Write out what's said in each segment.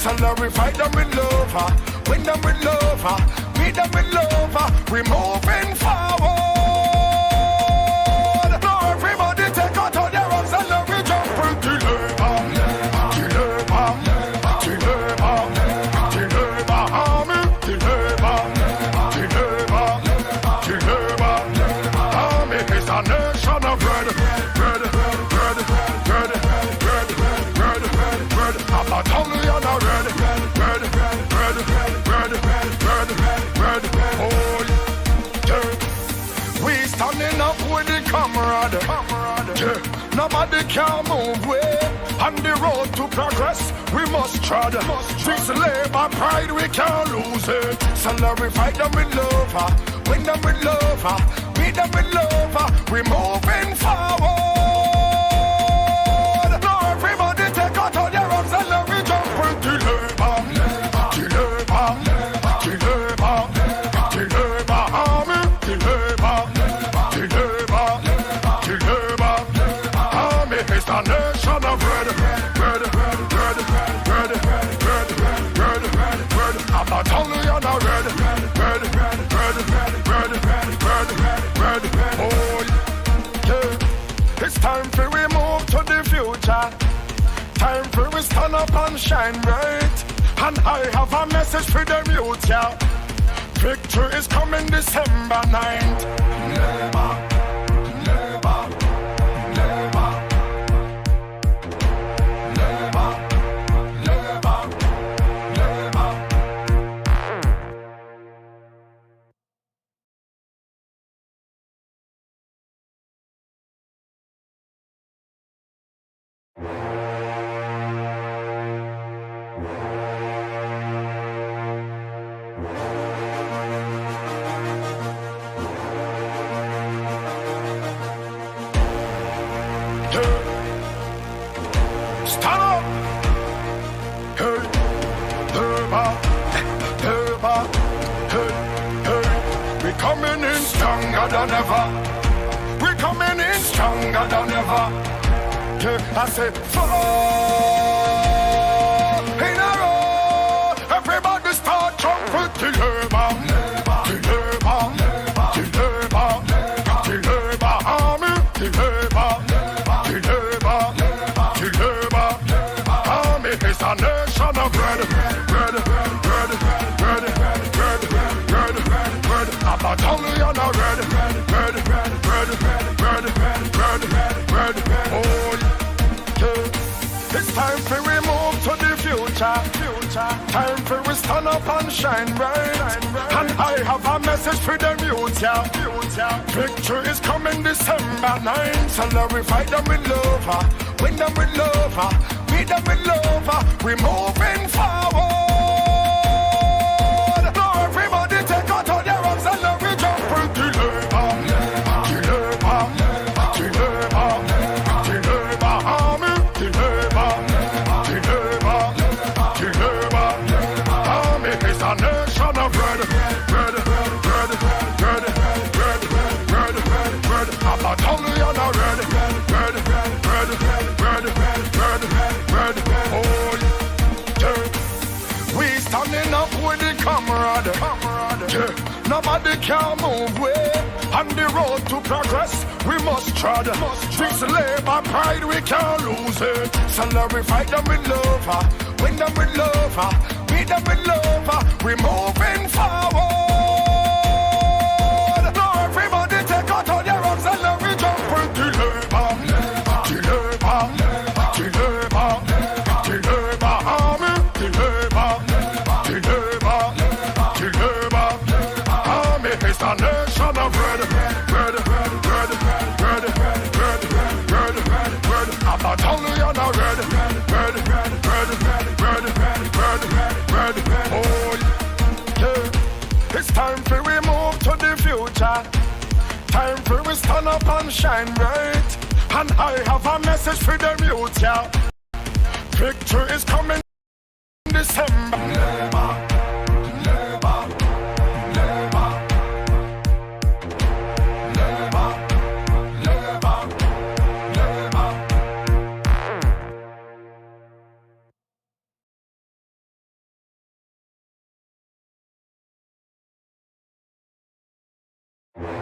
Salary fight them with love, win them with love, beat them with love. We moving forward. Now everybody take out all their arms and now we jump into labor, army, army is a nation of red. A battalion of red. Oh, yeah. We standing up with the comrade. Yeah. Nobody can move way. On the road to progress, we must trod. This labor pride, we can't lose it. Salary fight them with love, win them with love, beat them with love. We moving forward. Now everybody take out all their arms and now we jump into labor, army, army is the nation of red. A battalion of red. Oh, yeah. It's time for we move to the future. Time for we stand up and shine bright. And I have a message for them youth, yeah. Victory is coming December 9th. Stand up! Hey, hey, hey. We coming in stronger than ever. We coming in stronger than ever. Yeah, I say, fall in a row. Everybody start jumping to labor. Army, army is a nation of red. A battalion of red. Oh, yeah. It's time for we move to the future. Time for we stand up and shine bright. And I have a message for them youth, yeah. Victory is coming December 9th. Salary fight them with love, win them with love, beat them with love. We moving forward. Now everybody take out all their arms and now we jump into labor, army, army is a nation of red. A battalion of red. Oh, yeah. We standing up with the comrade. Yeah. Nobody can move way. On the road to progress, we must trod. This labor pride, we can't lose it. Salary fight them with love, win them with love, beat them with love. We moving forward. Now everybody take out all their arms and now we jump into labor, army, army is the nation of red. A battalion of red. Oh, yeah. It's time for we move to the future. Time for we stand up and shine bright. And I have a message for them youth, yeah. Victory is coming December. Stand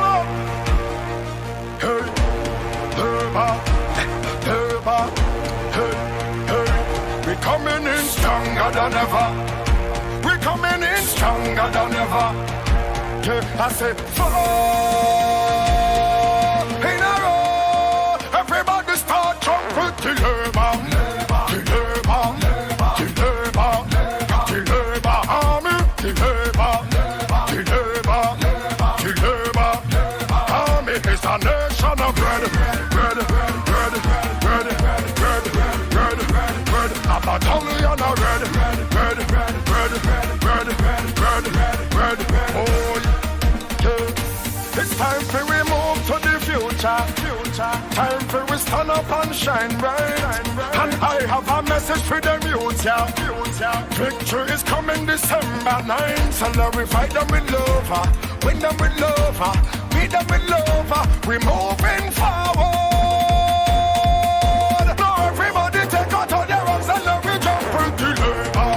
up! Hey, hey, hey. We coming in stronger than ever. We coming in stronger than ever. Yeah, I said, fall in a row. Everybody start jumping till Labour. Till Labour. Till Labour. Till Labour army. Till Labour. Till Labour. Till Labour army is a nation of bread. Bread, bread, bread, bread, bread, bread, bread. A battalion of bread. Bread, bread, bread, bread, bread, bread, bread. Oh, yeah. It's time for we move to the future. Time for we stand up and shine bright. And I have a message for them youth, yeah. Victory is coming December 9th. So we fight them with love, win them with love, beat them with love. We moving forward. Now everybody take out all their arms and now we jump into Labour.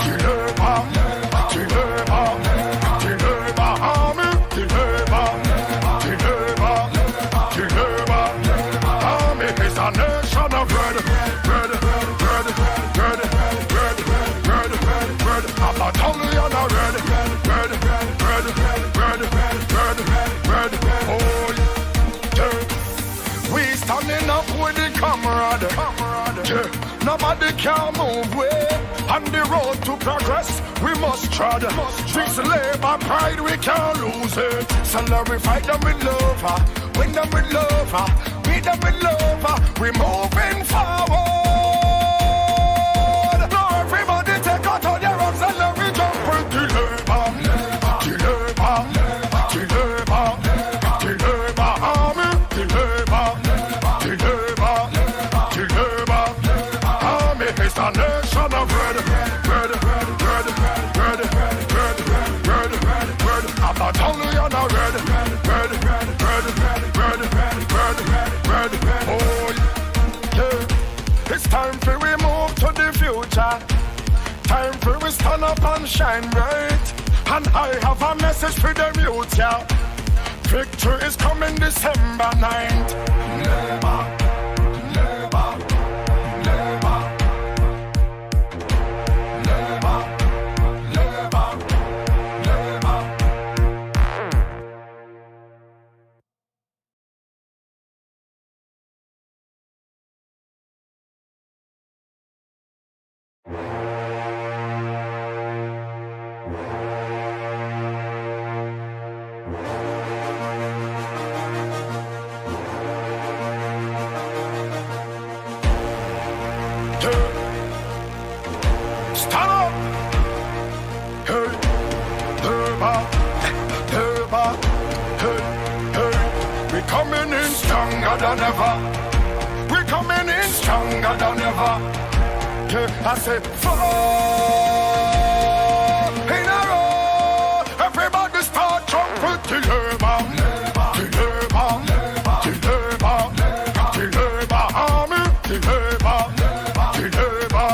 Till Labour, till Labour, till Labour army, till Labour, till Labour, till Labour army is a nation of bread, bread, bread, bread, bread, bread, bread, bread. A battalion of bread, bread, bread, bread, bread, bread, bread. Oh, yeah. We standing up with the comrade. Yeah. Nobody can move way. On the road to progress, we must tread. This labor pride, we can't lose it. So we fight them with love, win them with love, beat them with love. We moving forward. Now everybody take out all their arms and now we jump into Labour. Till Labour, till Labour, till Labour army, till Labour, till Labour, till Labour army is a nation of bread, bread, bread, bread, bread, bread, bread, bread, bread. A battalion of bread, bread, bread, bread, bread, bread, bread. Oh, yeah. It's time for we move to the future. Time for we stand up and shine bright. And I have a message for them youth, yeah. Victory is coming December 9th. Labour, Labour, Labour, Labour, Labour, Labour. Stand up! Hey, Labour, Labour, hey, hey. We coming in stronger than ever. We coming in stronger than ever. Yeah, I said, fall in a row. Everybody start jumping till Labour. Till Labour, till Labour, till Labour army, till Labour, till Labour,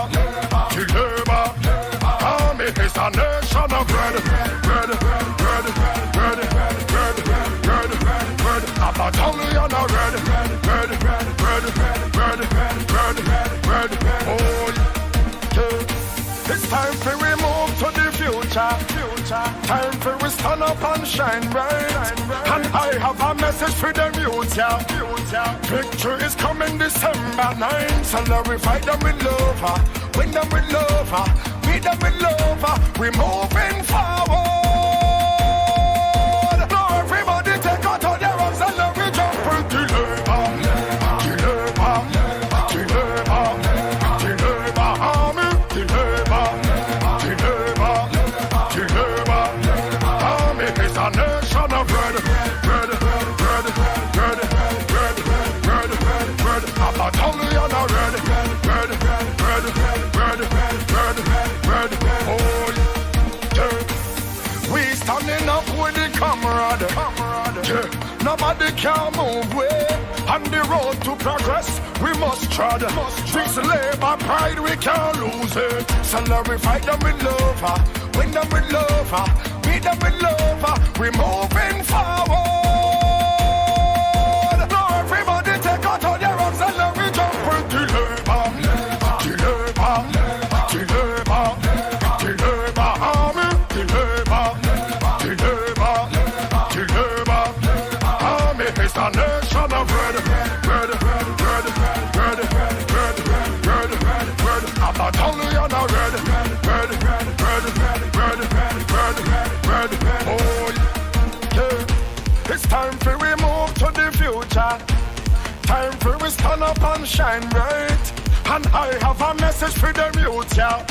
till Labour army is a nation of bread, bread, bread, bread, bread, bread, bread, bread. A battalion of bread, bread, bread, bread, bread, bread, bread. Oh, yeah. It's time for we move to the future. Time for we stand up and shine bright. And I have a message for them youth, yeah. Victory is coming December 9th. So we fight them with love, win them with love, beat them with love. We moving forward. Now everybody take out all their arms and now we jump into Labour. Till Labour, till Labour, till Labour army, till Labour, till Labour, till Labour army is a nation of bread, bread, bread, bread, bread, bread, bread. A battalion of bread, bread, bread, bread, bread, bread. Oh, yeah. nobody can move way. On the road to progress, we must trod. This labor pride, we can't lose it. So let we fight them with love, win them with love, beat them with love. We moving forward. Now everybody take out all your arms and let we jump with the labor, the labor, the labor, the labor army, the labor, the labor, the labor army. It's the nation of red. I'm not only on a red. Oh, yeah. It's time for we move to the future. Time for we stand up and shine bright. And I have a message for them youth, yeah.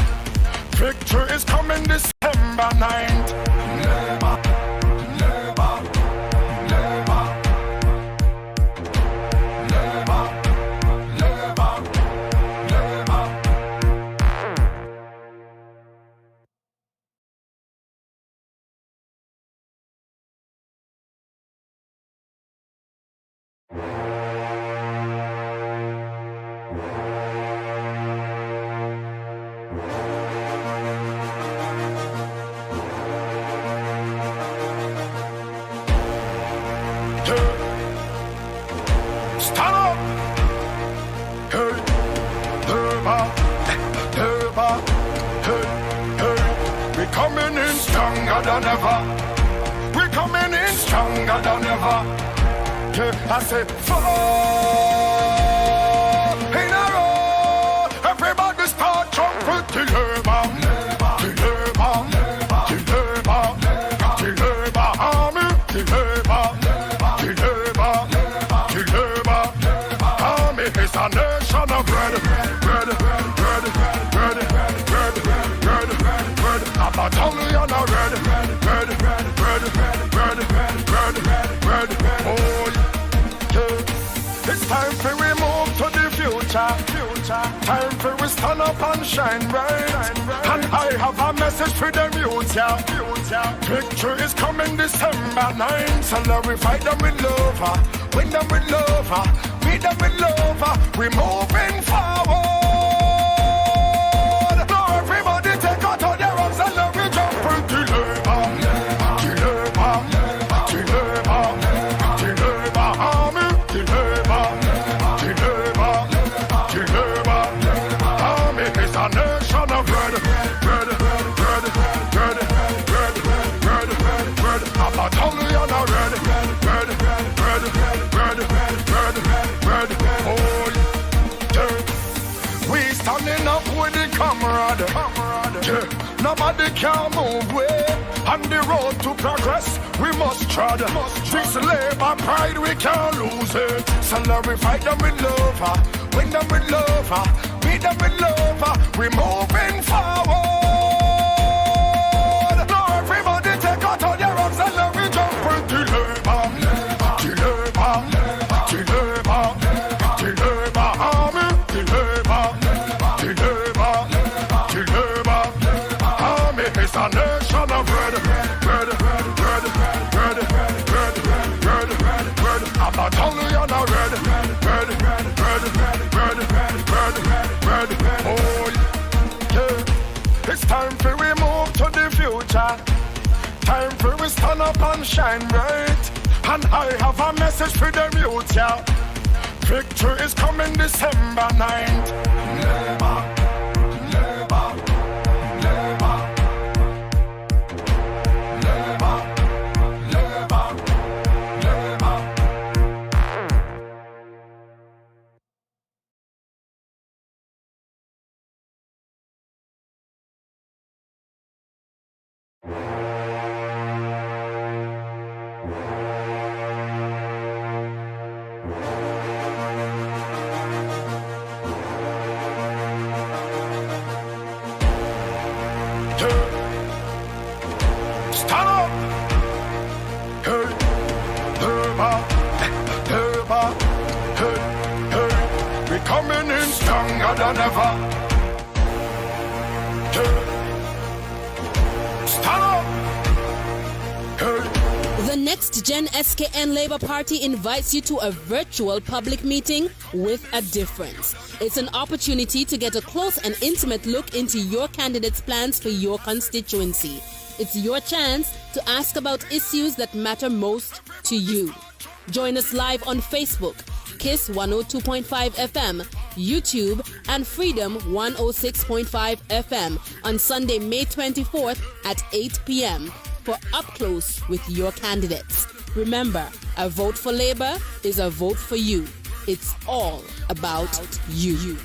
Victory is coming December 9th. Never. Coming in stronger than ever. We're coming in stronger than ever. Yeah, I say 4 in a row. Everybody start jumping to labor, to labor, to labor, to labor army, to labor, to labor, to labor army. It's a nation of red. I'm not only on a red. Oh, yeah. It's time for we move to the future. Time for we stand up and shine bright. And I have a message for them youth, yeah. Victory is coming December 9th. So let we fight them with love, win them with love, beat them with love. We moving forward. Now everybody take out all their arms and let me jump into labor, to labor, to labor, to labor army, to labor, to labor, to labor army. It's a nation of red. I'm not only on a red. Oh, yeah. We standing up with the comrade. Yeah. Nobody can move way. On the road to progress, we must trod. This labor pride, we can't lose it. So let we fight them with love, win them with love, beat them with love. We moving forward. Now everybody take out all your arms and let me jump with the labor, the labor, the labor, the labor army, the labor, the labor, the labor army. It's a nation of red. I'm not only on a red. Oh, yeah. It's time for we move to the future. Time for we stand up and shine bright. And I have a message for them youth, yeah. Victory is coming December 9th. Never. Coming in stronger than ever. Stand up. The The NextGenSkn Labour Party invites you to a virtual public meeting with a difference. It's an opportunity to get a close and intimate look into your candidate's plans for your constituency. It's your chance to ask about issues that matter most to you. Join us live on Facebook, KISS 102.5 FM, YouTube, and Freedom 106.5 FM on Sunday, May 24th at 8 p.m. for Up Close with your candidates. Remember, a vote for Labour is a vote for you. It's all about you.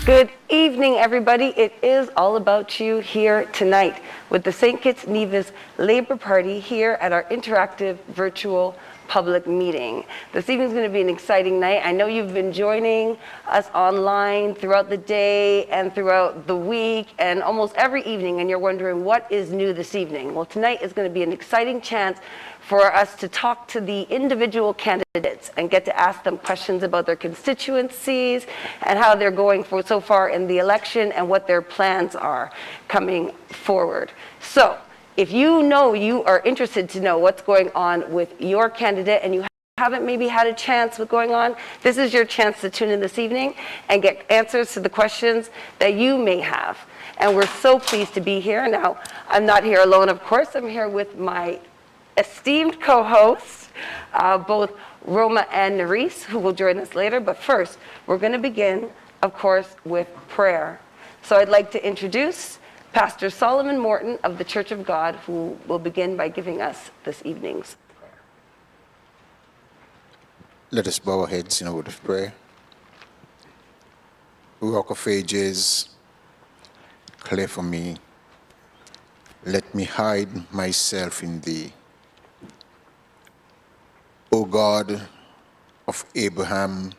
Good evening, everybody. It is all about you here tonight with the St. Kitts-Nevis Labour Party here at our interactive virtual public meeting. This evening is going to be an exciting night. I know you've been joining us online throughout the day and throughout the week and almost every evening, and you're wondering what is new this evening. Well, tonight is going to be an exciting chance for us to talk to the individual candidates and get to ask them questions about their constituencies and how they're going so far in the election and what their plans are coming forward. So, if you know you are interested to know what's going on with your candidate and you haven't maybe had a chance with going on, this is your chance to tune in this evening and get answers to the questions that you may have. And we're so pleased to be here. Now, I'm not here alone, of course. I'm here with my esteemed co-hosts, both Roma and Nerys, who will join us later. But first, we're going to begin, of course, with prayer. So I'd like to introduce Pastor Solomon Morton of the Church of God, who will begin by giving us this evening's prayer. Let us bow our heads in a word of prayer. Rock of Ages, clear for me. Let me hide myself in thee. O God of Abraham,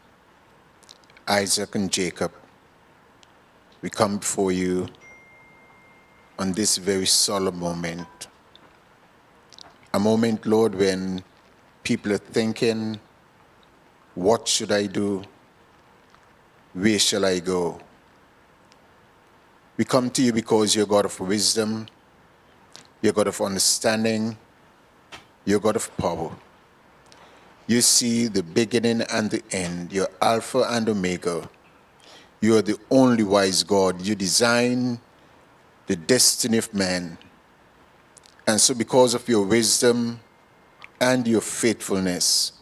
Isaac, and Jacob, we come before you on this very solemn moment. A moment, Lord, when people are thinking, what should I do? Where shall I go? We come to you because you're God of wisdom, you're God of understanding, you're God of power. You see the beginning and the end. You're Alpha and Omega. You are the only wise God. You design the destiny of man. And so because of your wisdom and your faithfulness,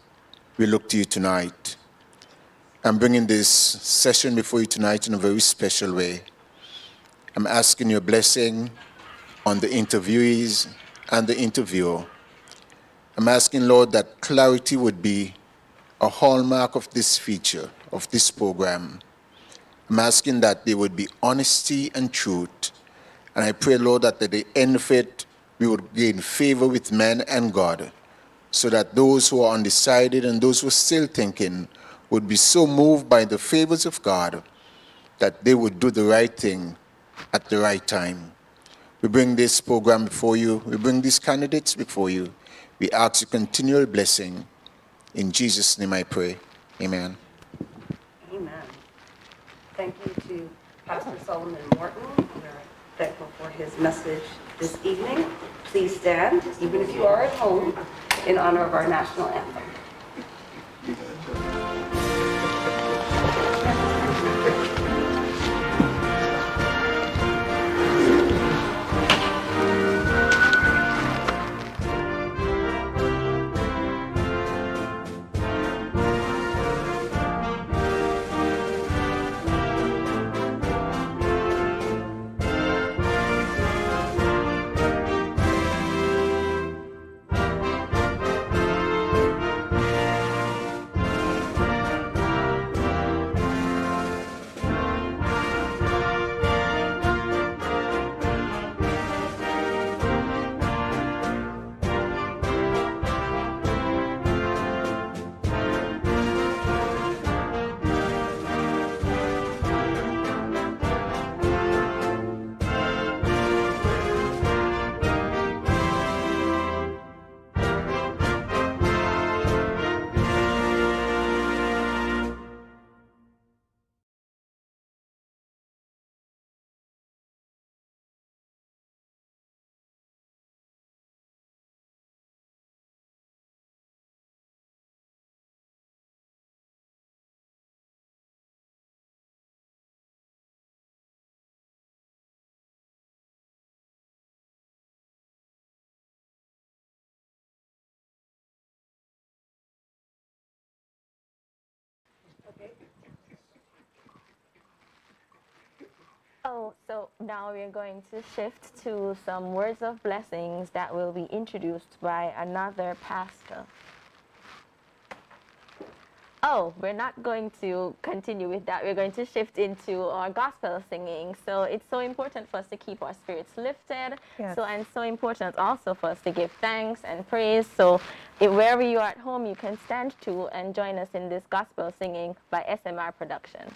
we look to you tonight. I'm bringing this session before you tonight in a very special way. I'm asking your blessing on the interviewees and the interviewer. I'm asking, Lord, that clarity would be a hallmark of this feature, of this program. I'm asking that there would be honesty and truth. And I pray, Lord, that at the end of it, we would gain favor with men and God, so that those who are undecided and those who are still thinking would be so moved by the favors of God that they would do the right thing at the right time. We bring this program before you. We bring these candidates before you. We ask your continual blessing. In Jesus' name I pray. Amen. Amen. Thank you to Pastor Solomon Morton. We're thankful for his message this evening. Please stand, even if you are at home, in honor of our national anthem. Oh, so now we're going to shift to some words of blessings that will be introduced by another pastor. Oh, we're not going to continue with that. We're going to shift into our gospel singing. So it's so important for us to keep our spirits lifted. Yes. And so important also for us to give thanks and praise. So wherever you are at home, you can stand to and join us in this gospel singing by SMR Production.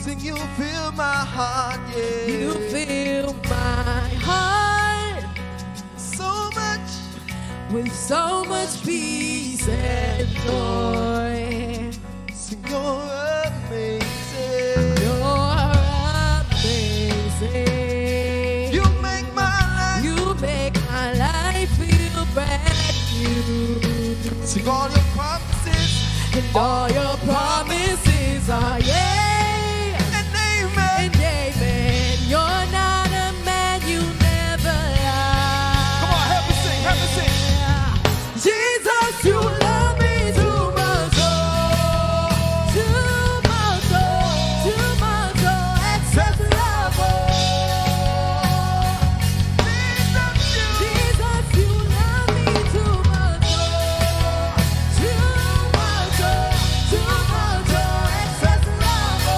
Sing, you fill my heart, yeah. You fill my heart so much with so much peace and joy. Sing, you're amazing. You're amazing. You make my life feel brand new. Sing, all your promises and all your promises are yea and amen. And amen. You're not a man, you never lie. Come on, help me sing. Jesus, you love me too much, oh, too much, oh, too much, oh, excess love, oh. Jesus, you love me too much, oh, too much, oh, too much, oh, excess love, oh.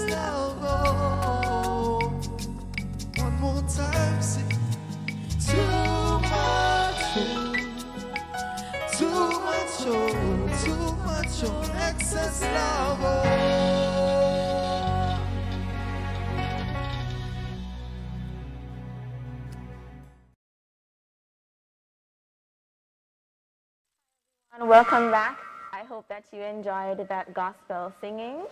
love. Oh, one more time, sing. Too much, excess love. Oh. And welcome back. I hope that you enjoyed that gospel singing.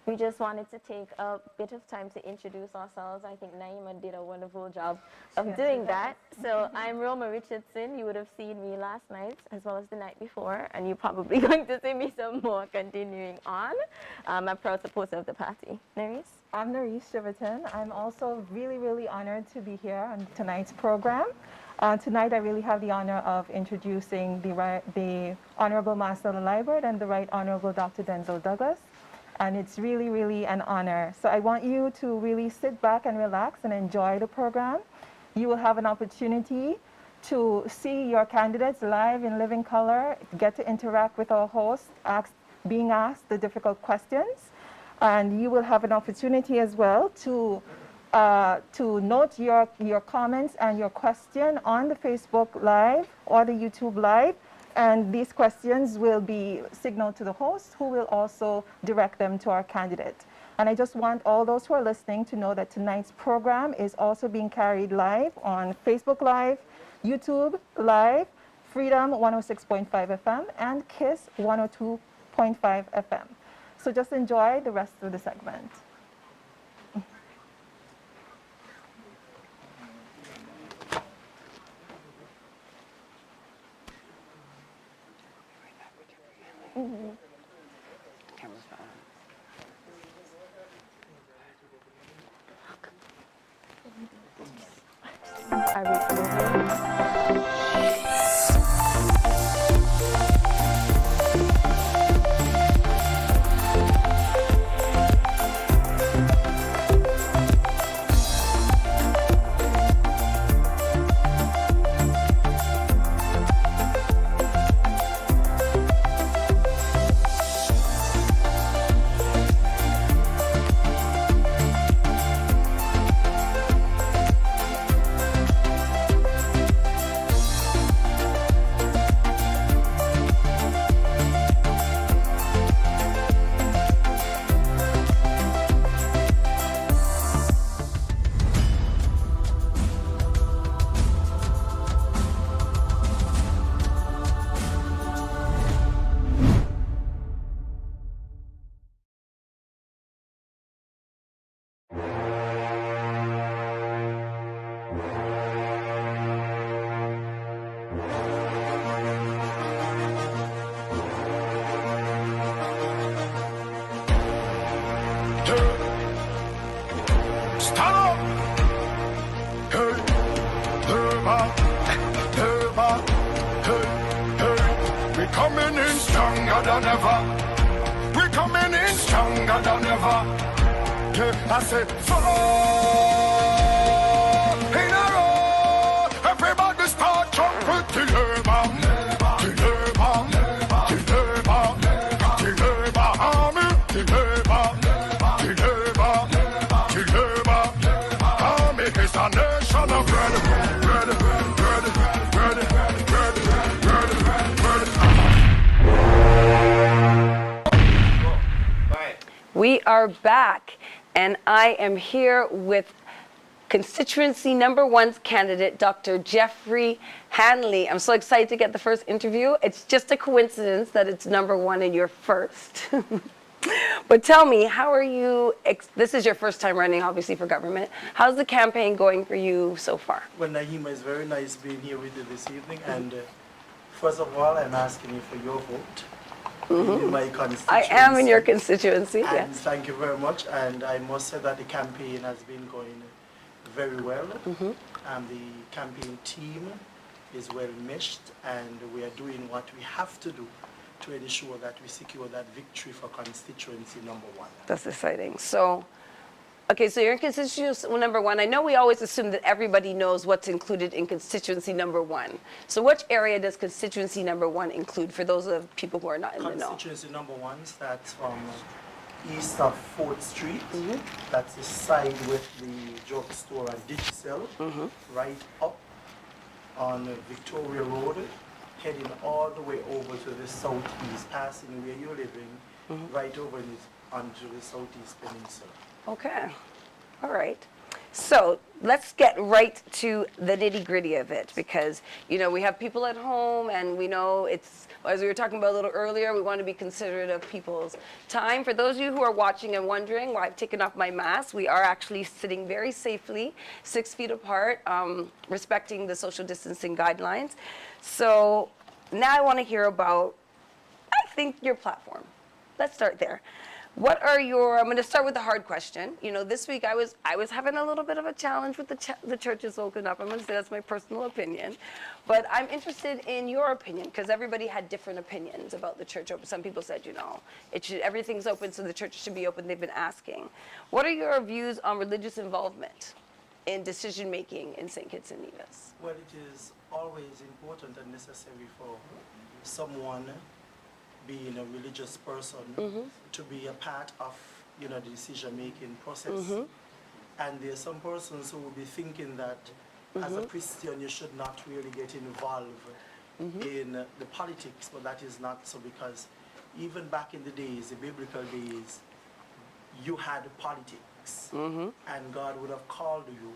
We just wanted to take a bit of time to introduce ourselves. I think Naima did a wonderful job of doing that. So I'm Roma Richardson. You would have seen me last night as well as the night before, and you're probably going to see me some more continuing on. I'm a proud supporter of the party. Nerys? I'm Nerys Shiverton. I'm also really honored to be here on tonight's program. Tonight I really have the honor of introducing the Honorable Marcella Liburd and the Right Honorable Dr. Denzel Douglas. And it's really an honor. So I want you to really sit back and relax and enjoy the program. You will have an opportunity to see your candidates live in living color, get to interact with our host, being asked the difficult questions. And you will have an opportunity as well to note your comments and your question on the Facebook Live or the YouTube Live. And these questions will be signaled to the host, who will also direct them to our candidate. And I just want all those who are listening to know that tonight's program is also being carried live on Facebook Live, YouTube Live, Freedom 106.5 FM, and KISS 102.5 FM. So just enjoy the rest of the segment. Camera's on. coming in stronger than ever. We're coming in stronger than ever. Yeah, I said, four in a row. Everybody start jumping till labor. Till labor. Till labor. Till labor. Army. Till labor. Till labor. Till labor. Army is a nation of bread. Bread. Bread. Bread. Bread. We are back, and I am here with constituency number 1's candidate, Dr. Jeffrey Hanley. I'm so excited to get the first interview. It's just a coincidence that it's number 1 and you're first. But tell me, how are you, this is your first time running, obviously, for government. How's the campaign going for you so far? Well, Naima, it's very nice being here with you this evening. And first of all, I'm asking you for your vote. In my constituency. I am in your constituency, and yes. Thank you very much. And I must say that the campaign has been going very well. And the campaign team is well meshed, and we are doing what we have to do to ensure that we secure that victory for constituency number 1. That's exciting. So, okay, so you're in constituency number 1. I know we always assume that everybody knows what's included in constituency number 1. So which area does constituency number 1 include for those of people who are not in the know? Constituency number 1 starts from east of 4th Street. That's the side with the drugstore and Digicel. Right up on Victoria Road, heading all the way over to the southeast, passing where you're living, right over onto the southeast peninsula. Okay. All right. So let's get right to the nitty-gritty of it, because we have people at home, and we know it's, as we were talking about a little earlier, we want to be considerate of people's time. For those of you who are watching and wondering why I've taken off my mask, we are actually sitting very safely, 6 feet apart, respecting the social distancing guidelines. So now I want to hear about, I think, your platform. Let's start there. What are I'm going to start with the hard question. This week I was having a little bit of a challenge with the churches open up. I'm going to say that's my personal opinion. But I'm interested in your opinion, because everybody had different opinions about the church open. Some people said, everything's open, so the church should be open. They've been asking. What are your views on religious involvement in decision-making in St. Kitts-Nevis? Well, it is always important and necessary for someone, being a religious person, to be a part of the decision-making process. And there are some persons who will be thinking that as a Christian you should not really get involved in the politics, but that is not so, because even back in the days, the biblical days, you had politics, and God would have called you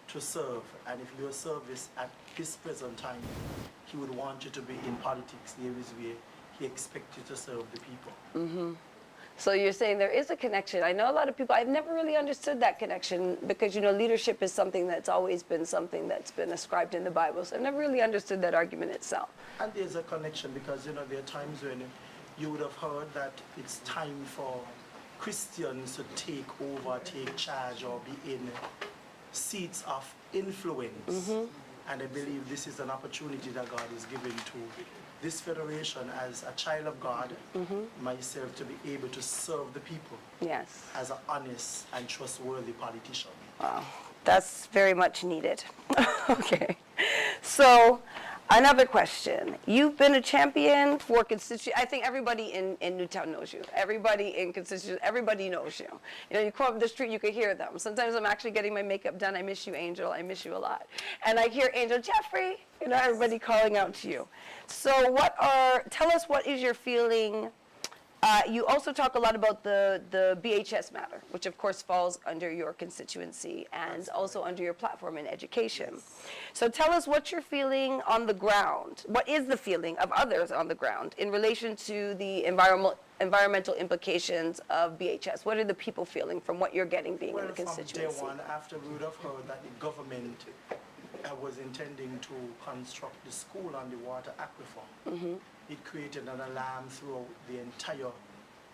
to serve, and if your service at this present time, He would want you to be in politics. There is where He expects you to serve the people. So you're saying there is a connection. I know a lot of people, I've never really understood that connection, because leadership is something that's always been something that's been ascribed in the Bible. So I've never really understood that argument itself. And there's a connection, because there are times when you would have heard that it's time for Christians to take over, take charge, or be in seats of influence. And I believe this is an opportunity that God is giving to this federation as a child of God, myself, to be able to serve the people as an honest and trustworthy politician. Wow, that's very much needed. Okay, so another question. You've been a champion for constituency. I think everybody in Newtown knows you. Everybody in constituency, everybody knows you. You come up the street, you can hear them. Sometimes I'm actually getting my makeup done. I miss you, Angel. I miss you a lot. And I hear Angel, Jeffrey, everybody calling out to you. So tell us, what is your feeling? You also talk a lot about the BHS matter, which of course falls under your constituency and also under your platform in education. So tell us what you're feeling on the ground. What is the feeling of others on the ground in relation to the environmental implications of BHS? What are the people feeling from what you're getting being in the constituency? From day one, after we would have heard that the government was intending to construct the school on the water aquifer, it created an alarm throughout the entire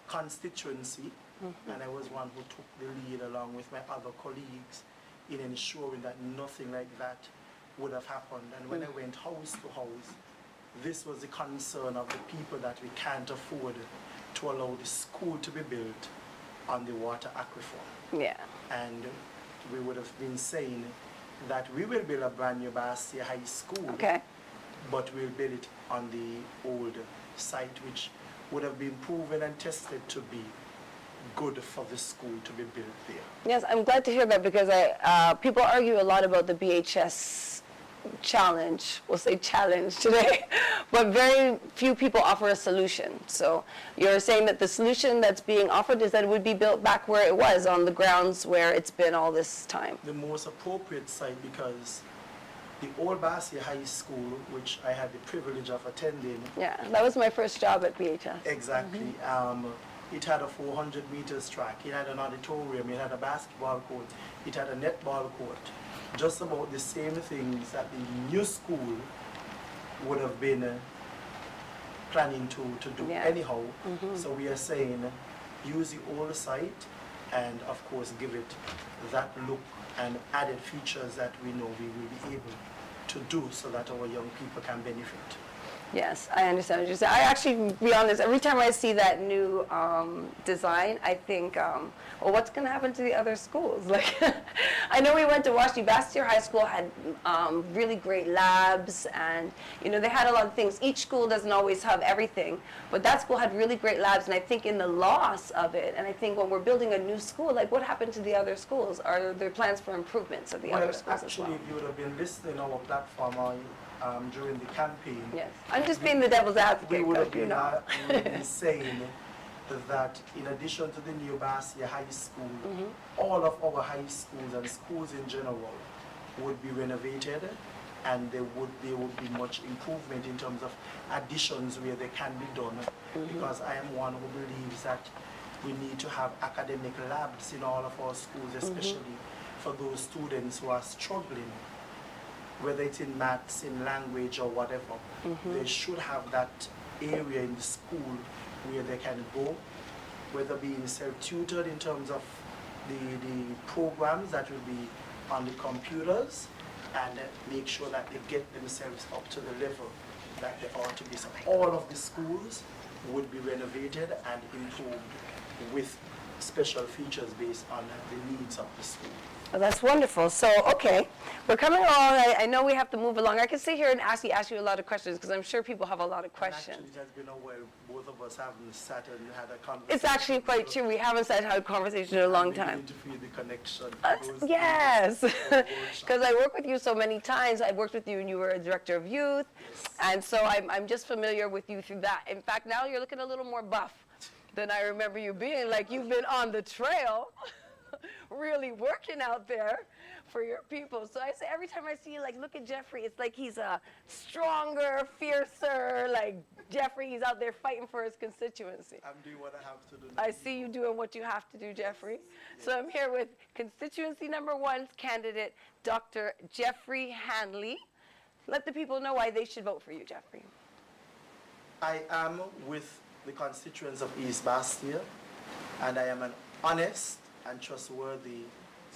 constituency, and I was one who took the lead along with my other colleagues in ensuring that nothing like that would have happened. And when I went house to house, this was the concern of the people, that we can't afford to allow the school to be built on the water aquifer. Yeah. And we would have been saying that we will build a brand new Bastia High School, but we'll build it on the old site, which would have been proven and tested to be good for the school to be built there. Yes, I'm glad to hear that, because people argue a lot about the BHS challenge, we'll say challenge today, but very few people offer a solution. So you're saying that the solution that's being offered is that it would be built back where it was, on the grounds where it's been all this time. The most appropriate site, because the old Bastia High School, which I had the privilege of attending. Yeah, that was my first job at BHS. Exactly. It had a 400 meters track, it had an auditorium, it had a basketball court, it had a netball court. Just about the same things that the new school would have been planning to do anyhow. So we are saying, use the old site and of course give it that look and added features that we know we will be able to do, so that our young people can benefit. Yes, I understand what you're saying. I actually, to be honest, every time I see that new design, I think, well, what's going to happen to the other schools? Like, I know we went to Washington. Bastyr High School had really great labs, and you know they had a lot of things. Each school doesn't always have everything, but that school had really great labs. And I think in the loss of it, and I think when we're building a new school, like what happened to the other schools? Are there plans for improvements of the other schools actually, as well? if you would have been listening on our platform during the campaign, Yes, I'm just being the devil's we advocate, would have because you been, know. we would have been saying that in addition to the new Bastyr High School, all of our high schools and schools in general would be renovated, and there would be much improvement in terms of additions where they can be done. Because I am one who believes that we need to have academic labs in all of our schools, especially for those students who are struggling, whether it's in maths, in language, or whatever. They should have that area in the school where they can go, whether being self-tutored in terms of the programs that will be on the computers, and make sure that they get themselves up to the level that they ought to be. So all of the schools would be renovated and improved with special features based on the needs of the school. Well, that's wonderful. So, okay, we're coming along. I know we have to move along. I can sit here and ask you a lot of questions because I'm sure people have a lot of questions. And actually, it has been a while. Both of us haven't sat and had a conversation. It's actually quite true. We haven't had a conversation in a long time. To feel the connection. Yes, because I work with you so many times. I worked with you when you were a director of youth, and so I'm just familiar with you through that. In fact, now you're looking a little more buff than I remember you being. Like you've been on the trail. Really working out there for your people. So I say every time I see you, like, look at Jeffrey, it's like he's a stronger, fiercer, like Jeffrey, he's out there fighting for his constituency. I'm doing what I have to do. I see you doing what you have to do, Jeffrey. Yes. So I'm here with constituency number 1's candidate, Dr. Jeffrey Hanley. Let the people know why they should vote for you, Jeffrey. I am with the constituents of East Bastyr, and I am an honest and trustworthy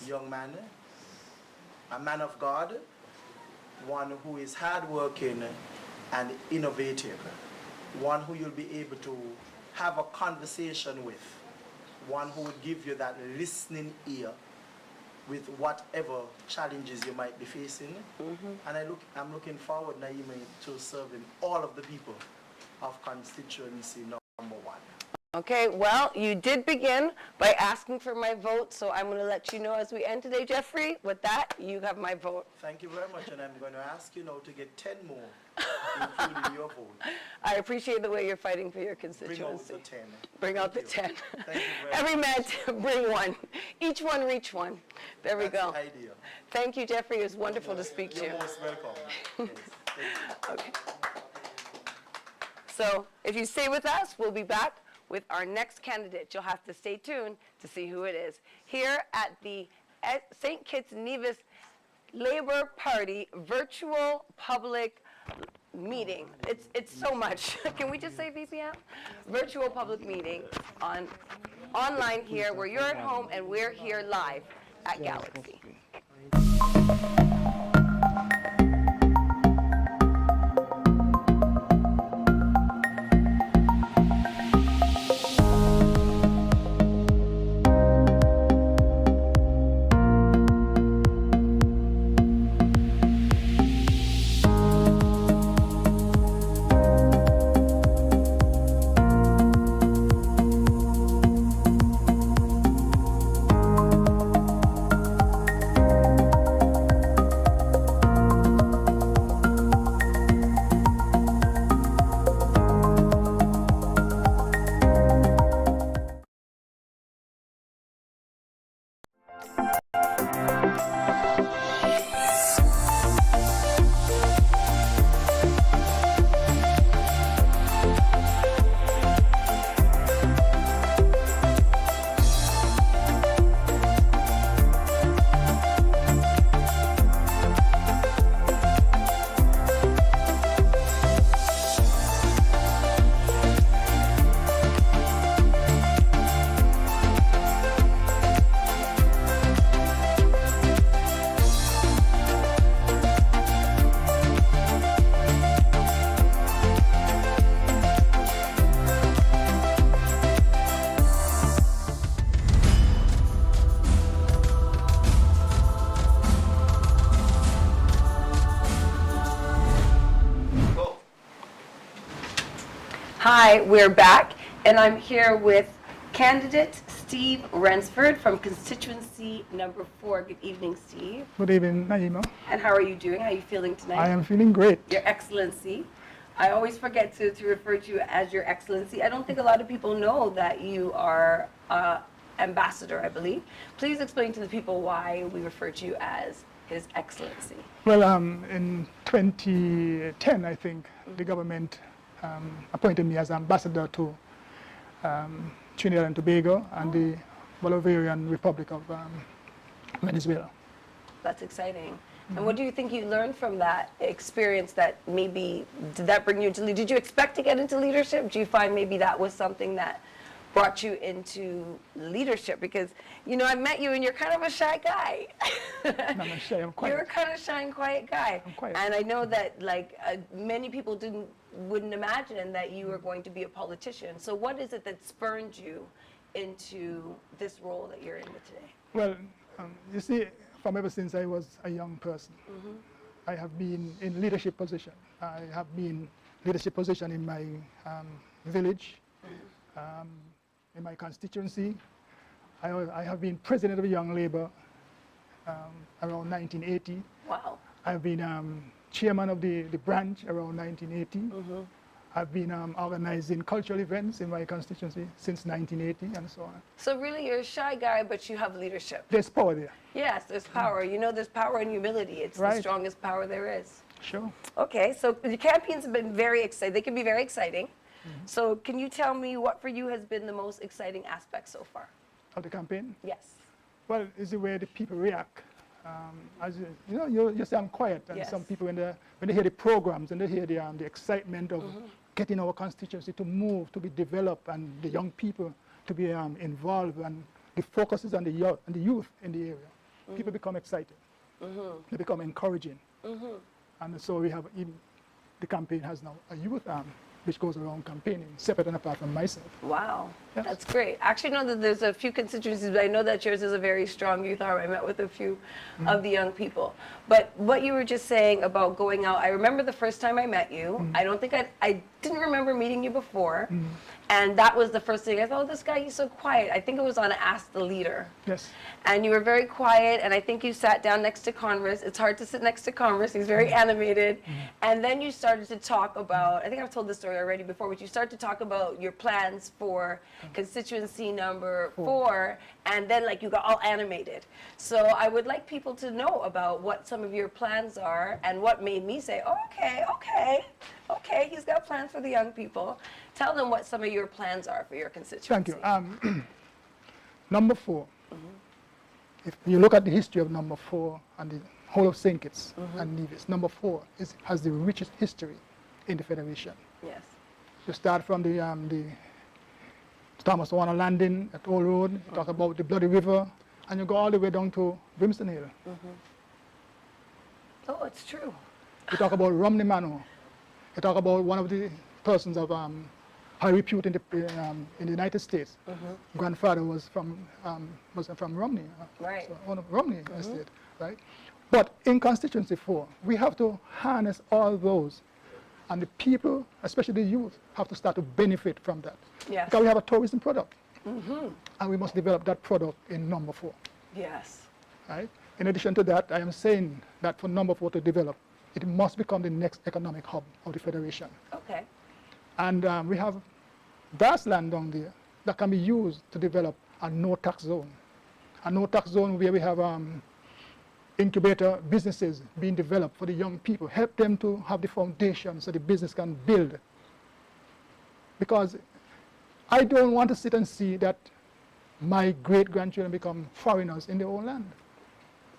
young man, a man of God, one who is hardworking and innovative, one who you'll be able to have a conversation with, one who would give you that listening ear with whatever challenges you might be facing. And I'm looking forward, Naima, to serving all of the people of constituency number 1. Okay, well, you did begin by asking for my vote, so I'm going to let you know as we end today, Jeffrey. With that, you have my vote. Thank you very much, and I'm going to ask you now to get 10 more, including your vote. I appreciate the way you're fighting for your constituency. Bring out the 10. Bring out the 10. Thank you very Every much. man bring one. Each one reach one. There we go. That's the idea. Thank you, Jeffrey. It was wonderful to speak to you. You're most welcome. Yes, thank you. Okay. So if you stay with us, we'll be back with our next candidate. You'll have to stay tuned to see who it is. Here at the St. Kitts-Nevis Labour Party virtual public meeting. It's so much. Can we just say VPM? Virtual public meeting online here where you're at home and we're here live at Galaxy. Hi, we're back, and I'm here with candidate Steve Ransford from constituency number 4. Good evening, Steve. Good evening, Naima. And how are you doing? How are you feeling tonight? I am feeling great. Your Excellency. I always forget to refer to you as Your Excellency. I don't think a lot of people know that you are ambassador, I believe. Please explain to the people why we refer to you as His Excellency. Well, in 2010, I think, the government appointed me as ambassador to Trinidad and Tobago and the Bolivarian Republic of Venezuela. That's exciting. And what do you think you learned from that experience that maybe, did that bring you into, did you expect to get into leadership? Do you find maybe that was something that brought you into leadership? Because, you know, I met you and you're kind of a shy guy. I'm not shy, I'm quiet. You're a kind of shy and quiet guy. I'm quiet. And I know that, like, many people wouldn't imagine that you were going to be a politician. So what is it that spurred you into this role that you're in with today? Well, you see, from ever since I was a young person, I have been in leadership position. I have been leadership position in my village, in my constituency. I have been president of Young Labour around 1980. Wow. I've been chairman of the branch around 1980. I've been organizing cultural events in my constituency since 1980 and so on. So really you're a shy guy, but you have leadership. There's power there. Yes, there's power. You know, there's power in humility. It's Right. the strongest power there is. Sure. Okay, so the campaigns have been very exciting. They can be very exciting. So can you tell me what for you has been the most exciting aspect so far? Of the campaign? Yes. Well, it's the way the people react. As you know, you say I'm quiet, and Yes. some people when they hear the programs and they hear the excitement of getting our constituency to move, to be developed, and the young people to be involved, and the focus is on the youth in the area. People become excited. They become encouraging. And so we have the campaign has now a youth arm which goes around campaigning, separate and apart from myself. Wow, Yes. that's great. Actually, I know that there's a few constituencies, but I know that yours is a very strong youth arm. I met with a few of the young people. But what you were just saying about going out, I remember the first time I met you. I don't think I didn't remember meeting you before. And that was the first thing. I thought, oh, this guy, he's so quiet. I think it was on Ask the Leader. Yes. And you were very quiet, and I think you sat down next to Konris. It's hard to sit next to Konris. He's very animated. And then you started to talk about, I think I've told this story already before, but you started to talk about your plans for constituency number 4, and then like you got all animated. So I would like people to know about what some of your plans are, and what made me say, oh, okay, he's got plans for the young people. Tell them what some of your plans are for your constituency. Thank you. Number 4. If you look at the history of number 4 and the whole of St. Kitts and Nevis, number 4 has the richest history in the Federation. Yes. You start from the Thomas Warner landing at Old Road, you talk about the Bloody River, and you go all the way down to Brimstone Hill. Oh, it's true. You talk about Romney Manor. You talk about one of the persons of high repute in the United States. Grandfather was from Romney. Right. So one of Romney estate, right? But in constituency 4, we have to harness all those, and the people, especially the youth, have to start to benefit from that. Yes. Because we have a tourism product, and we must develop that product in number 4. Yes. Right? In addition to that, I am saying that for number 4 to develop, it must become the next economic hub of the Federation. Okay. And we have vast land down there that can be used to develop a no-tax zone. A no-tax zone where we have incubator businesses being developed for the young people, help them to have the foundation so the business can build. Because I don't want to sit and see that my great-grandchildren become foreigners in their own land.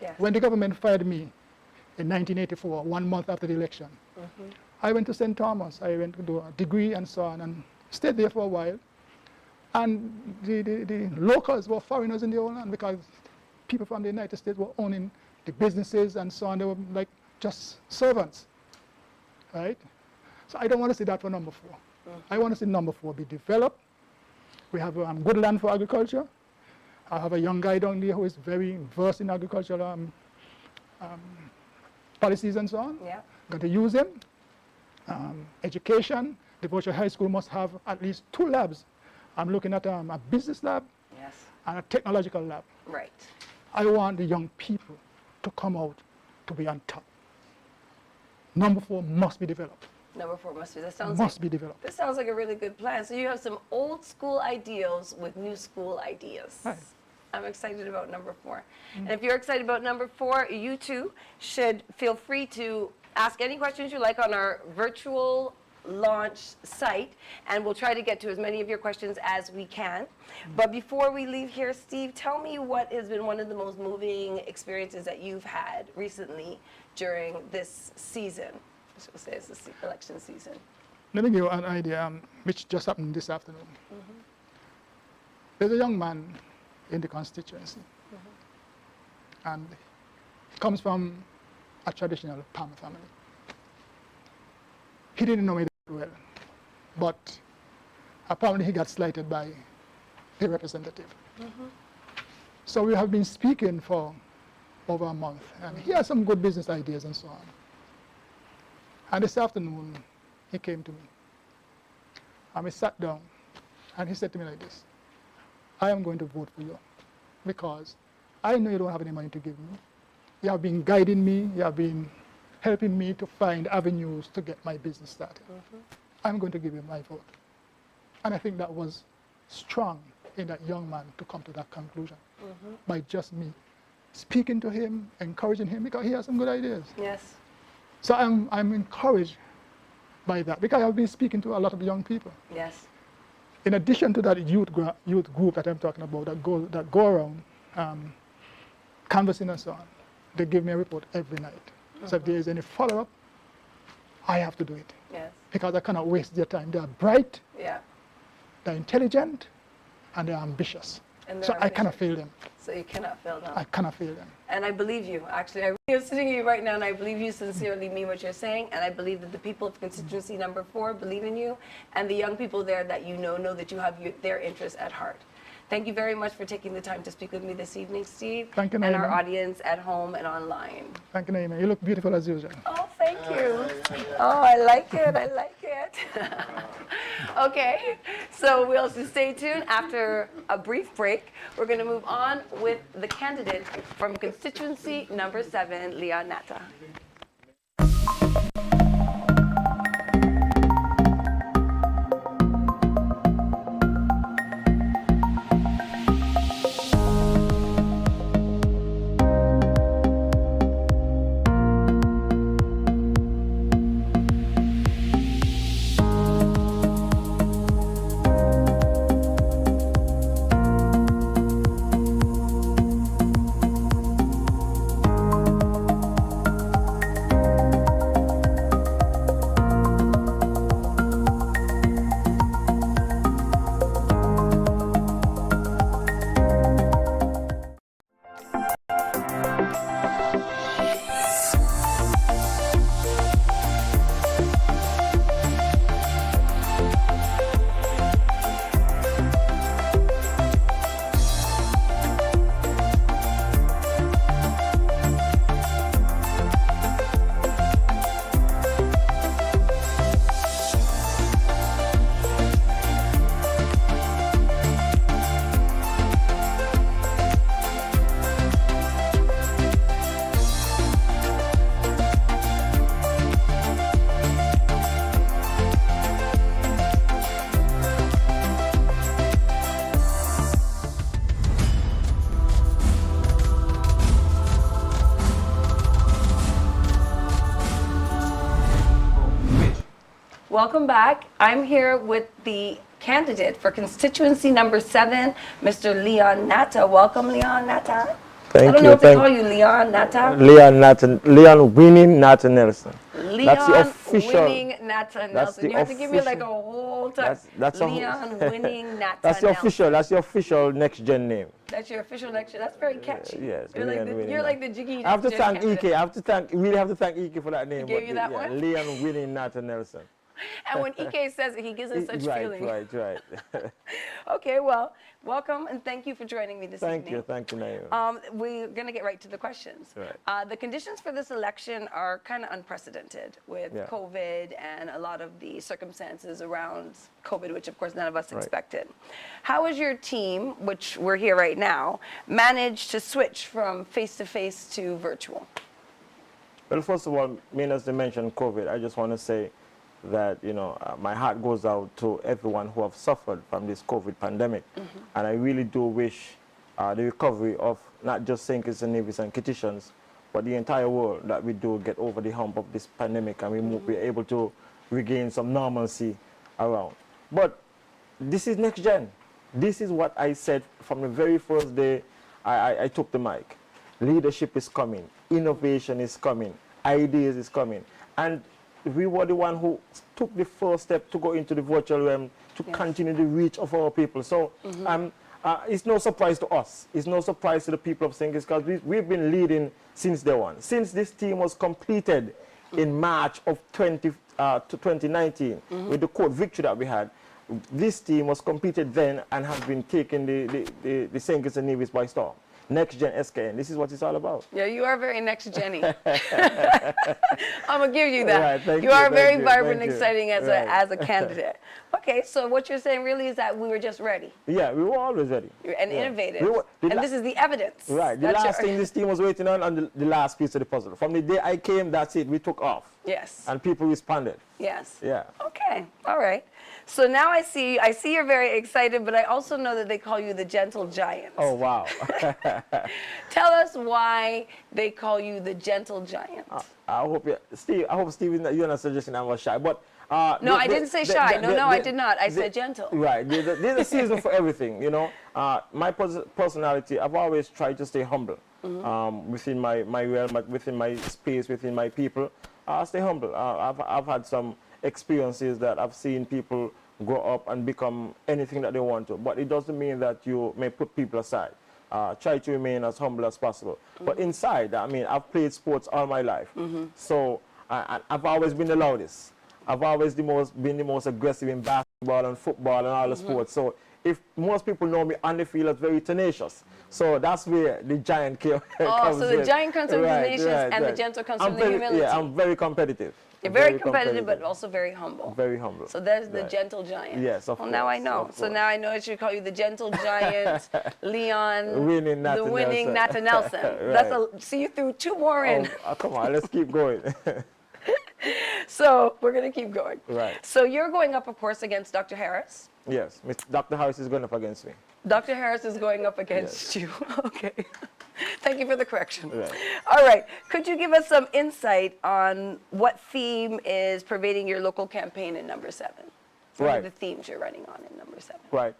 Yes. When the government fired me in 1984, 1 month after the election, I went to St. Thomas. I went to do a degree and so on, and stayed there for a while. And the locals were foreigners in their own land because people from the United States were owning the businesses and so on. They were like just servants, right? So I don't want to see that for number 4. I want to see number 4 be developed. We have good land for agriculture. I have a young guy down there who is very versed in agricultural policies and so on. Yeah. Got to use him. Education, the virtual high school must have at least 2 labs. I'm looking at a business lab and a technological lab. Right. I want the young people to come out to be on top. Number 4 must be developed. Number 4 must be. That sounds Must like, be developed. This sounds like a really good plan. So you have some old school ideals with new school ideas. Right. I'm excited about number 4. And if you're excited about number 4, you too should feel free to ask any questions you like on our virtual launch site, and we'll try to get to as many of your questions as we can. But before we leave here, Steve, tell me what has been one of the most moving experiences that you've had recently during this season. I should say it's the election season. Let me give you an idea which just happened this afternoon. There's a young man in the constituency, and he comes from a traditional farmer family. He didn't know me that well, but apparently he got slighted by the representative. So we have been speaking for over a month, and he has some good business ideas and so on. And this afternoon, he came to me, and we sat down, and he said to me like this: I am going to vote for you because I know you don't have any money to give me. You have been guiding me, you have been helping me to find avenues to get my business started. I'm going to give you my vote. And I think that was strong in that young man to come to that conclusion by just me speaking to him, encouraging him, because he has some good ideas. Yes. So I'm encouraged by that, because I've been speaking to a lot of young people. Yes. In addition to that youth group that I'm talking about, that go around canvassing and so on, they give me a report every night. So if there is any follow-up, I have to do it. Yes. Because I cannot waste their time. They are bright, Yeah. they're intelligent, and they're ambitious. And So they're I cannot fail them. So you cannot fail them. I cannot fail them. And I believe you, actually. I'm sitting here right now, and I believe you sincerely mean what you're saying, and I believe that the people of constituency number 4 believe in you, and the young people there that you know that you have their interests at heart. Thank you very much for taking the time to speak with me this evening, Steve. Thank you, and our Naima. audience at home and online. Thank you, Naima. You look beautiful as usual. Oh, thank you. Oh, I like it. I like it. Okay, so we'll stay tuned. After a brief break, we're going to move on with the candidate from constituency number 7, Leon Natta. Welcome back. I'm here with the candidate for constituency number 7, Mr. Leon Natta. Welcome, Leon Natta. Thank you. I don't know if they call you Leon Natta. Leon Winning Natta Nelson. Leon That's the official. Winning Natta Nelson. You have to give me like a whole time. Leon Winning Natta That's the Nelson. official. That's the official next gen name. That's your official next. That's very catchy. Yes. You're like the Jiggy. I have to thank EK. Really have to thank EK for that name. He gave you that yeah, one? Leon Winning Natta Nelson. And when EK says it, he gives us such feeling. Right. Okay, well, welcome and thank you for joining me this evening. Thank you, Naima. We're going to get right to the questions. Right. The conditions for this election are kind of unprecedented with COVID and a lot of the circumstances around COVID, which of course none of us expected. How has your team, which we're here right now, managed to switch from face-to-face to virtual? Well, first of all, as they mentioned COVID, I just want to say that, my heart goes out to everyone who have suffered from this COVID pandemic. And I really do wish the recovery of not just St. Kitts-Nevis and Kittitians, but the entire world, that we do get over the hump of this pandemic and we be able to regain some normalcy around. But this is next gen. This is what I said from the very first day I took the mic. Leadership is coming. Innovation is coming. Ideas is coming. And we were the one who took the first step to go into the virtual realm to continue the reach of our people. So it's no surprise to us. It's no surprise to the people of St. Kitts, because we've been leading since day one. Since this team was completed in March of 2019 with the court victory that we had, this team was completed then and has been taking the St. Kitts-Nevis by storm. NextGenSkn, this is what it's all about. Yeah, you are very next-gen-y. I'm going to give you that. Right, you are very vibrant and exciting as a candidate. Okay, so what you're saying really is that we were just ready. Yeah, we were always ready. And innovative. And this is the evidence. Right, the last thing this team was waiting on the last piece of the puzzle. From the day I came, that's it, we took off. Yes. And people responded. Yes. Yeah. Okay, all right. So now I see you're very excited, but I also know that they call you the gentle giant. Oh, wow. Tell us why they call you the gentle giant. I hope Steve, you're not suggesting I was shy, but no, I didn't say shy. No, I did not. I said gentle. Right. There's a season for everything, My personality, I've always tried to stay humble within my realm, within my space, within my people. Stay humble. I've had some experiences that I've seen people grow up and become anything that they want to, but it doesn't mean that you may put people aside. Try to remain as humble as possible. But inside, I've played sports all my life, so I've always been the loudest. I've always been the most aggressive in basketball and football and all the sports. So if most people know me on the field as very tenacious, so that's where the giant comes so the giant comes from the tenacious and the gentle comes from the humility. Yeah, I'm very competitive. You're very competitive, but also very humble. Very humble. So there's the gentle giant. Yes, of course. Well, now I know. So now I know I should call you the gentle giant, Leon, the winning Nata Nelson. Right. See, you threw two more in. Oh, come on, let's keep going. So we're going to keep going. Right. So you're going up, of course, against Dr. Harris. Yes, Dr. Harris is going up against me. Dr. Harris is going up against you. Okay. Thank you for the correction. Right. All right. Could you give us some insight on what theme is pervading your local campaign in number 7? What are the themes you're running on in number 7? Right.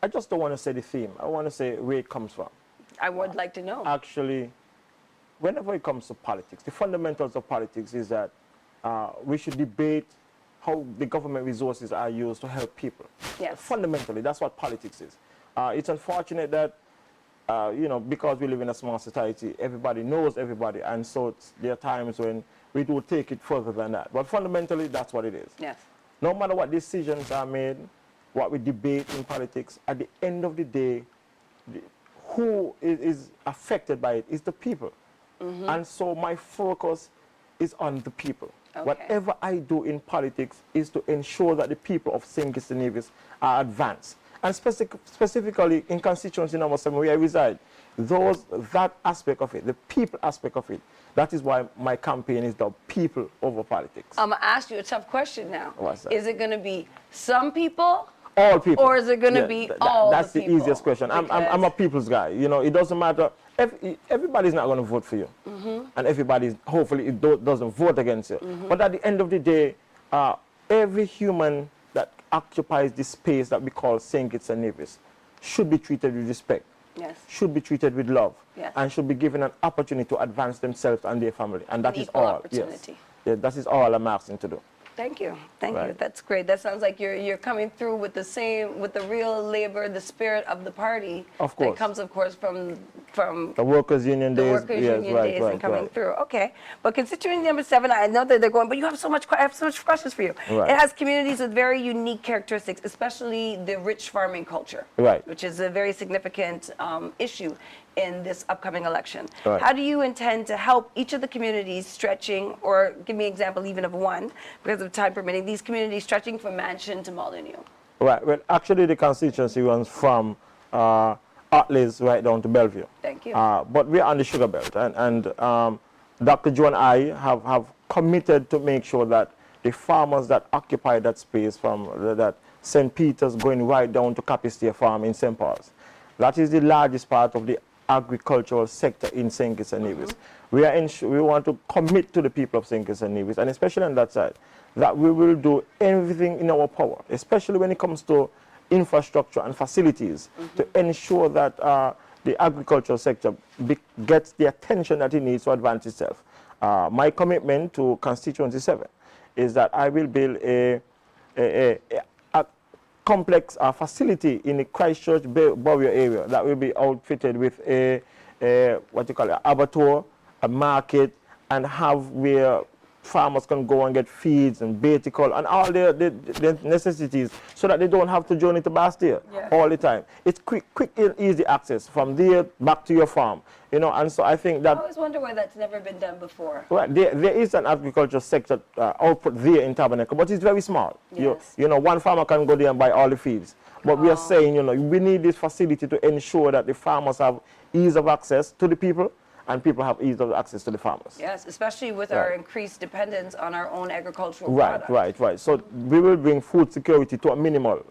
I just don't want to say the theme. I want to say where it comes from. I would like to know. Actually, whenever it comes to politics, the fundamentals of politics is that we should debate how the government resources are used to help people. Yes. Fundamentally, that's what politics is. It's unfortunate that, because we live in a small society, everybody knows everybody, and so there are times when we do take it further than that. But fundamentally, that's what it is. Yes. No matter what decisions are made, what we debate in politics, at the end of the day, who is affected by it is the people. And so my focus is on the people. Okay. Whatever I do in politics is to ensure that the people of St. Kitts-Nevis are advanced. And specifically in constituency number 7 where I reside, that aspect of it, the people aspect of it, that is why my campaign is the people over politics. I'm going to ask you a tough question now. What's that? Is it going to be some people? All people. Or is it going to be all That's the people? Easiest question. I'm a people's guy. It doesn't matter. Everybody's not going to vote for you. And everybody, hopefully, doesn't vote against you. But at the end of the day, every human that occupies this space that we call St. Kitts-Nevis should be treated with respect. Yes. Should be treated with love. Yes. And should be given an opportunity to advance themselves and their family. And that is all. Opportunity. Yes. Yeah, that is all I'm asking to do. Thank you. Thank you. Right. That's great. That sounds like you're coming through with the real labor, the spirit of the party. Of course. That comes, of course, from the workers' union days. Workers' yes, union right, days right, and coming right. through. Okay. But constituency number 7, I know that they're going, but you have so much. I have so much questions for you. Right. It has communities with very unique characteristics, especially the rich farming culture. Right. Which is a very significant issue in this upcoming election. Right. How do you intend to help each of the communities stretching, or give me an example even of one, because of time permitting, these communities stretching from Mansion to Molyneux? Right. Well, actually, the constituency runs from Atleys right down to Bellevue. Thank you. But we're on the sugar belt, and Dr. Joe and I have committed to make sure that the farmers that occupy that space from that St. Peter's going right down to Capistia Farm in St. Paul's, that is the largest part of the agricultural sector in St. Kitts and Nevis. We want to commit to the people of St. Kitts and Nevis, and especially on that side, that we will do everything in our power, especially when it comes to infrastructure and facilities, to ensure that the agricultural sector gets the attention that it needs to advance itself. My commitment to Constituency 7 is that I will build a complex facility in the Christchurch Bowyer area that will be outfitted with a abattoir, a market, and have where farmers can go and get feeds and baiticol and all the necessities, so that they don't have to journey to Bastille all the time. It's quick and easy access from there back to your farm, and so I think that... I always wonder why that's never been done before. Right, there is an agriculture sector output there in Tabernacle, but it's very small. Yes. One farmer can go there and buy all the feeds. But we are saying, we need this facility to ensure that the farmers have ease of access to the people, and people have ease of access to the farmers. Yes, especially with our increased dependence on our own agricultural Right, products. right. So we will bring food security to a minimal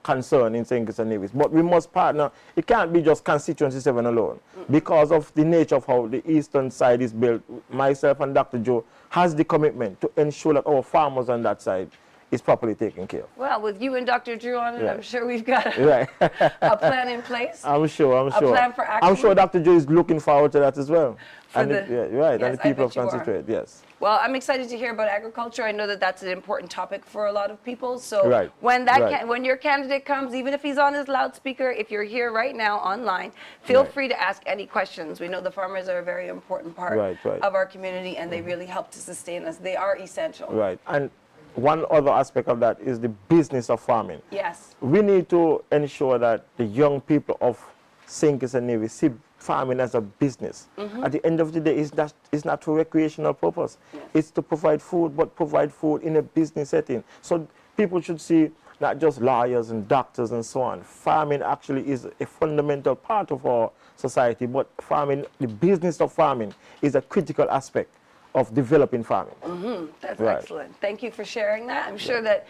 concern in St. Kitts and Nevis. But we must partner. It can't be just Constituency 7 alone. Because of the nature of how the eastern side is built, myself and Dr. Joe has the commitment to ensure that our farmers on that side is properly taken care of. Well, with you and Dr. Drew on it, I'm sure we've got a plan in place. I'm sure. A plan for action. I'm sure Dr. Joe is looking forward to that as well. And the people of Constituent, yes. Well, I'm excited to hear about agriculture. I know that that's an important topic for a lot of people. So when your candidate comes, even if he's on his loudspeaker, if you're here right now online, feel free to ask any questions. We know the farmers are a very important part of our community, and they really help to sustain us. They are essential. Right. And one other aspect of that is the business of farming. Yes. We need to ensure that the young people of St. Kitts and Nevis see farming as a business. At the end of the day, it's not for recreational purpose. It's to provide food, but provide food in a business setting. So people should see not just lawyers and doctors and so on. Farming actually is a fundamental part of our society, but farming, the business of farming, is a critical aspect of developing farming. That's excellent. Thank you for sharing that. I'm sure that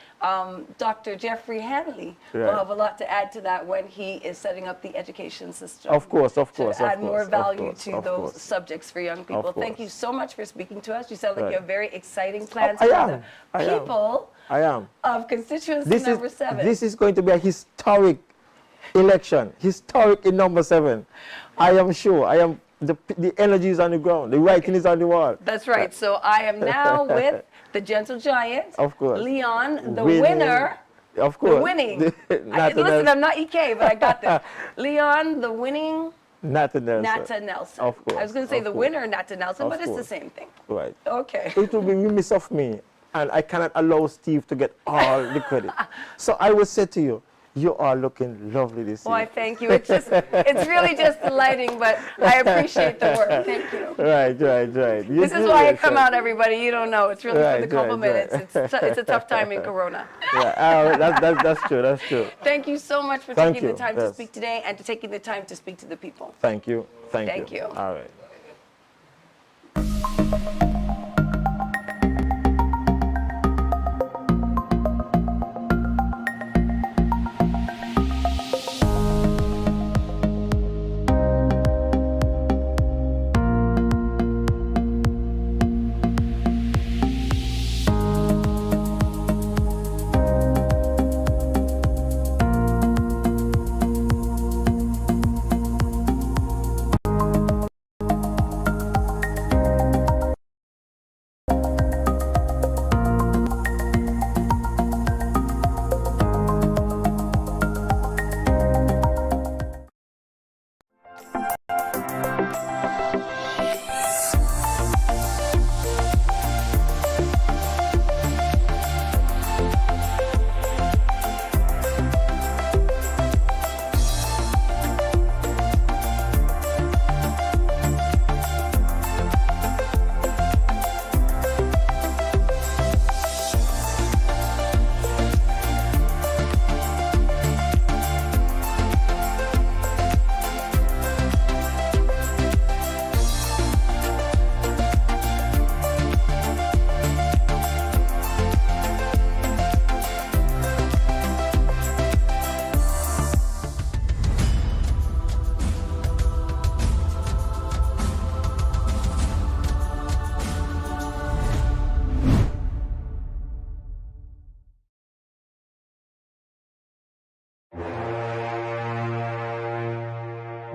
Dr. Jeffrey Hanley will have a lot to add to that when he is setting up the education system. Of course. To add more value to those subjects for young people. Thank you so much for speaking to us. You sound like you have very exciting plans for the people of constituency number 7. This is going to be a historic election, historic in number 7. I am sure. The energy is on the ground. The writing is on the wall. That's right. So I am now with the gentle giant, of course, Leon, the winner. Of course. The winning. Listen, I'm not EK, but I got this. Leon, the winning. Nata Nelson. Of course. I was going to say the winner, Nata Nelson, but it's the same thing. Right. Okay. It will be remiss of me, and I cannot allow Steve to get all the credit. So I will say to you, you are looking lovely this Well, year. I thank you. It's really just the lighting, but I appreciate the work. Thank you. Right. This is why I come out, everybody. You don't know. It's really for the compliment. It's a tough time in Corona. That's true. Thank you so much for taking the time to speak today and to taking the time to speak to the people. Thank you. Thank you. All right.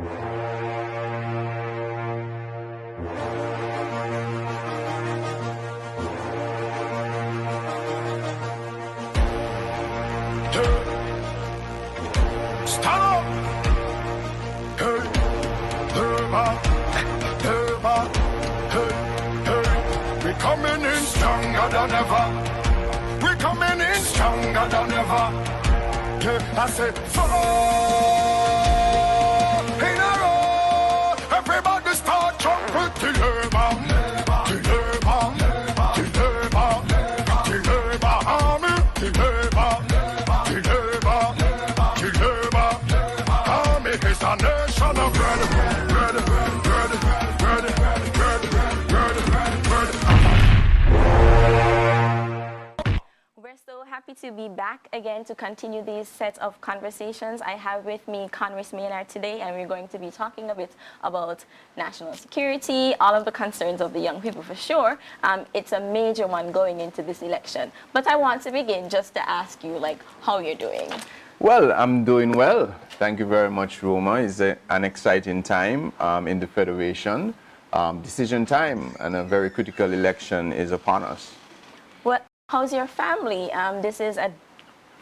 Stand up! Hey, we coming in stronger than ever. We coming in stronger than ever. Yeah, I said, four in a row. Everybody start jumping to labor. To labor. To labor. To labor. Army. To labor. To labor. To labor. Army is a nation of red. Red. Red. Red. Red. Red. We're so happy to be back again to continue these set of conversations. I have with me Konris Maynard today, and we're going to be talking a bit about national security, all of the concerns of the young people for sure. It's a major one going into this election. But I want to begin just to ask you, like, how you're doing. Well, I'm doing well. Thank you very much, Roma. It's an exciting time in the Federation. Decision time, and a very critical election is upon us. Well, how's your family? This is a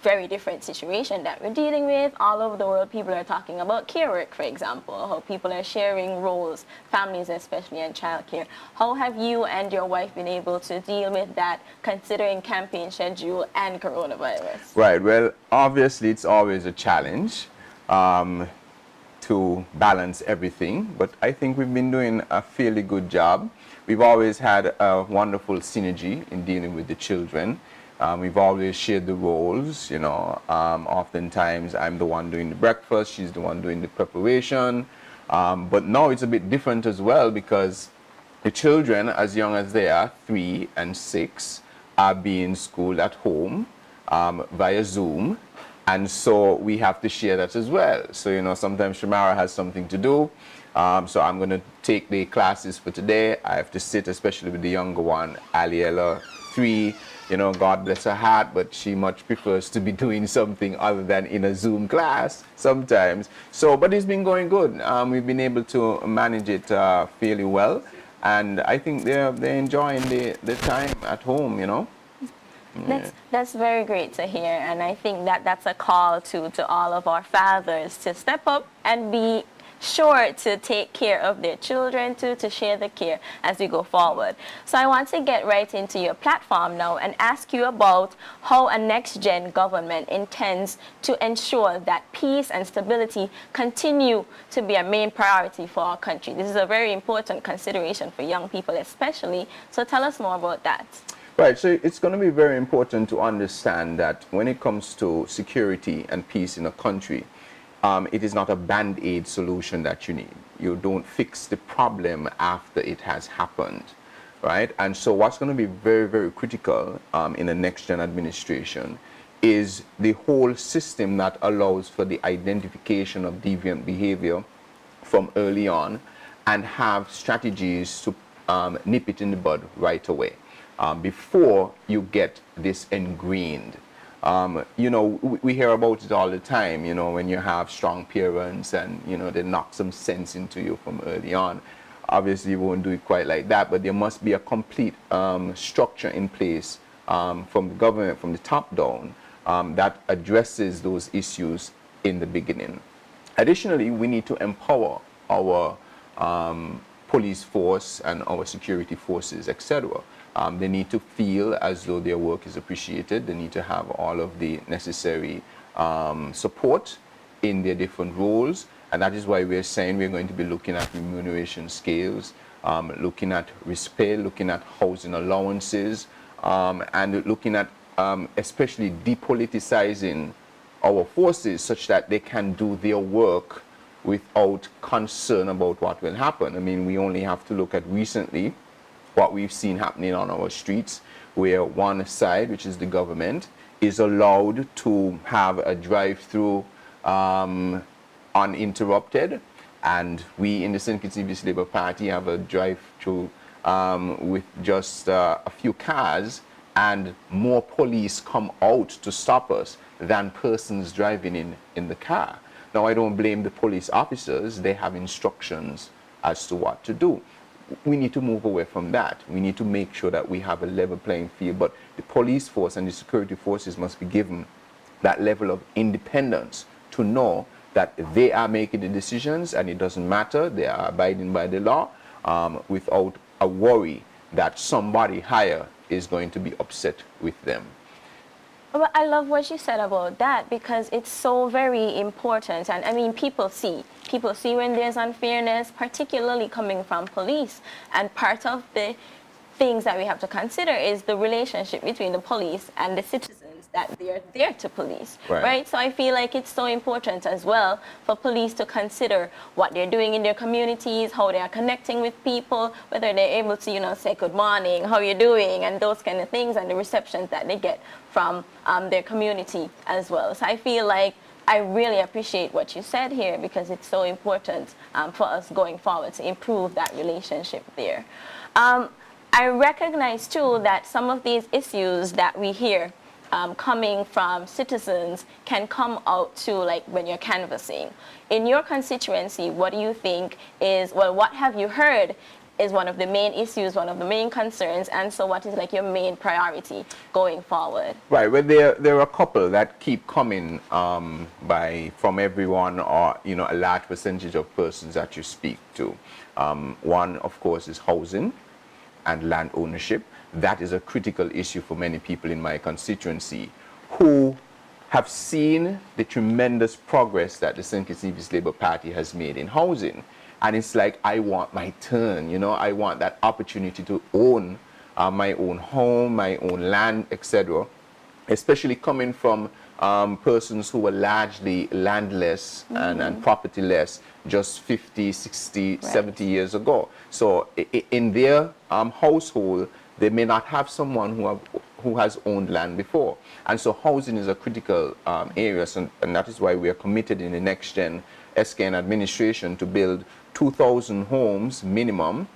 very different situation that we're dealing with. All over the world, people are talking about care work, for example, how people are sharing roles, families especially, and childcare. How have you and your wife been able to deal with that, considering campaign schedule and coronavirus? Right. Well, obviously, it's always a challenge to balance everything, but I think we've been doing a fairly good job. We've always had a wonderful synergy in dealing with the children. We've always shared the roles, you know. Oftentimes I'm the one doing the breakfast, she's the one doing the preparation. But now it's a bit different as well, because the children, as young as they are, 3 and 6, are being schooled at home via Zoom. And so we have to share that as well. So, you know, sometimes Shamara has something to do. So I'm going to take the classes for today. I have to sit, especially with the younger one, Aliella, 3. You know, God bless her heart, but she much prefers to be doing something other than in a Zoom class sometimes. So, but it's been going good. We've been able to manage it fairly well. And I think they're enjoying the time at home, you know. That's very great to hear, and I think that's a call to all of our fathers to step up and be sure to take care of their children, to share the care as we go forward. So I want to get right into your platform now and ask you about how a next-gen government intends to ensure that peace and stability continue to be a main priority for our country. This is a very important consideration for young people especially, so tell us more about that. Right, so it's going to be very important to understand that when it comes to security and peace in a country, it is not a band-aid solution that you need. You don't fix the problem after it has happened, right? And so what's going to be very, very critical in the next-gen administration is the whole system that allows for the identification of deviant behavior from early on and have strategies to nip it in the bud right away. Before you get this ingrained. You know, we hear about it all the time, you know, when you have strong parents and, you know, they knock some sense into you from early on. Obviously, you won't do it quite like that, but there must be a complete structure in place from the government, from the top down, that addresses those issues in the beginning. Additionally, we need to empower our police force and our security forces, etc. They need to feel as though their work is appreciated. They need to have all of the necessary support in their different roles. And that is why we're saying we're going to be looking at remuneration scales, looking at risk pay, looking at housing allowances, and looking at especially depoliticizing our forces such that they can do their work without concern about what will happen. I mean, we only have to look at recently what we've seen happening on our streets, where one side, which is the government, is allowed to have a drive-through uninterrupted, and we in the St. Kitts-Nevis Labour Party have a drive-through with just a few cars, and more police come out to stop us than persons driving in the car. Now, I don't blame the police officers. They have instructions as to what to do. We need to move away from that. We need to make sure that we have a level playing field, but the police force and the security forces must be given that level of independence to know that they are making the decisions and it doesn't matter, they are abiding by the law without a worry that somebody higher is going to be upset with them. Well, I love what you said about that, because it's so very important. And I mean, people see when there's unfairness, particularly coming from police. And part of the things that we have to consider is the relationship between the police and the citizens that they're there to police, right? So I feel like it's so important as well for police to consider what they're doing in their communities, how they are connecting with people, whether they're able to, you know, say good morning, how you're doing, and those kind of things, and the receptions that they get from their community as well. So I feel like I really appreciate what you said here, because it's so important for us going forward to improve that relationship there. I recognize too that some of these issues that we hear coming from citizens can come out to, like, when you're canvassing. In your constituency, what do you think is, well, what have you heard is one of the main issues, one of the main concerns, and so what is like your main priority going forward? Right, well, there are a couple that keep coming from everyone, or, you know, a large percentage of persons that you speak to. One, of course, is housing and land ownership. That is a critical issue for many people in my constituency who have seen the tremendous progress that the St. Kitts-Nevis Labour Party has made in housing. And it's like, I want my turn, you know, I want that opportunity to own my own home, my own land, etc. Especially coming from persons who were largely landless and propertyless just 50, 60, 70 years ago. So in their household, they may not have someone who has owned land before. And so housing is a critical area, and that is why we are committed in the NextGenSkn administration to build 2,000 homes minimum,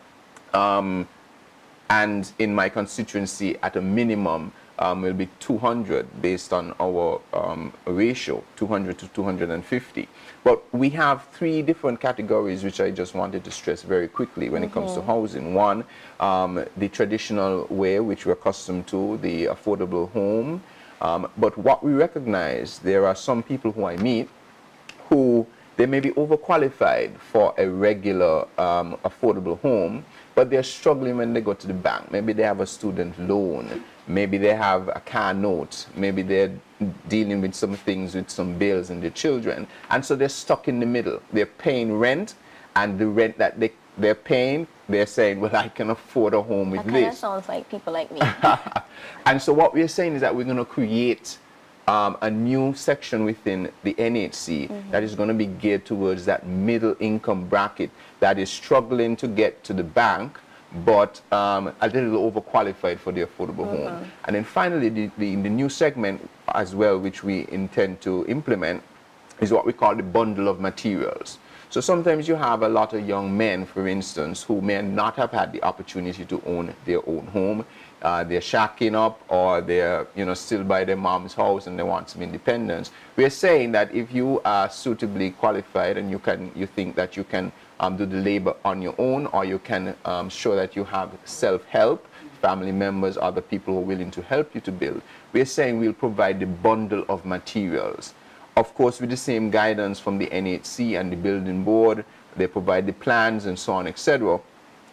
and in my constituency at a minimum will be 200 based on our ratio, 200 to 250. But we have three different categories which I just wanted to stress very quickly when it comes to housing. One, the traditional way which we're accustomed to, the affordable home. But what we recognize, there are some people who I meet who they may be overqualified for a regular affordable home, but they're struggling when they go to the bank. Maybe they have a student loan, maybe they have a car note, maybe they're dealing with some things with some bills and their children, and so they're stuck in the middle. They're paying rent, and the rent that they're paying, they're saying, well, I can afford a home with this. That kind of sounds like people like me. And so what we're saying is that we're going to create a new section within the NHC that is going to be geared towards that middle income bracket that is struggling to get to the bank, but a little overqualified for the affordable home. And then finally, the new segment as well, which we intend to implement, is what we call the bundle of materials. So sometimes you have a lot of young men, for instance, who may not have had the opportunity to own their own home. They're shacking up, or they're, you know, still by their mom's house and they want some independence. We're saying that if you are suitably qualified and you think that you can do the labor on your own, or you can show that you have self-help, family members, other people who are willing to help you to build, we're saying we'll provide the bundle of materials. Of course, with the same guidance from the NHC and the building board, they provide the plans and so on, etc.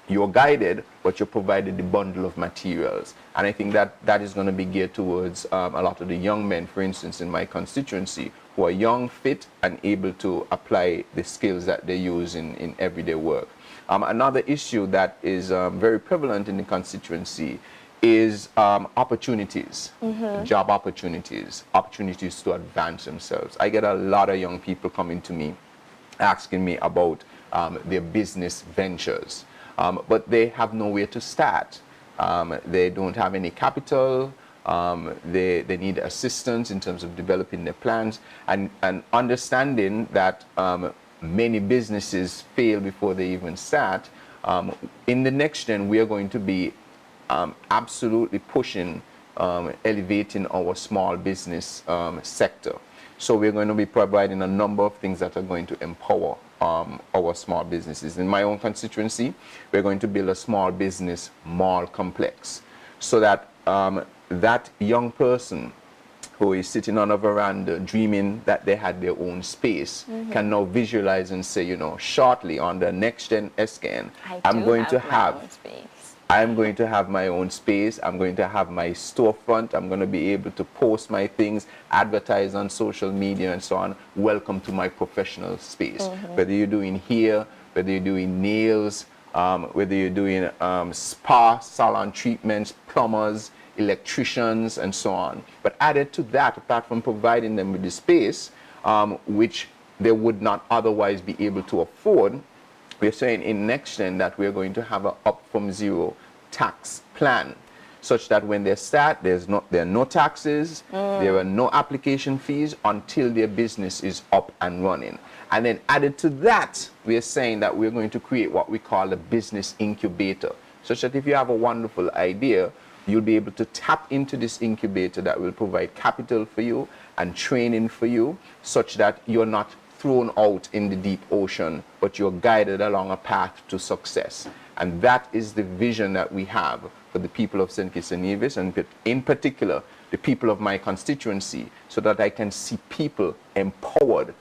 You're guided, but you're provided the bundle of materials. And I think that is going to be geared towards a lot of the young men, for instance, in my constituency, who are young, fit, and able to apply the skills that they use in everyday work. Another issue that is very prevalent in the constituency is opportunities, job opportunities, opportunities to advance themselves. I get a lot of young people coming to me asking me about their business ventures, but they have nowhere to start. They don't have any capital. They need assistance in terms of developing their plans, and understanding that many businesses fail before they even start. In the next gen, we are going to be absolutely pushing, elevating our small business sector. So we're going to be providing a number of things that are going to empower our small businesses. In my own constituency, we're going to build a small business mall complex so that that young person who is sitting on a veranda dreaming that they had their own space can now visualize and say, you know, shortly on the NextGenSkn, I'm going to have my own space. I'm going to have my storefront. I'm going to be able to post my things, advertise on social media and so on. Welcome to my professional space. Whether you're doing hair, whether you're doing nails, whether you're doing spa, salon treatments, plumbers, electricians, and so on. But added to that, apart from providing them with the space, which they would not otherwise be able to afford, we're saying in NextGen that we're going to have an up from zero tax plan, such that when they start, there are no taxes, there are no application fees until their business is up and running. And then added to that, we're saying that we're going to create what we call a business incubator, such that if you have a wonderful idea, you'll be able to tap into this incubator that will provide capital for you and training for you, such that you're not thrown out in the deep ocean, but you're guided along a path to success. And that is the vision that we have for the people of St. Kitts-Nevis, and in particular, the people of my constituency, so that I can see people empowered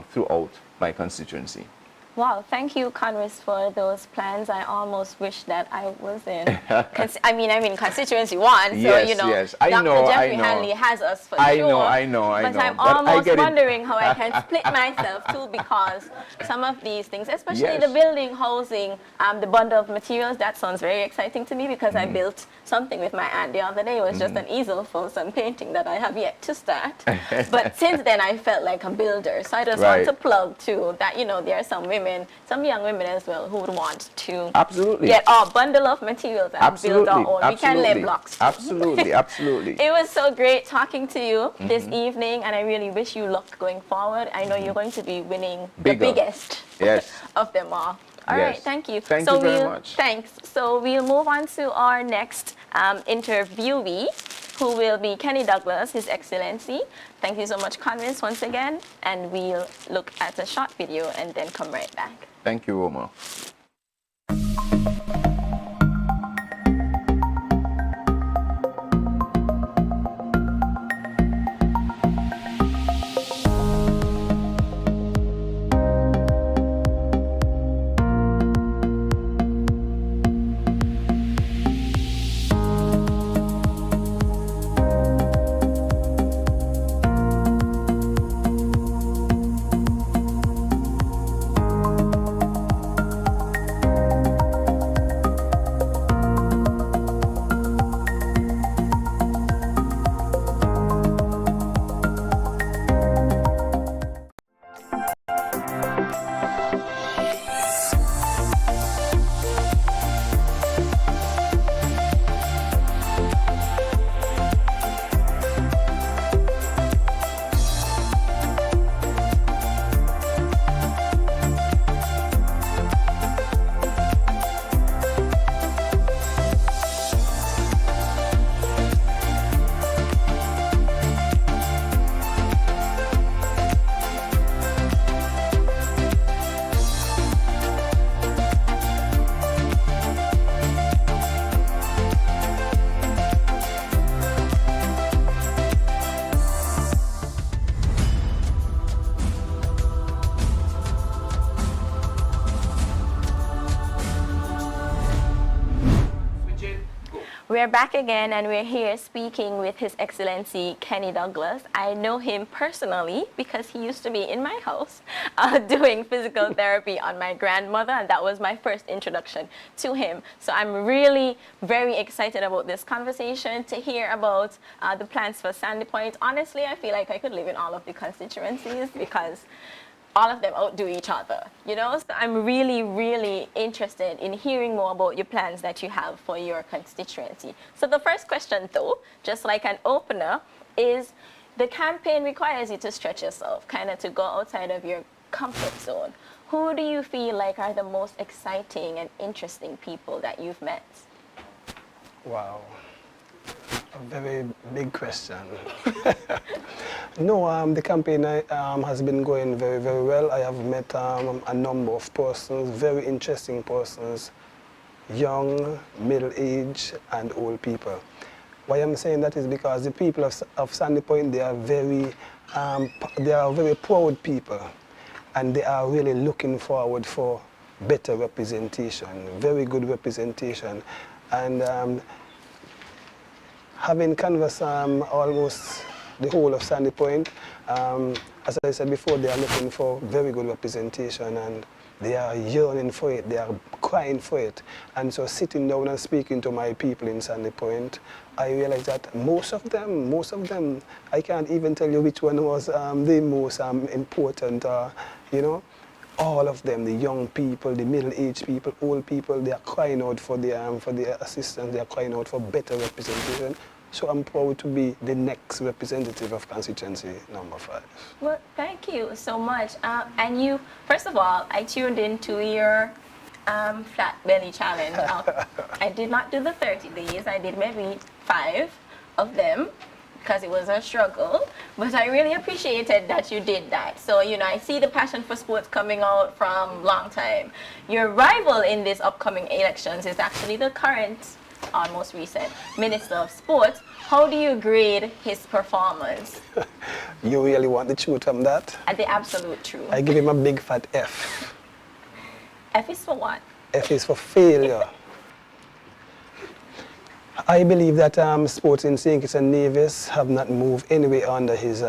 throughout my constituency. Wow, thank you, Konris, for those plans. I almost wish that I was in, I mean, constituency 1, so, yes, you know, yes. Dr. Jeffrey Hanley has us for sure. I know. But I'm almost wondering how I can split myself too, because some of these things, especially the building, housing, the bundle of materials, that sounds very exciting to me, because I built something with my aunt the other day. It was just an easel for some painting that I have yet to start. But since then, I felt like a builder. So I just want to plug too that, you know, there are some women, some young women as well, who would want to get our bundle of materials and build our own. We can lay blocks. Absolutely. It was so great talking to you this evening, and I really wish you luck going forward. I know you're going to be winning the biggest of them all. All right, thank you. Thank you very much. Thanks. So we'll move on to our next interviewee, who will be Kenny Douglas, His Excellency. Thank you so much, Konris, once again. And we'll look at a short video and then come right back. Thank you, Roma. We're back again, and we're here speaking with His Excellency Kenny Douglas. I know him personally because he used to be in my house doing physical therapy on my grandmother, and that was my first introduction to him. So I'm really very excited about this conversation, to hear about the plans for Sandy Point. Honestly, I feel like I could live in all of the constituencies because all of them outdo each other, you know? So I'm really, really interested in hearing more about your plans that you have for your constituency. So the first question, though, just like an opener, is the campaign requires you to stretch yourself, kind of to go outside of your comfort zone. Who do you feel like are the most exciting and interesting people that you've met? Wow. A very big question. No, the campaign has been going very, very well. I have met a number of persons, very interesting persons, young, middle-aged, and old people. Why I'm saying that is because the people of Sandy Point, they are very proud people, and they are really looking forward for better representation, very good representation. And having canvassed almost the whole of Sandy Point, as I said before, they are looking for very good representation, and they are yearning for it, they are crying for it. And so sitting down and speaking to my people in Sandy Point, I realized that most of them, I can't even tell you which one was the most important, you know. All of them, the young people, the middle-aged people, old people, they are crying out for their assistance, they are crying out for better representation. So I'm proud to be the next representative of constituency number 5. Well, thank you so much. And you, first of all, I tuned into your flat belly challenge. I did not do the 30 days. I did maybe 5 of them because it was a struggle. But I really appreciated that you did that. So, you know, I see the passion for sports coming out from long time. Your rival in these upcoming elections is actually the current, most recent Minister of Sports. How do you grade his performance? You really want the truth from that? The absolute truth. I give him a big fat F. F is for what? F is for failure. I believe that sports in St. Kitts-Nevis have not moved anyway under his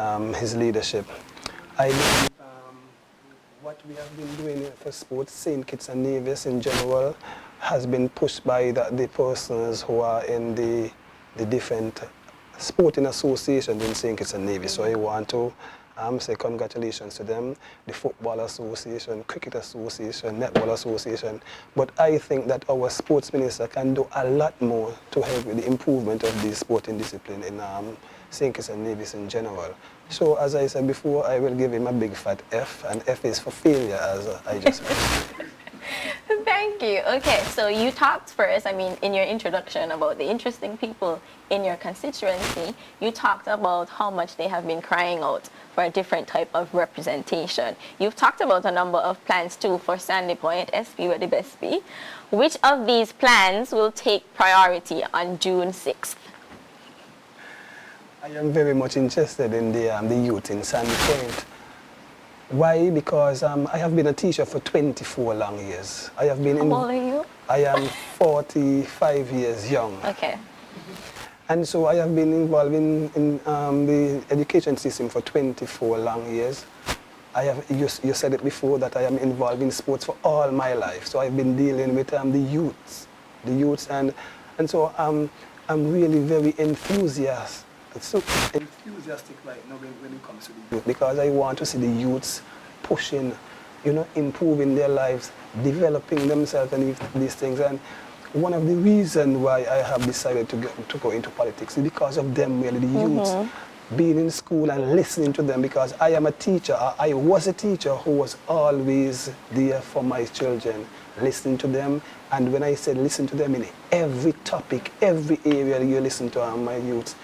leadership. I believe what we have been doing for sports, St. Kitts-Nevis in general, has been pushed by the persons who are in the different sporting associations in St. Kitts-Nevis. So I want to say congratulations to them, the Football Association, Cricket Association, Netball Association. But I think that our sports minister can do a lot more to help with the improvement of the sporting discipline in St. Kitts-Nevis in general. So as I said before, I will give him a big fat F, and F is for failure, as I just mentioned. Thank you. Okay, so you talked first, I mean, in your introduction about the interesting people in your constituency. You talked about how much they have been crying out for a different type of representation. You've talked about a number of plans too for Sandy Point, SP where the best be. Which of these plans will take priority on June 6th? I am very much interested in the youth in Sandy Point. Why? Because I have been a teacher for 24 long years. I have been. How old are you? I am 45 years young. Okay. And so I have been involved in the education system for 24 long years. You said it before that I am involved in sports for all my life. So I've been dealing with the youths, and so I'm really very enthusiastic. So enthusiastic right now when it comes to the youth, because I want to see the youths pushing, you know, improving their lives, developing themselves and these things. And one of the reasons why I have decided to go into politics is because of them, really, the youths. Being in school and listening to them, because I am a teacher. I was a teacher who was always there for my children, listening to them. And when I said listen to them in every topic, every area, you listen to my youths.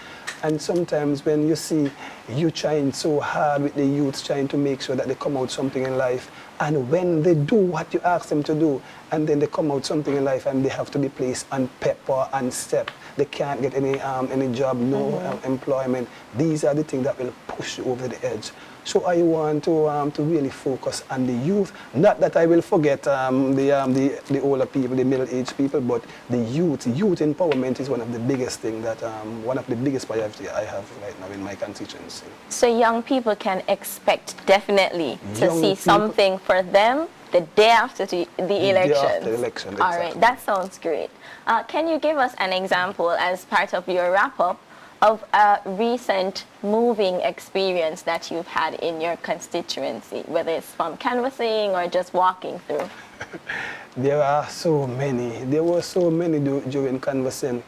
And sometimes when you see you trying so hard with the youths, trying to make sure that they come out something in life, and when they do what you ask them to do, and then they come out something in life and they have to be placed on pepper and step, they can't get any job, no employment. These are the things that will push you over the edge. So I want to really focus on the youth. Not that I will forget the older people, the middle-aged people, but the youth. Youth empowerment is one of the biggest things that, one of the biggest priorities I have right now in my constituency. So young people can expect definitely to see something for them the day after the election. Day after the election, exactly. All right, that sounds great. Can you give us an example as part of your wrap-up of a recent moving experience that you've had in your constituency, whether it's from canvassing or just walking through? There are so many. There were so many during canvassing.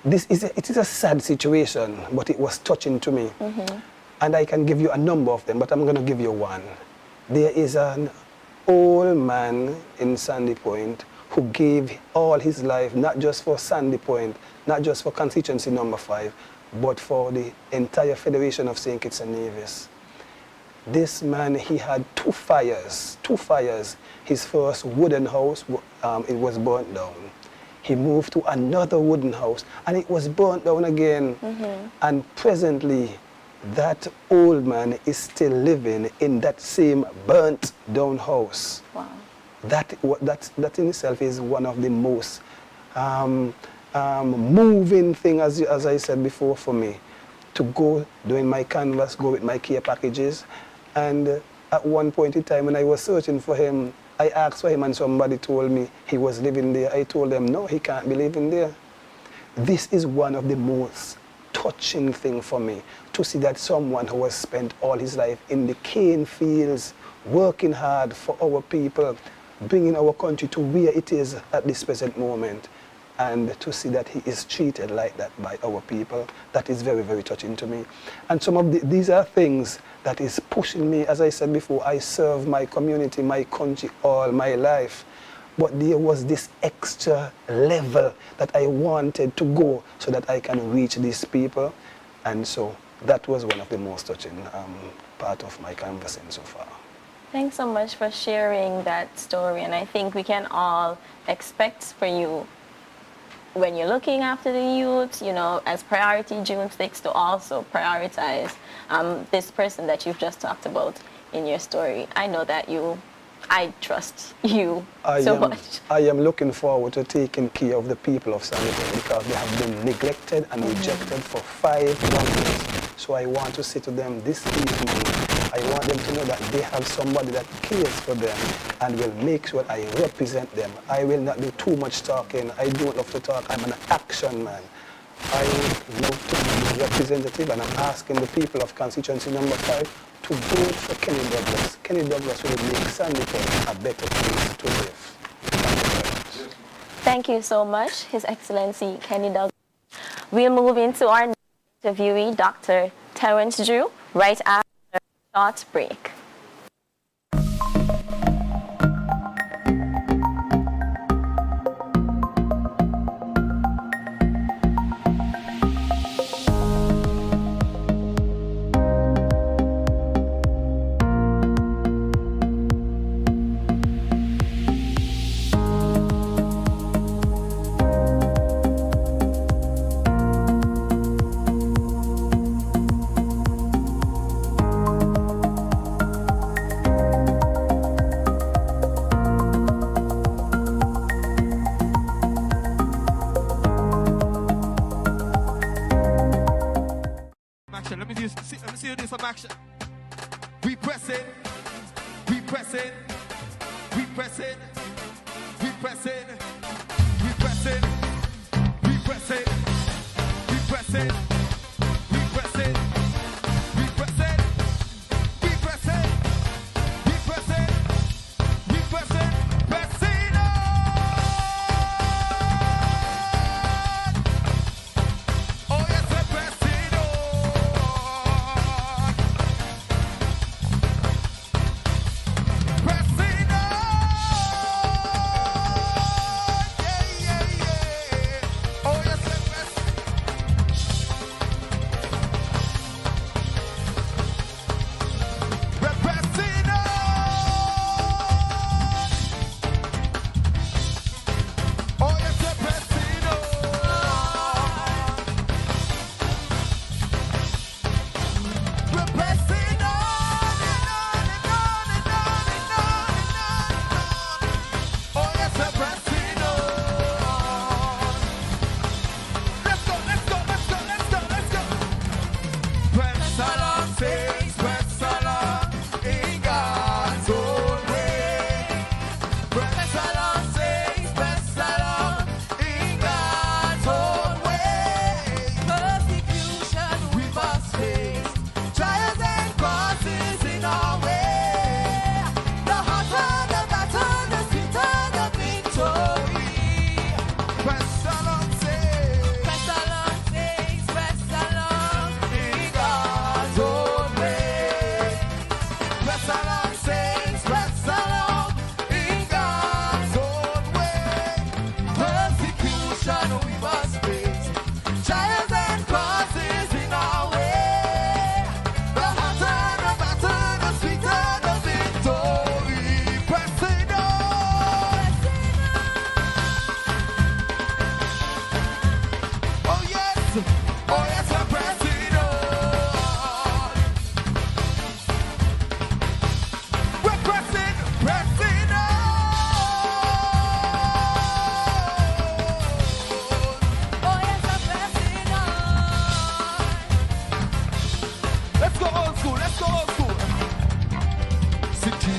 It is a sad situation, but it was touching to me. And I can give you a number of them, but I'm going to give you one. There is an old man in Sandy Point who gave all his life, not just for Sandy Point, not just for constituency number 5, but for the entire Federation of St. Kitts-Nevis. This man, he had 2 fires. His first wooden house, it was burnt down. He moved to another wooden house, and it was burnt down again. And presently, that old man is still living in that same burnt down house. Wow. That in itself is one of the most moving thing, as I said before, for me, to go doing my canvas, go with my care packages. And at one point in time when I was searching for him, I asked for him and somebody told me he was living there. I told them, no, he can't be living there. This is one of the most touching thing for me, to see that someone who has spent all his life in the cane fields, working hard for our people, bringing our country to where it is at this present moment, and to see that he is treated like that by our people, that is very, very touching to me. And some of these are things that is pushing me. As I said before, I serve my community, my country all my life. But there was this extra level that I wanted to go so that I can reach these people. And so that was one of the most touching part of my canvassing so far. Thanks so much for sharing that story. And I think we can all expect for you, when you're looking after the youth, you know, as priority June 6th, to also prioritize this person that you've just talked about in your story. I know that I trust you so much. I am looking forward to taking care of the people of Sandy Point because they have been neglected and rejected for 5 long years. So I want to say to them this evening, I want them to know that they have somebody that cares for them and will make sure I represent them. I will not do too much talking. I don't love to talk. I'm an action man. I love to be a representative, and I'm asking the people of constituency number 5 to vote for Kenny Douglas. Kenny Douglas will make Sandy Point a better place to live. Thank you so much, His Excellency Kenny Douglas. We'll move into our next interviewee, Dr. Terrence Drew, right after a short break. Let me see you do some action. We press it, we press it, we press it, we press it, we press it, we press it, we press it, we press it, we press it, we press it, we press it, we press it, press it on. Oh yes, I press it on.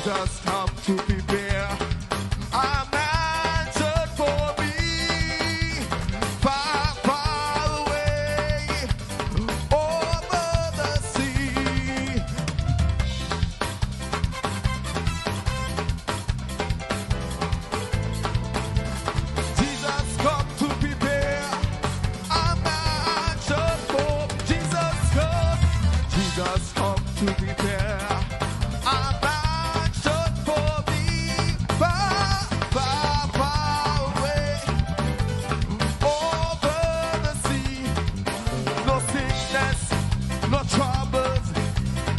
Jesus come to prepare a mansion for me, far, far away over the sea. Jesus come to prepare a mansion for me. Jesus come to prepare a mansion for me, far, far, far away over the sea. No sickness, no troubles,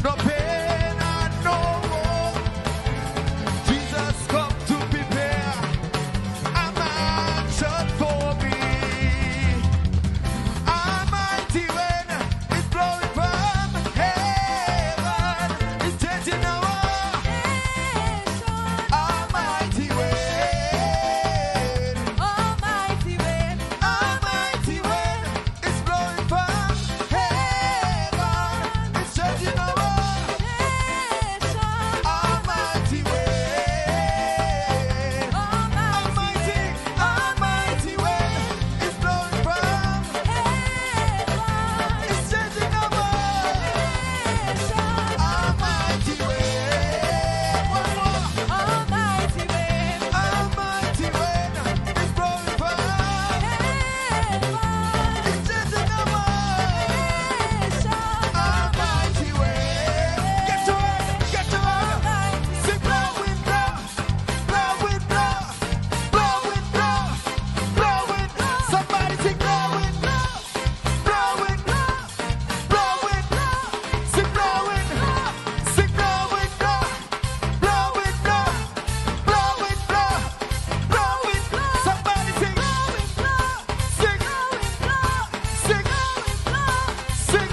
no pain and no woe. Jesus come to prepare a mansion for me. Almighty wind is blowing from heaven, it's changing our almighty wind. Almighty wind is blowing from heaven, it's changing our almighty wind. Almighty wind is blowing from heaven, it's changing our almighty wind. One more. Almighty wind is blowing from heaven, it's changing our almighty wind. Get to work, get to work. Sing blow wind, blow, blow wind, blow, blow wind, blow, blow wind. Somebody sing blow wind, blow, blow wind, blow, blow wind, blow. Sing blow wind, sing blow wind, blow, blow wind, blow, blow wind, blow, blow wind. Somebody sing, sing, sing, sing.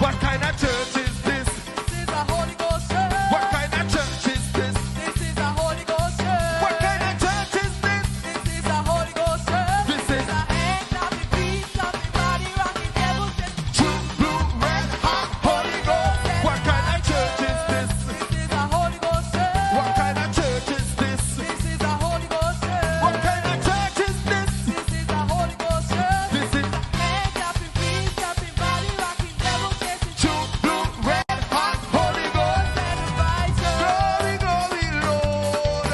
What kind of church is this? This is a Holy Ghost church. What kind of church is this? This is a Holy Ghost church. What kind of church is this? This is a Holy Ghost church. This is a hand clapping, feet clapping, body rocking, devil dancing. true blue red hot Holy Ghost. What kind of church is this? This is a Holy Ghost church. What kind of church is this? This is a Holy Ghost church. What kind of church is this? This is a Holy Ghost church. This is Hand clapping, feet clapping, body rocking, devil dancing. true blue red hot Holy Ghost. Glory, glory, Lord.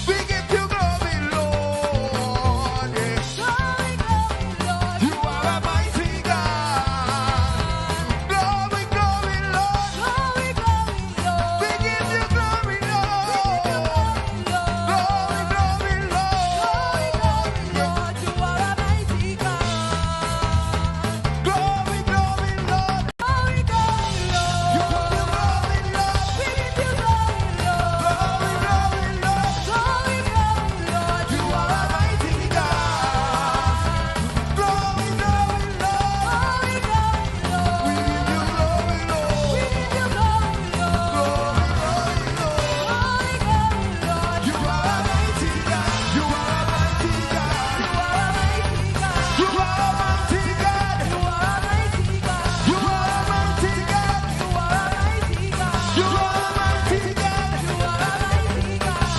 We give you glory, Lord. Yes. You are a mighty God. Glory, glory, Lord. We give you glory, Lord. Glory, glory, Lord. Glory, glory, Lord. You give you glory, Lord. Glory, glory, Lord. You are a mighty God. Glory, glory, Lord. We give you glory, Lord. Glory, glory, Lord. You are a mighty God. You are a mighty God. You are a mighty God. You are a mighty God. You are a mighty God. You are a mighty God.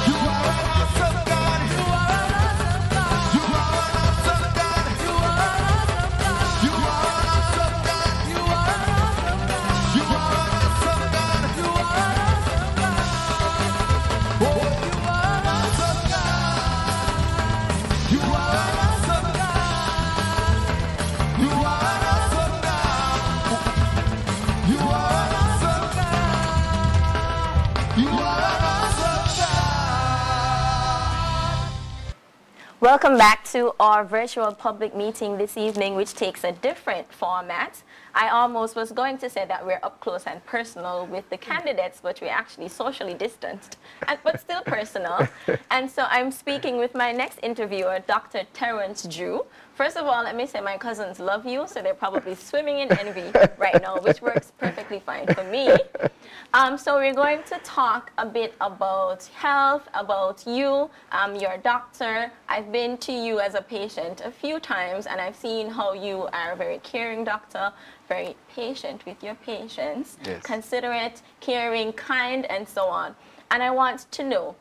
You are an awesome God. You are an awesome God. You are an awesome God. You are an awesome God. Oh, you are an awesome God. You are an awesome God. You are an awesome God. You are an awesome God. You are an awesome God. Welcome back to our virtual public meeting this evening, which takes a different format. I almost was going to say that we're up close and personal with the candidates, but we're actually socially distanced, but still personal. And so I'm speaking with my next interviewer, Dr. Terrence Drew. First of all, let me say my cousins love you, so they're probably swimming in envy right now, which works perfectly fine for me. So we're going to talk a bit about health, about you. You're a doctor. I've been to you as a patient a few times, and I've seen how you are a very caring doctor. very patient with your patients, Yes. considerate, caring, kind, and so on. And I want to know,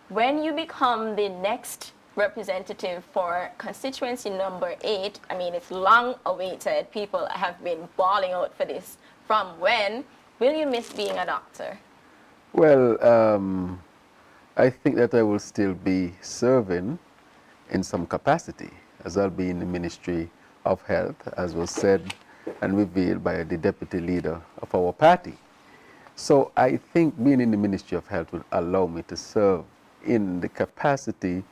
when you become the next representative for constituency number 8, I mean, it's long awaited. People have been bawling out for this. From when will you miss being a doctor? Well, I think that I will still be serving in some capacity, as I'll be in the Ministry of Health, as was said and revealed by the deputy leader of our party. So I think being in the Ministry of Health will allow me to serve in the capacity,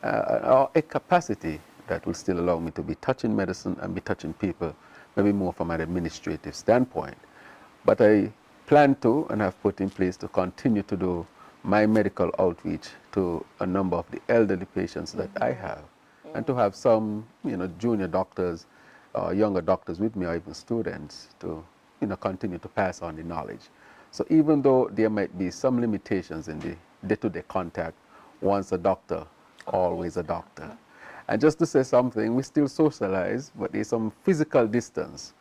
or a capacity that will still allow me to be touching medicine and be touching people, maybe more from an administrative standpoint. But I plan to, and have put in place, to continue to do my medical outreach to a number of the elderly patients that I have, and to have some, junior doctors, younger doctors with me, or even students, to, continue to pass on the knowledge. So even though there might be some limitations in the day-to-day contact, once a doctor, always a doctor. And just to say something, we still socialize, but there's some physical distance,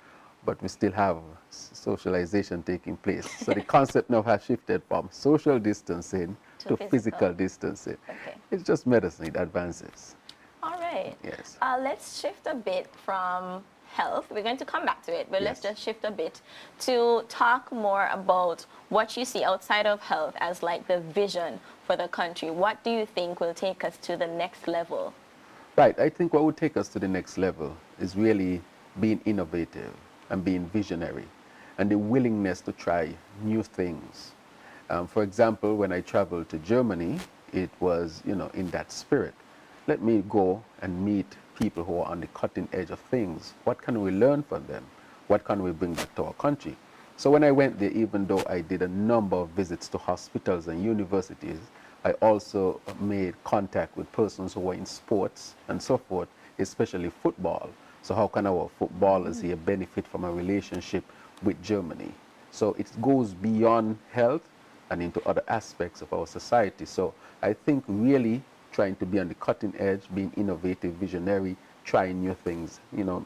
but we still have socialization taking place. So the concept now has shifted from social distancing to physical distancing. Okay. It's just medicine, it advances. All right. Yes. Let's shift a bit from health. We're going to come back to it, but let's Yes. just shift a bit to talk more about what you see outside of health as like the vision for the country. What do you think will take us to the next level? Right. I think what would take us to the next level is really being innovative and being visionary, and the willingness to try new things. For example, when I traveled to Germany, it was, in that spirit. Let me go and meet people who are on the cutting edge of things. What can we learn from them? What can we bring back to our country? So when I went there, even though I did a number of visits to hospitals and universities, I also made contact with persons who were in sports and so forth, especially football. So how can our footballers here benefit from a relationship with Germany? So it goes beyond health and into other aspects of our society. So I think really trying to be on the cutting edge, being innovative, visionary, trying new things,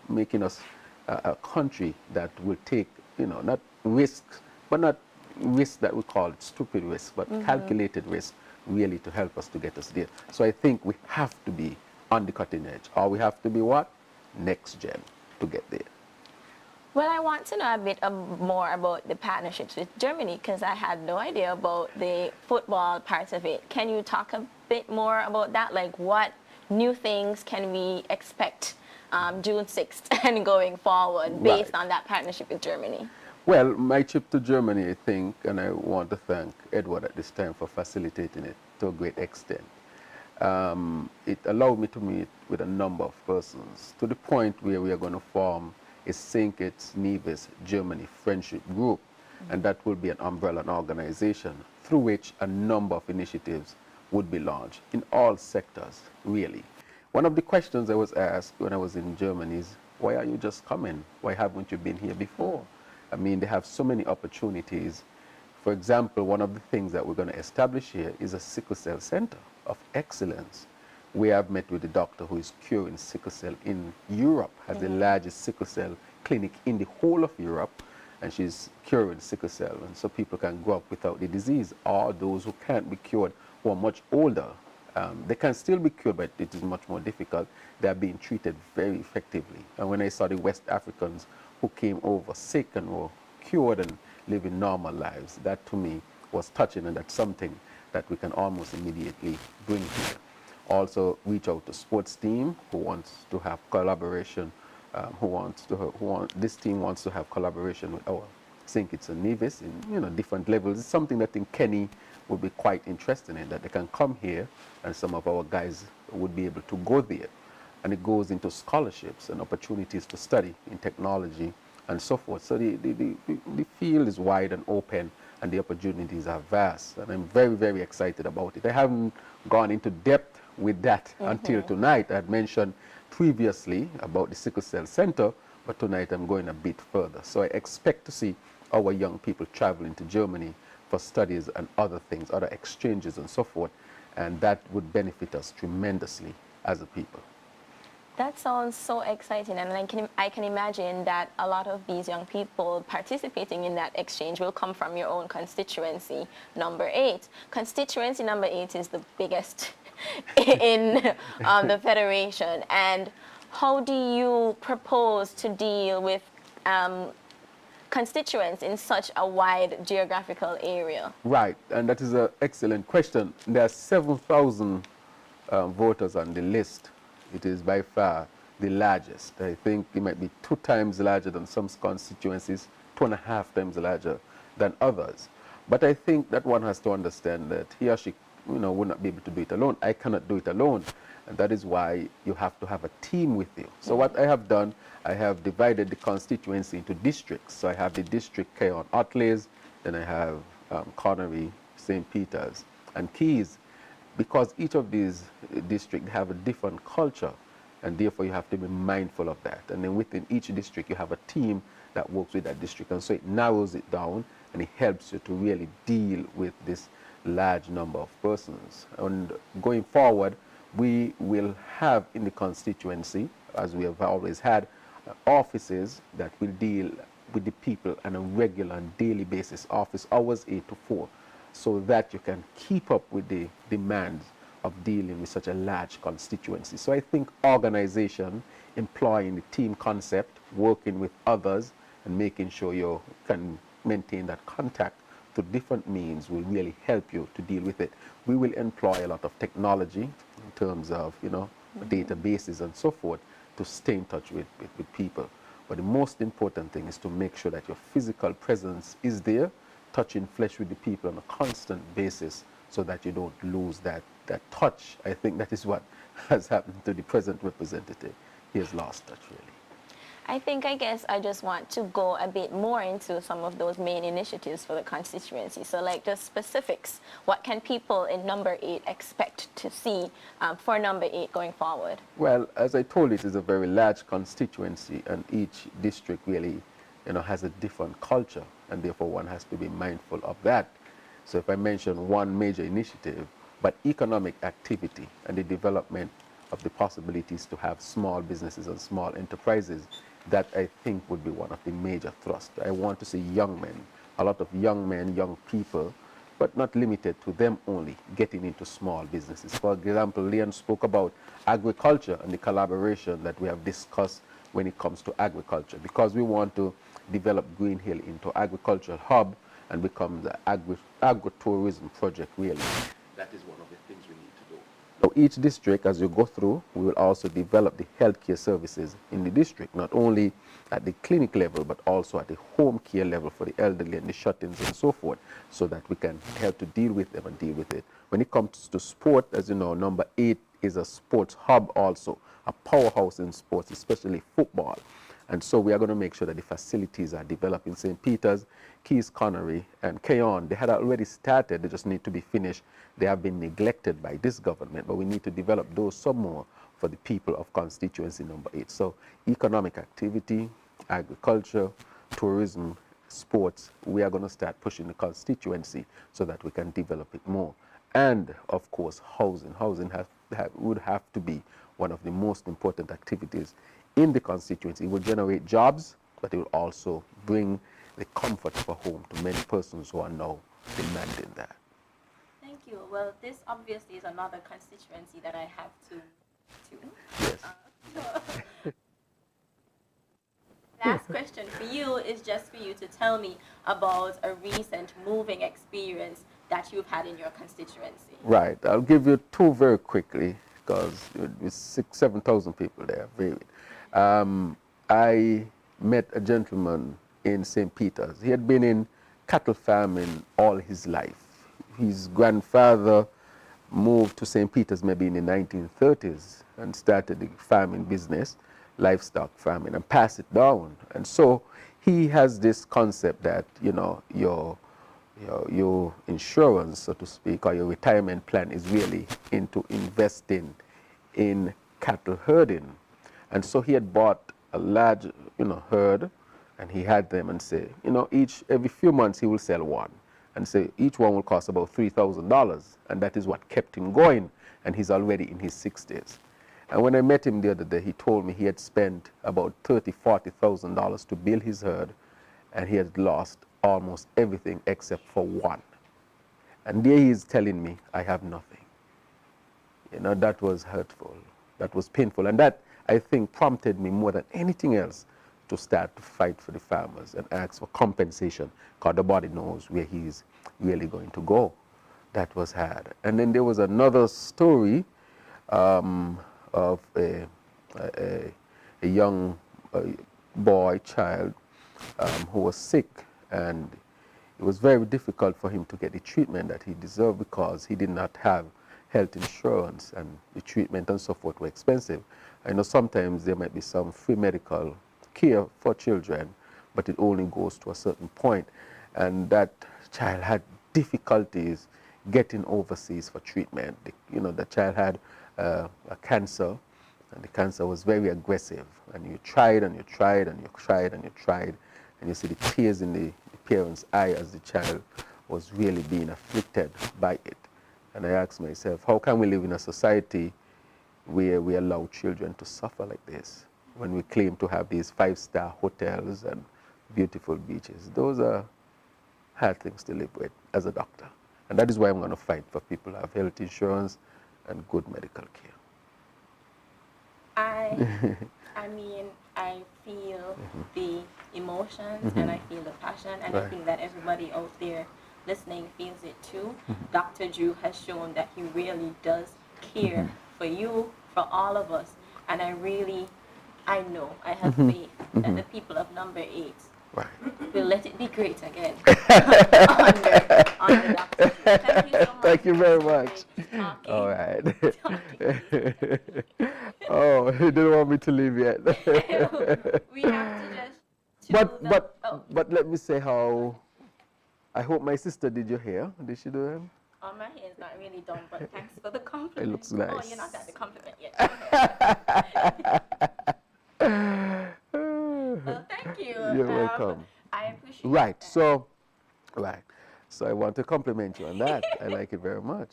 making us a country that will take, not risks, but not risks that we call it stupid risks, but calculated risks, really to help us to get us there. So I think we have to be on the cutting edge, or we have to be what? Next gen to get there. Well, I want to know a bit more about the partnerships with Germany, because I had no idea about the football part of it. Can you talk a bit more about that? Like, what new things can we expect June 6th and going forward based on that partnership with Germany? Well, my trip to Germany, I think, and I want to thank Edward at this time for facilitating it to a great extent. It allowed me to meet with a number of persons to the point where we are going to form a St. Kitts-Nevis Germany friendship group, and that will be an umbrella organization through which a number of initiatives would be launched in all sectors, really. One of the questions I was asked when I was in Germany is, why are you just coming? Why haven't you been here before? I mean, they have so many opportunities. For example, one of the things that we're going to establish here is a sickle cell center of excellence. We have met with the doctor who is curing sickle cell in Europe, has the largest sickle cell clinic in the whole of Europe, and she's curing sickle cell, and so people can grow up without the disease. Or those who can't be cured, who are much older, they can still be cured, but it is much more difficult. They are being treated very effectively. And when I saw the West Africans who came over sick and were cured and living normal lives, that to me was touching, and that's something that we can almost immediately bring here. Also reach out to sports team who wants to have collaboration, this team wants to have collaboration with our St. Kitts-Nevis in different levels. It's something that I think Kenny would be quite interested in, that they can come here and some of our guys would be able to go there. And it goes into scholarships and opportunities to study in technology and so forth. So the field is wide and open, and the opportunities are vast. And I'm very, very excited about it. I haven't gone into depth with that until tonight. I had mentioned previously about the Sickle Cell Center, but tonight I'm going a bit further. So I expect to see our young people traveling to Germany for studies and other things, other exchanges and so forth, and that would benefit us tremendously as a people. That sounds so exciting, and I can imagine that a lot of these young people participating in that exchange will come from your own constituency, number 8. Constituency number 8 is the biggest in the Federation. And how do you propose to deal with constituents in such a wide geographical area? Right, and that is an excellent question. There are 7,000 voters on the list. It is by far the largest. I think it might be 2 times larger than some constituencies, 2.5 times larger than others. But I think that one has to understand that he or she, would not be able to do it alone. I cannot do it alone, and that is why you have to have a team with you. So what I have done, I have divided the constituency into districts. So I have the district Keyon Otleys, then I have Konris, St. Peter's, and Keys. Because each of these districts have a different culture, and therefore you have to be mindful of that. And then within each district, you have a team that works with that district. And so it narrows it down, and it helps you to really deal with this large number of persons. And going forward, we will have in the constituency, as we have always had, offices that will deal with the people on a regular and daily basis, office hours 8 to 4. So that you can keep up with the demands of dealing with such a large constituency. So I think organization, employing the team concept, working with others, and making sure you can maintain that contact through different means will really help you to deal with it. We will employ a lot of technology in terms of, databases and so forth to stay in touch with people. But the most important thing is to make sure that your physical presence is there, touching flesh with the people on a constant basis so that you don't lose that touch. I think that is what has happened to the present representative. He has lost touch, really. I guess I just want to go a bit more into some of those main initiatives for the constituency. So like just specifics, what can people in number 8 expect to see for number 8 going forward? Well, as I told you, it is a very large constituency, and each district really has a different culture, and therefore one has to be mindful of that. So if I mention one major initiative, but economic activity and the development of the possibilities to have small businesses and small enterprises, that I think would be one of the major thrusts. I want to see young men, a lot of young men, young people, but not limited to them only, getting into small businesses. For example, Leon spoke about agriculture and the collaboration that we have discussed when it comes to agriculture, because we want to develop Green Hill into agricultural hub and become the agritourism project, really. That is one of the things we need to do. Now, each district, as you go through, we will also develop the healthcare services in the district, not only at the clinic level, but also at the home care level for the elderly and the shut-ins and so forth, so that we can help to deal with them and deal with it. When it comes to sport, as you know, number 8 is a sports hub also, a powerhouse in sports, especially football. And so we are going to make sure that the facilities are developed in St. Peter's, Keys, Konris, and Keyon. They had already started, they just need to be finished. They have been neglected by this government, but we need to develop those some more for the people of constituency number 8. So economic activity, agriculture, tourism, sports, we are going to start pushing the constituency so that we can develop it more. And of course, housing. Housing would have to be one of the most important activities in the constituency. It will generate jobs, but it will also bring the comfort of a home to many persons who are now demanding that. Thank you. Well, this obviously is another constituency that I have to. Yes. Last question for you is just for you to tell me about a recent moving experience that you've had in your constituency. Right. I'll give you 2 very quickly, because with 6,000-7,000 people there. I met a gentleman in St. Peter's. He had been in cattle farming all his life. His grandfather moved to St. Peter's maybe in the 1930s and started the farming business, livestock farming, and passed it down. And so he has this concept that, your insurance, so to speak, or your retirement plan is really into investing in cattle herding. And so he had bought a large, herd, and he had them and say, every few months he will sell one, and say each one will cost about $3,000, and that is what kept him going, and he's already in his 60s. And when I met him the other day, he told me he had spent about $30,000–$40,000 to build his herd, and he had lost almost everything except for one. And there he is telling me, I have nothing. You know, that was hurtful. That was painful. And that, I think, prompted me more than anything else to start to fight for the farmers and ask for compensation, because the body knows where he's really going to go. That was hard. And then there was another story of a young boy, child, who was sick, and it was very difficult for him to get the treatment that he deserved because he did not have health insurance, and the treatment and so forth were expensive. I know sometimes there might be some free medical care for children, but it only goes to a certain point, and that child had difficulties getting overseas for treatment. The child had a cancer, and the cancer was very aggressive, and you tried and you tried and you tried and you tried, and you see the tears in the parent's eye as the child was really being afflicted by it. And I asked myself, how can we live in a society where we allow children to suffer like this when we claim to have these 5-star hotels and beautiful beaches? Those are hard things to live with as a doctor. And that is why I'm going to fight for people who have health insurance and good medical care. I mean, I feel the emotions and I feel the passion, and I think that everybody out there listening feels it too. Dr. Drew has shown that he really does care for you, for all of us, and I know, I have faith that the people of number 8 will let it be great again under Dr. Drew. Thank you so much. Thank you very much. All right. Oh, he didn't want me to leave yet. We have to just but let me say how I hope my sister did your hair. Did she do it? Oh, my hair is not really done, but thanks for the compliment. It looks nice. Oh, you're not at the compliment yet. Well, thank you. You're welcome. I appreciate Right. that. So I want to compliment you on that. I like it very much.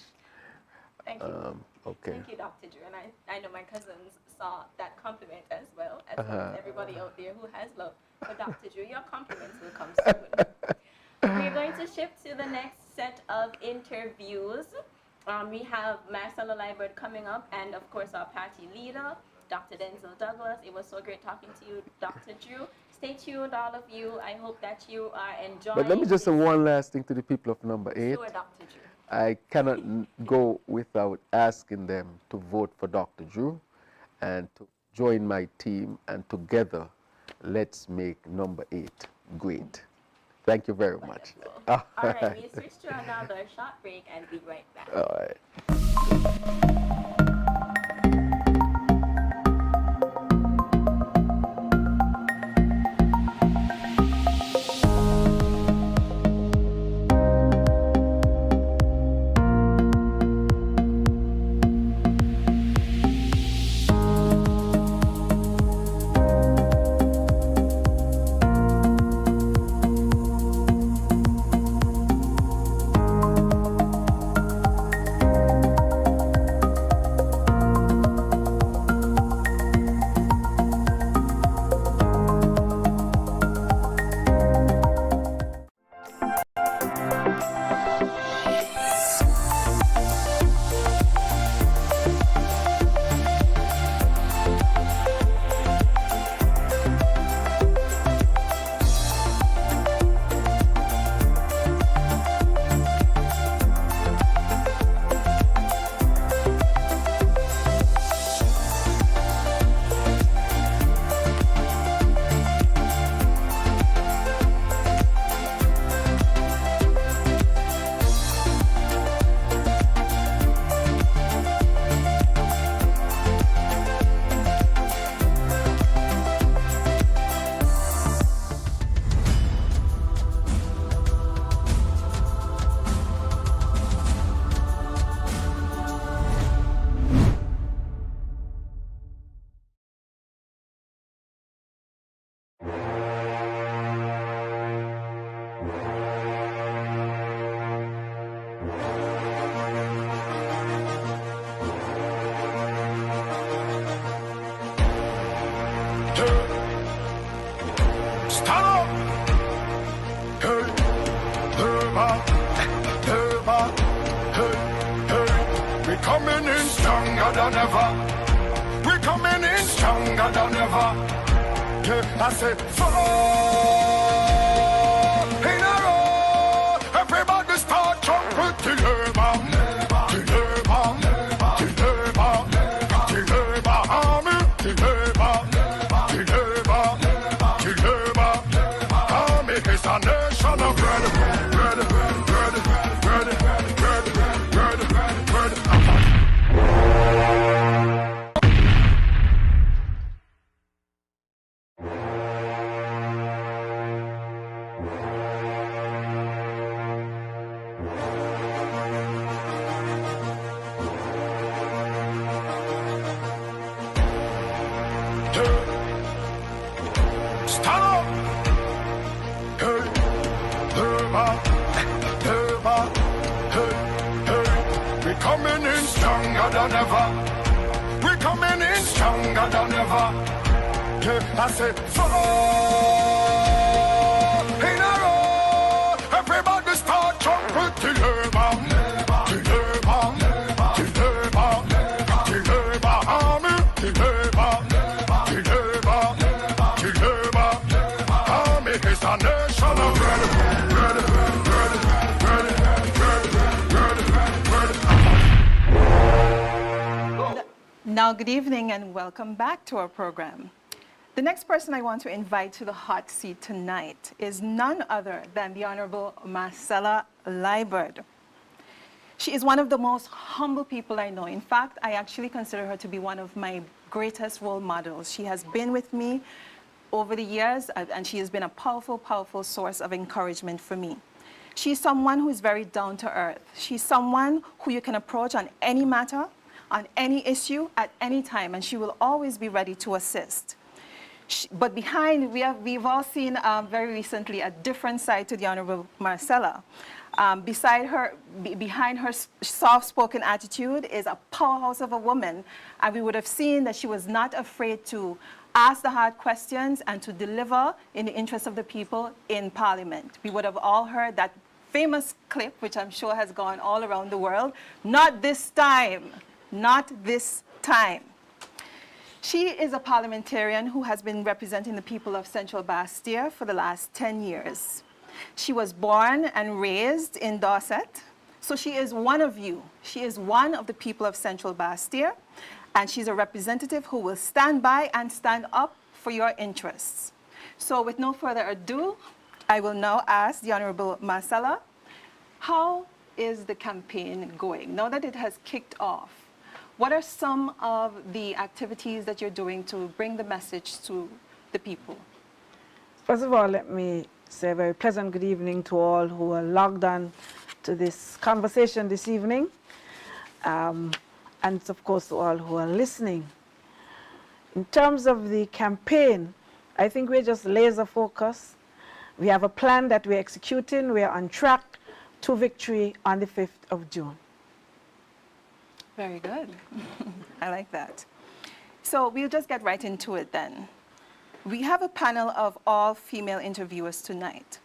Thank you. Okay. Thank you, Dr. Drew. And I know my cousins saw that compliment as well as everybody out there who has love for Dr. Drew. Your compliments will come soon. We're going to shift to the next set of interviews. We have Marcella Liburd coming up, and of course our party leader, Dr. Denzel Douglas. It was so great talking to you, Dr. Drew. Stay tuned, all of you. I hope that you are enjoying. But let me just say one last thing to the people of number 8. Sure, Dr. Drew. I cannot go without asking them to vote for Dr. Drew and to join my team, and together let's make number 8 great. Thank you very much. All right, we'll switch to another short break and be right back. All right. coming in stronger than ever. We coming in stronger than ever. Yeah, I said 4 in a row. Everybody start jumping till you're bomb. Till you're bomb. Till you're bomb. Till you're bomb. Army. Till you're bomb. Till you're bomb. Till you're bomb. Army is a nation of red. Red, red, red, red, red, red, red, red. Coming in stronger than ever. We're coming in stronger than ever. Yeah, I said 4 in a row. Everybody start jumping till you're bomb. Till you're bomb. Till you're bomb. Till you're bomb. Army. Till you're bomb. Till you're bomb. Till you're bomb. Army is a nation of red. Red, red, red, red, red, red, red. Now, good evening and welcome back to our program. The next person I want to invite to the hot seat tonight is none other than the Honorable Marcella Liburd. She is one of the most humble people I know. In fact, I actually consider her to be one of my greatest role models. She has been with me over the years, and she has been a powerful, powerful source of encouragement for me. She's someone who is very down to earth. She's someone who you can approach on any matter, on any issue, at any time, and she will always be ready to assist. But behind, we've all seen very recently a different side to the Honorable Marcella. Behind her soft-spoken attitude is a powerhouse of a woman, and we would have seen that she was not afraid to ask the hard questions and to deliver in the interest of the people in Parliament. We would have all heard that famous clip, which I'm sure has gone all around the world, "Not this time, not this time." She is a parliamentarian who has been representing the people of Central Bastille for the last 10 years. She was born and raised in Dorset, so she is one of you. She is one of the people of Central Bastille, and she's a representative who will stand by and stand up for your interests. So with no further ado, I will now ask the Honorable Marcella, how is the campaign going? Now that it has kicked off, what are some of the activities that you're doing to bring the message to the people? First of all, let me say a very pleasant good evening to all who are logged on to this conversation this evening, and of course to all who are listening. In terms of the campaign, I think we're just laser focused. We have a plan that we're executing. We're on track to victory on the 5th of June. Very good. I like that. So we'll just get right into it then. We have a panel of all female interviewers tonight.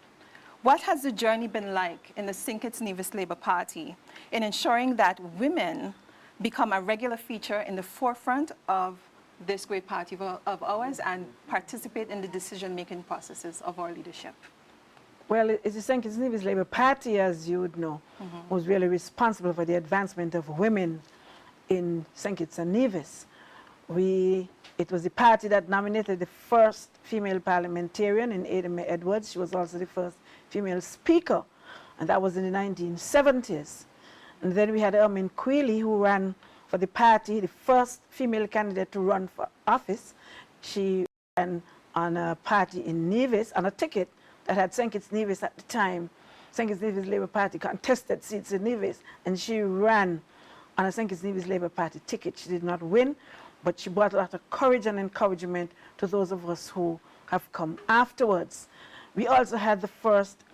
What has the journey been like in the Kitts-Nevis Labour Party in ensuring that women become a regular feature in the forefront of this great party of ours and participate in the decision-making processes of our leadership? Well, it's the Kitts-Nevis Labour Party, as you would know, was really responsible for the advancement of women in St. Kitts and Nevis. It was the party that nominated the first female parliamentarian in Ada Mae Edwards. She was also the first female speaker, and that was in the 1970s. And then we had Ermine Quealy, who ran for the party, the first female candidate to run for office. She ran on a party in Nevis, on a ticket that had St. Kitts-Nevis at the time. St. Kitts-Nevis Labour Party contested seats in Nevis, and she ran on a St. Kitts-Nevis Labour Party ticket. She did not win, but she brought a lot of courage and encouragement to those of us who have come afterwards. We also had the first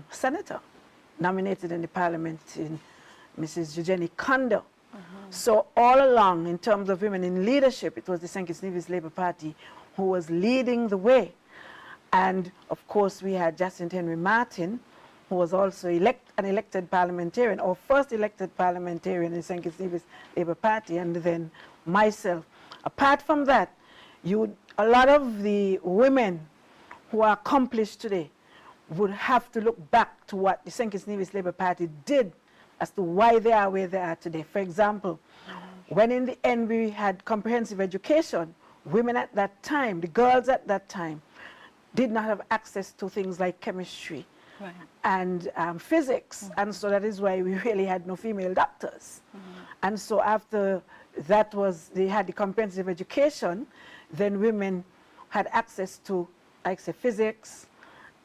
senator nominated in the parliament, in Mrs. Eugenie Kondo. So all along, in terms of women in leadership, it was the St. Kitts-Nevis Labour Party who was leading the way. And of course, we had Jacinth Henry Martin, who was also an elected parliamentarian, or first elected parliamentarian in St. Kitts-Nevis Labour Party, and then myself. Apart from that, a lot of the women who are accomplished today would have to look back to what the St. Kitts-Nevis Labour Party did as to why they are where they are today. For example, when in the end we had comprehensive education, women at that time, the girls at that time, did not have access to things like chemistry and physics. And so that is why we really had no female doctors. And so after that they had the comprehensive education, then women had access to, like say, physics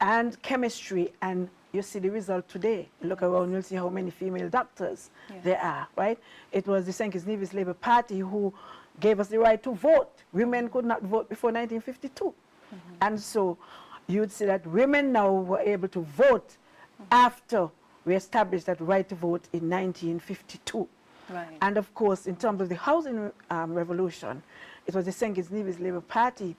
and chemistry, and you see the result today. Look around, you'll see how many female doctors there are, right? It was the St. Kitts-Nevis Labour Party who gave us the right to vote. Women could not vote before 1952. And so you'd see that women now were able to vote after we established that right to vote in 1952. And of course, in terms of the housing revolution, it was the St. Kitts-Nevis Labour Party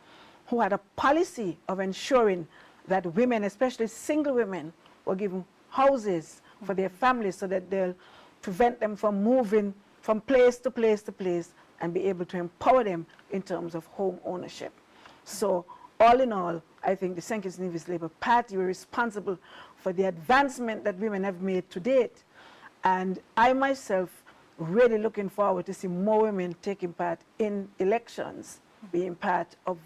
who had a policy of ensuring that women, especially single women, were given houses for their families so that they'll prevent them from moving from place to place to place and be able to empower them in terms of home ownership. So all in all, I think the St. Kitts-Nevis Labour Party were responsible for the advancement that women have made to date. And I myself really looking forward to see more women taking part in elections, being part of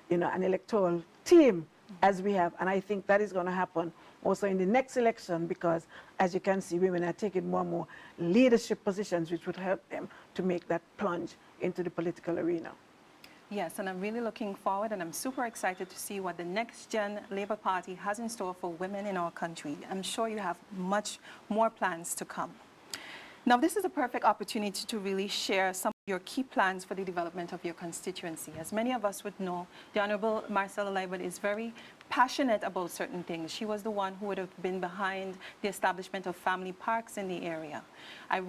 an electoral team as we have. And I think that is going to happen also in the next election because, as you can see, women are taking more and more leadership positions, which would help them to make that plunge into the political arena. Yes, and I'm really looking forward, and I'm super excited to see what the Next Gen Labour Party has in store for women in our country. I'm sure you have much more plans to come. Now, this is a perfect opportunity to really share some of your key plans for the development of your constituency. As many of us would know, the Honourable Marcella Liburd is very passionate about certain things. She was the one who would have been behind the establishment of family parks in the area. I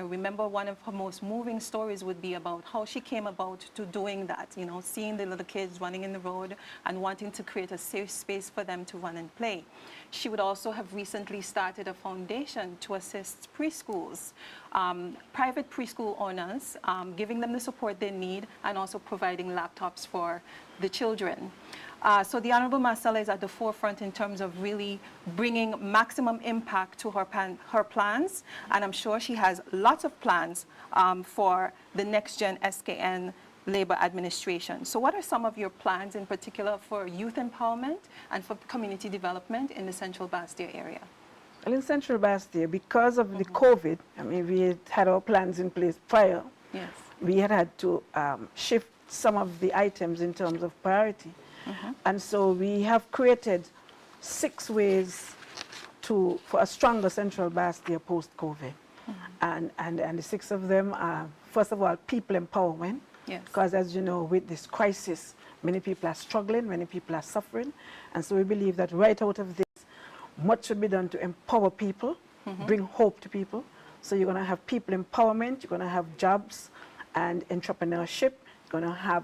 remember one of her most moving stories would be about how she came about to doing that, seeing the little kids running in the road and wanting to create a safe space for them to run and play. She would also have recently started a foundation to assist preschools, private preschool owners, giving them the support they need and also providing laptops for the children. So the Honourable Marcella is at the forefront in terms of really bringing maximum impact to her plans, and I'm sure she has lots of plans for the NextGenSkn Labour administration. So what are some of your plans in particular for youth empowerment and for community development in the Central Bastia area? Well, in Central Bastia, because of the COVID, we had our plans in place prior. Yes. We had to shift some of the items in terms of priority. And so we have created 6 ways for a stronger Central Bastia post-COVID. And the 6 of them are, first of all, people empowerment. Yes. Because as you know, with this crisis, many people are struggling, many people are suffering. And so we believe that right out of this, much should be done to empower people, bring hope to people. So you're going to have people empowerment, you're going to have jobs and entrepreneurship, you're going to have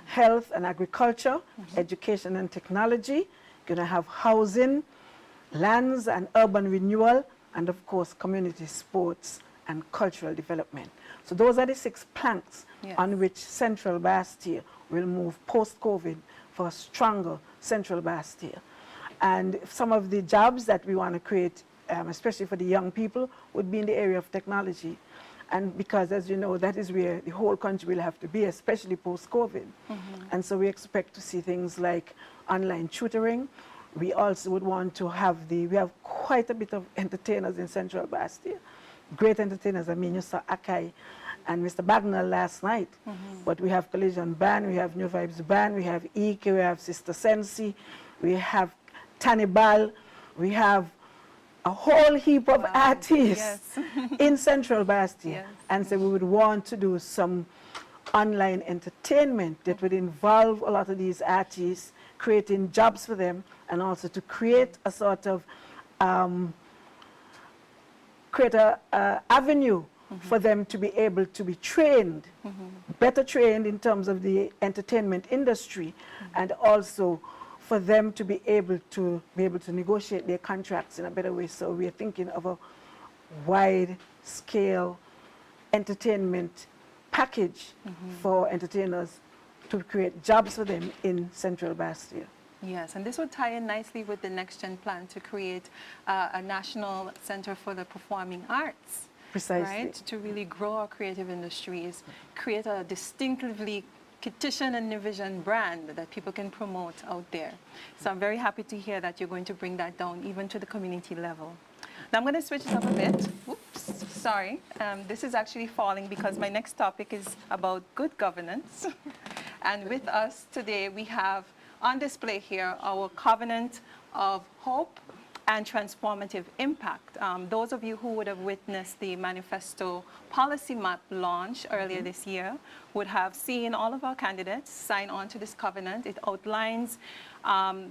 health and agriculture, education and technology, you're going to have housing, lands and urban renewal, and of course community sports and cultural development. So those are the 6 planks on which Central Bastia will move post-COVID for a stronger Central Bastia. And some of the jobs that we want to create, especially for the young people, would be in the area of technology. And because, as you know, that is where the whole country will have to be, especially post-COVID. And so we expect to see things like online tutoring. We also would want to have we have quite a bit of entertainers in Central Bastia. Great entertainers. You saw Akai and Mr. Bagnall last night. But we have Collision Band, we have New Vibes Band, we have Ike, we have Sister Sensi, we have Tannibal, we have a whole heap of artists in Central Bastia. And so we would want to do some online entertainment that would involve a lot of these artists, creating jobs for them, and also to create a sort of avenue for them to be able to be trained, better trained in terms of the entertainment industry, and also for them to be able to negotiate their contracts in a better way. So we are thinking of a wide-scale entertainment package for entertainers to create jobs for them in Central Bastille. Yes, and this would tie in nicely with the NextGen plan to create a national center for the performing arts. Precisely. Right? To really grow our creative industries, create a distinctively Kitts-Nevis brand that people can promote out there. So I'm very happy to hear that you're going to bring that down even to the community level. Now I'm going to switch it up a bit. Oops, sorry. This is actually falling because my next topic is about good governance. And with us today, we have on display here our Covenant of Hope and Transformative Impact. Those of you who would have witnessed the manifesto policy map launch earlier this year would have seen all of our candidates sign on to this covenant. It outlines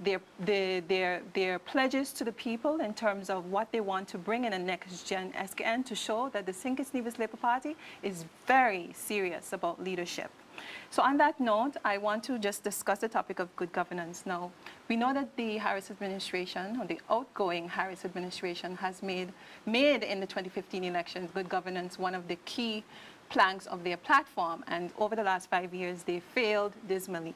their pledges to the people in terms of what they want to bring in a NextGenSkn to show that the St. Kitts-Nevis Labour Party is very serious about leadership. So on that note, I want to just discuss the topic of good governance. Now, we know that the Harris administration, or the outgoing Harris administration, has made in the 2015 elections good governance one of the key planks of their platform. And over the last 5 years, they failed dismally.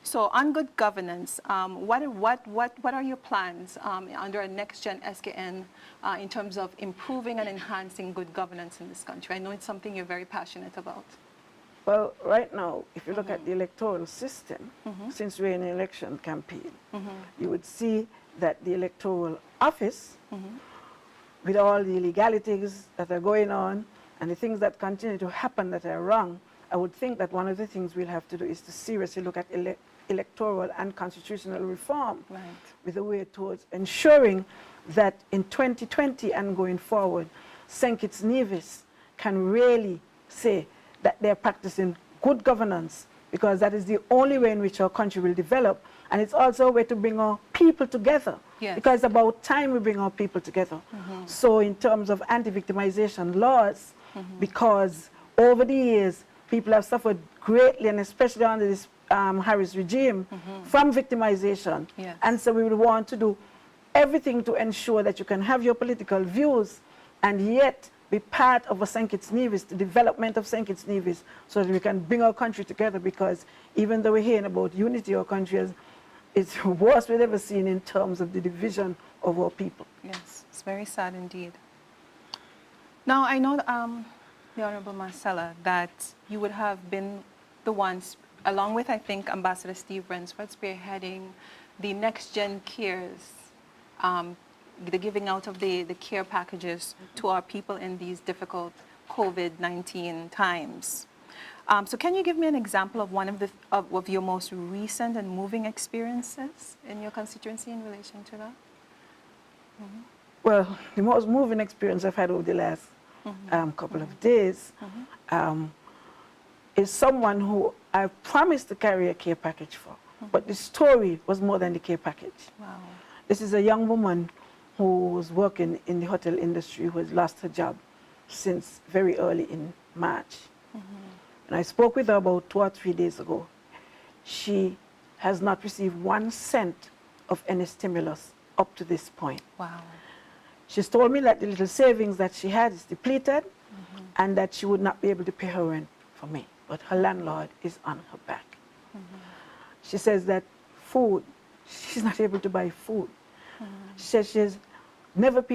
So on good governance, what are your plans under a NextGenSkn in terms of improving and enhancing good governance in this country? I know it's something you're very passionate about. Well, right now, if you look at the electoral system, since we're in an election campaign, you would see that the electoral office, with all the illegalities that are going on and the things that continue to happen that are wrong, I would think that one of the things we'll have to do is to seriously look at electoral and constitutional reform with a way towards ensuring that in 2020 and going forward, St. Kitts-Nevis can really say that they're practicing good governance, because that is the only way in which our country will develop. And it's also a way to bring our people together, because it's about time we bring our people together. So in terms of anti-victimization laws, because over the years, people have suffered greatly, and especially under this Harris regime, from victimization. And so we would want to do everything to ensure that you can have your political views and yet be part of a St. Kitts-Nevis, the development of St. Kitts-Nevis, so that we can bring our country together, because even though we're hearing about unity, our country is the worst we've ever seen in terms of the division of our people. Yes, it's very sad indeed. Now, I know, the Honorable Marcella, that you would have been the ones, along with, I think, Ambassador Steve Ransford, spearheading the NextGen Cares, the giving out of the care packages to our people in these difficult COVID-19 times. So can you give me an example of one of your most recent and moving experiences in your constituency in relation to that? Well, the most moving experience I've had over the last couple of days is someone who I promised to carry a care package for, but the story was more than the care package. Wow. This is a young woman who was working in the hotel industry, who has lost her job since very early in March. And I spoke with her about 2 or 3 days ago. She has not received 1 cent of any stimulus up to this point. Wow. She's told me that the little savings that she had is depleted and that she would not be able to pay her rent for me, but her landlord is on her back. She says that food, she's not able to buy food. She says she's never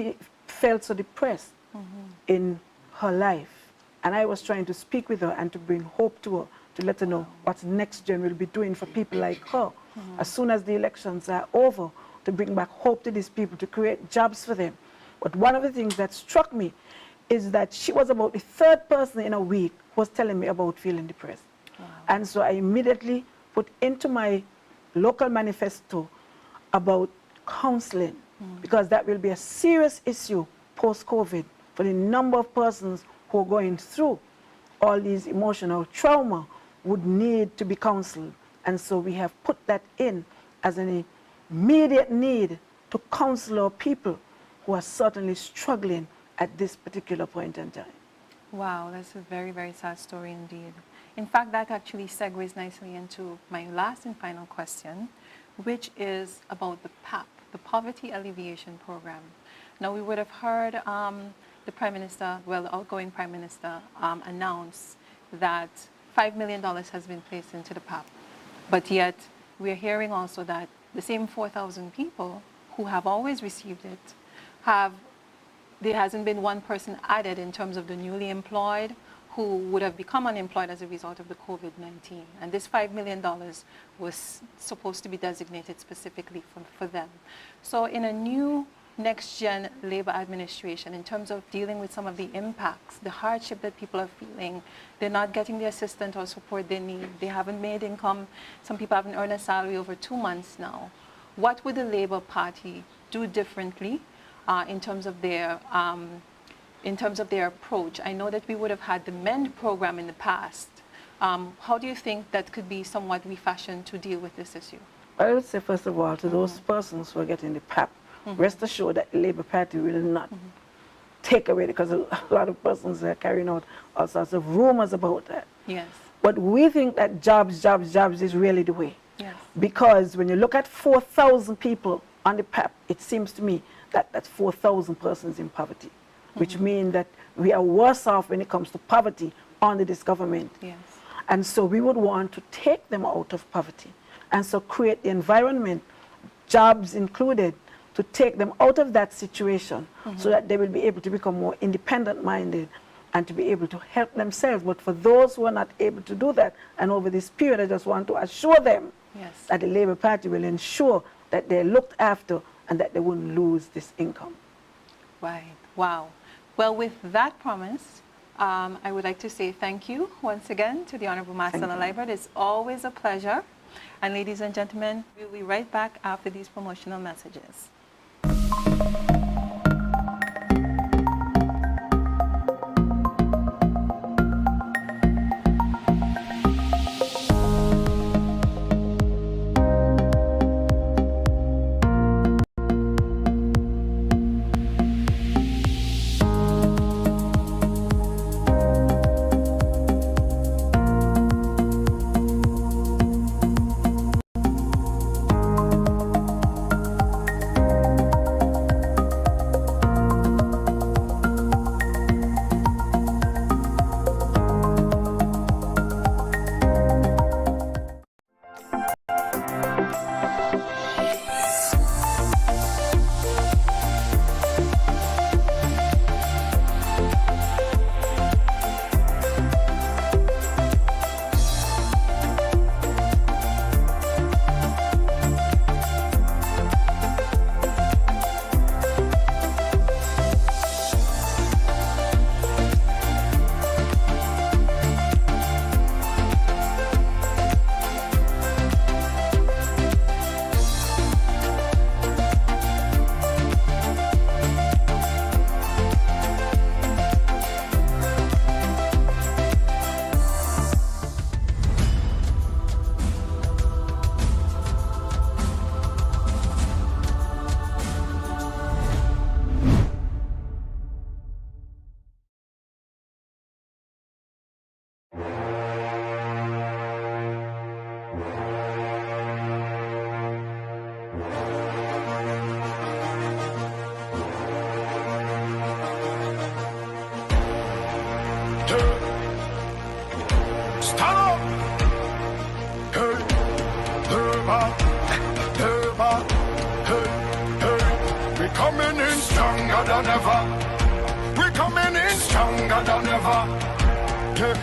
felt so depressed in her life. And I was trying to speak with her and to bring hope to her, to let her know what NextGen will be doing for people like her as soon as the elections are over, to bring back hope to these people, to create jobs for them. But one of the things that struck me is that she was about the 3rd person in a week who was telling me about feeling depressed. And so I immediately put into my local manifesto about counseling, because that will be a serious issue post-COVID for the number of persons who are going through all these emotional trauma would need to be counseled. And so we have put that in as an immediate need to counsel our people who are certainly struggling at this particular point in time. Wow, that's a very, very sad story indeed. In fact, that actually segues nicely into my last and final question, which is about the PAP, the Poverty Alleviation Program. Now, we would have heard the Prime Minister, well, the outgoing Prime Minister, announce that $5 million has been placed into the PAP. But yet, we're hearing also that the same 4,000 people who have always received it there hasn't been one person added in terms of the newly employed who would have become unemployed as a result of the COVID-19. And this $5 million was supposed to be designated specifically for them. So in a new next-gen labor administration, in terms of dealing with some of the impacts, the hardship that people are feeling, they're not getting the assistance or support they need, they haven't made income, some people haven't earned a salary over 2 months now. What would the Labour Party do differently in terms of their approach? I know that we would have had the MEND program in the past. How do you think that could be somewhat refashioned to deal with this issue? I would say, first of all, to those persons who are getting the PAP, rest assured that the Labour Party will not take away, because a lot of persons are carrying out all sorts of rumors about that. Yes. But we think that jobs is really the way. Yes. Because when you look at 4,000 people on the PAP, it seems to me that that's 4,000 persons in poverty, which means that we are worse off when it comes to poverty under this government. Yes. And so we would want to take them out of poverty, and so create the environment, jobs included, to take them out of that situation so that they will be able to become more independent-minded and to be able to help themselves. But for those who are not able to do that, and over this period, I just want to assure them that the Labour Party will ensure that they're looked after and that they won't lose this income. Right. Wow. Well, with that promise, I would like to say thank you once again to the Honourable Marcella Liburd. It's always a pleasure. And ladies and gentlemen, we'll be right back after these promotional messages.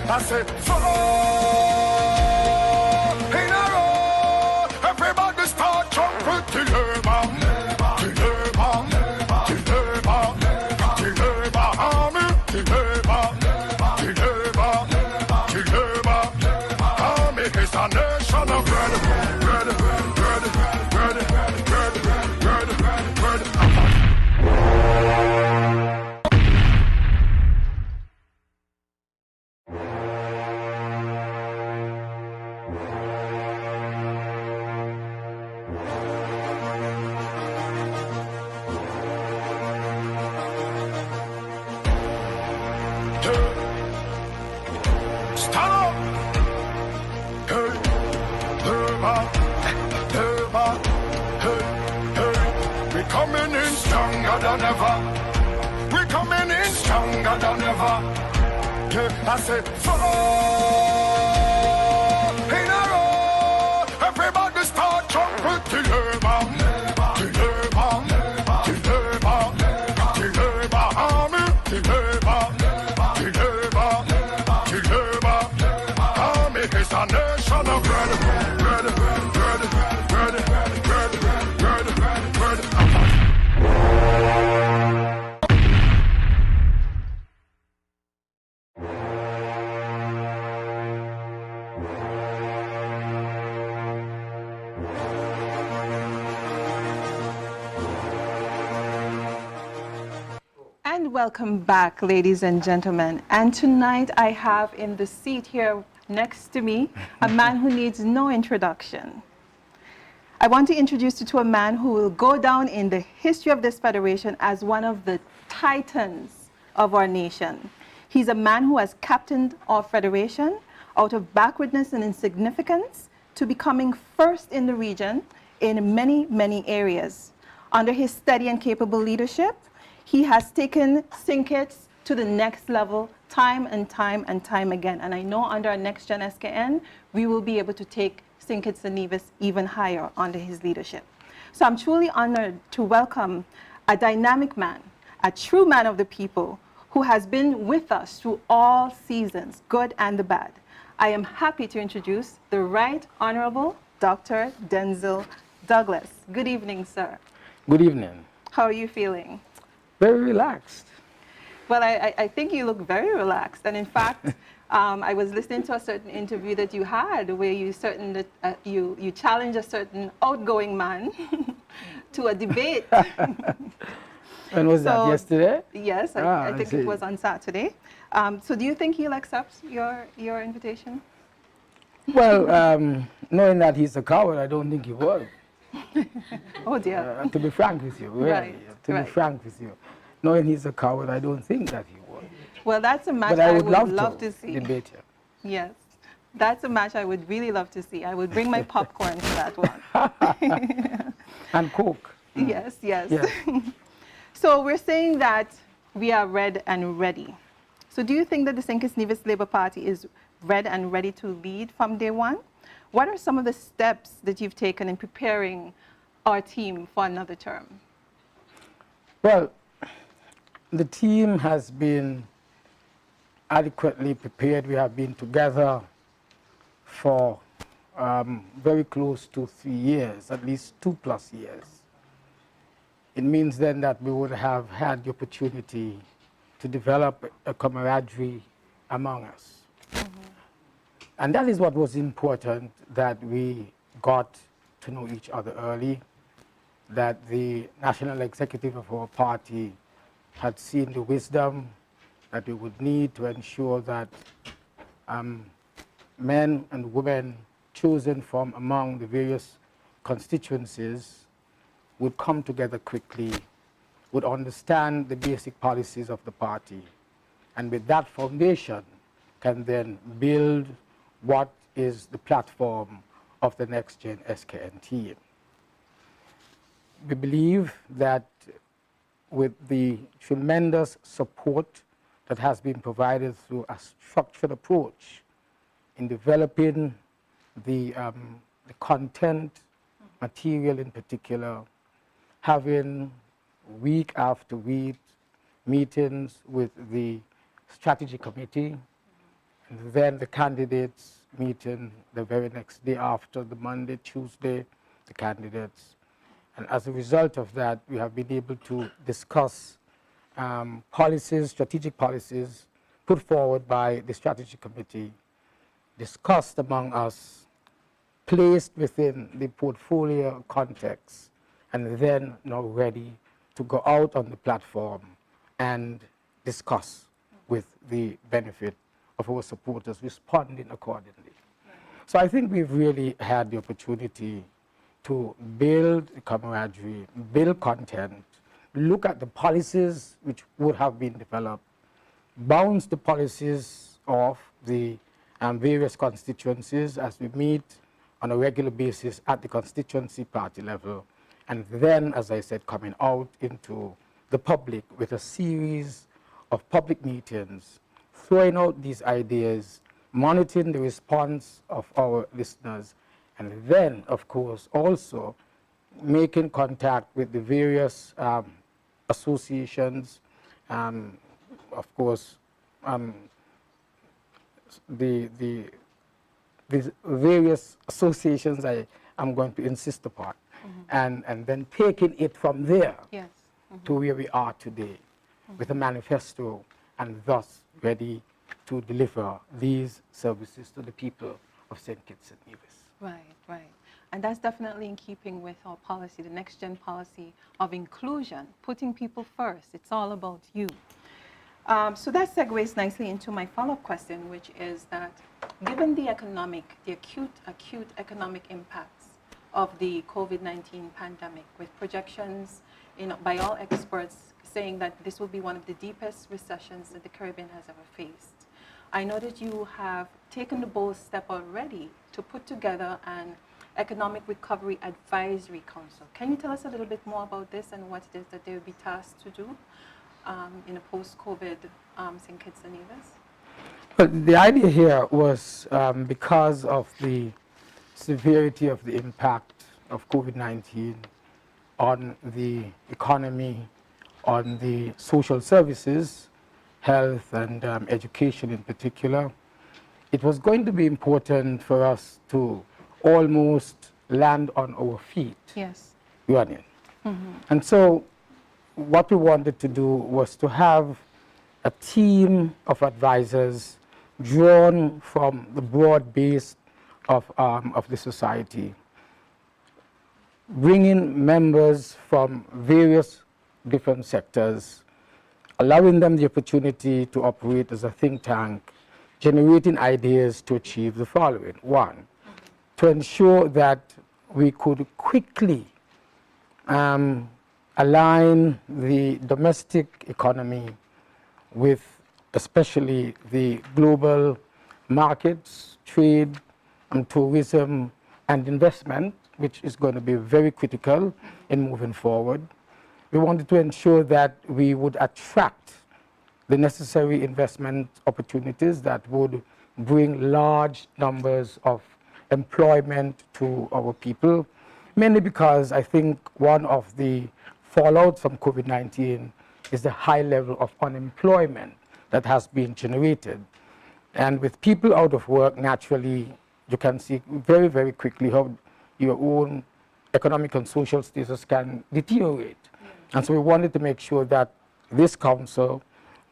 I said, fall in a row. Everybody start jumping to Labour, to Labour, to Labour, to Labour army, to Labour, to Labour, to Labour army. It's a nation of red, red, red, red, red, red, red, red. I said, 4 in a row. Everybody start jumping till her bam, till her bam, till her bam, till her bam, army, till her bam, till her bam, till her bam. Army is a nation of bread, bread, bread, bread, bread, bread, bread, bread. And welcome back, ladies and gentlemen. And tonight I have in the seat here next to me a man who needs no introduction. I want to introduce you to a man who will go down in the history of this federation as one of the titans of our nation. He's a man who has captained our federation out of backwardness and insignificance to becoming first in the region in many, many areas. Under his steady and capable leadership, he has taken St. Kitts to the next level time and time and time again. And I know under our NextGenSkn, we will be able to take St. Kitts-Nevis even higher under his leadership. So I'm truly honored to welcome a dynamic man, a true man of the people, who has been with us through all seasons, good and the bad. I am happy to introduce the Right Honorable Dr. Denzel Douglas. Good evening, sir. Good evening. How are you feeling? Very relaxed. Well, I think you look very relaxed. And in fact, I was listening to a certain interview that you had where you you challenged a certain outgoing man to a debate. When was that? Yesterday? Yes, I think it was on Saturday. So do you think he'll accept your invitation? Well, knowing that he's a coward, I don't think he would. Oh dear. To be frank with you, really. Right, to be frank with you. Knowing he's a coward, I don't think that he would. Well, that's a match But I would love to see. Debate him. Yes. That's a match I would really love to see. I would bring my popcorn for that one. And Coke. Yes, yes. Yes. So we're saying that we are red and ready. So do you think that the St. Kitts-Nevis Labour Party is red and ready to lead from day one? What are some of the steps that you've taken in preparing our team for another term? Well, the team has been adequately prepared. We have been together for very close to 3 years, at least 2+ years. It means then that we would have had the opportunity to develop a camaraderie among us. And that is what was important, that we got to know each other early, that the national executive of our party had seen the wisdom that we would need to ensure that men and women chosen from among the various constituencies would come together quickly, would understand the basic policies of the party, and with that foundation can then build what is the platform of the NextGenSkn team. We believe that with the tremendous support that has been provided through a structured approach in developing the content, material in particular, having week after week meetings with the strategy committee, and then the candidates meeting the very next day after, the Monday, Tuesday, the candidates. And as a result of that, we have been able to discuss policies, strategic policies put forward by the strategy committee, discussed among us, placed within the portfolio context, and then now ready to go out on the platform and discuss with the benefit of our supporters, responding accordingly. So I think we've really had the opportunity to build camaraderie, build content, look at the policies which would have been developed, bounce the policies of the various constituencies as we meet on a regular basis at the constituency party level, and then, as I said, coming out into the public with a series of public meetings throwing out these ideas, monitoring the response of our listeners, and then, of course, also making contact with the various associations, of course, the various associations I'm going to insist upon, and then taking it from there to where we are today with a manifesto, and thus ready to deliver these services to the people of St. Kitts and Nevis. Right, right. And that's definitely in keeping with our policy, the Next Gen policy of inclusion, putting people first. It's all about you. So that segues nicely into my follow-up question, which is that given the acute economic impacts of the COVID-19 pandemic, with projections by all experts saying that this will be one of the deepest recessions that the Caribbean has ever faced, I know that you have taken the bold step already to put together an Economic Recovery Advisory Council. Can you tell us a little bit more about this and what it is that they will be tasked to do in a post-COVID St. Kitts and Nevis? But the idea here was because of the severity of the impact of COVID-19 on the economy, on the social services, health and education in particular, it was going to be important for us to almost land on our feet. Yes. Running. And so what we wanted to do was to have a team of advisors drawn from the broad base of the society, bringing members from various different sectors, allowing them the opportunity to operate as a think tank, generating ideas to achieve the following. One, to ensure that we could quickly align the domestic economy with especially the global markets, trade, and tourism, and investment, which is going to be very critical in moving forward. We wanted to ensure that we would attract the necessary investment opportunities that would bring large numbers of employment to our people, mainly because I think one of the fallout from COVID-19 is the high level of unemployment that has been generated. And with people out of work, naturally, you can see very, very quickly how your own economic and social status can deteriorate. And so we wanted to make sure that this council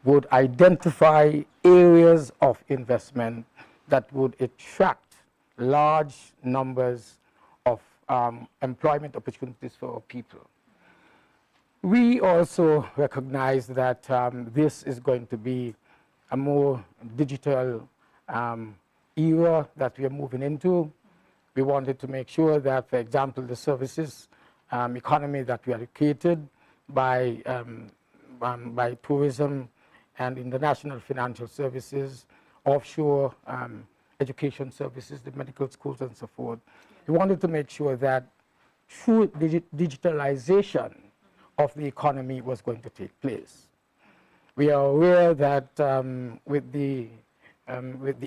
would identify areas of investment that would attract large numbers of employment opportunities for our people. We also recognize that this is going to be a more digital era that we are moving into. We wanted to make sure that, for example, the services economy that we are created by tourism and international financial services, offshore education services, the medical schools and so forth. We wanted to make sure that true digitalization of the economy was going to take place. We are aware that with the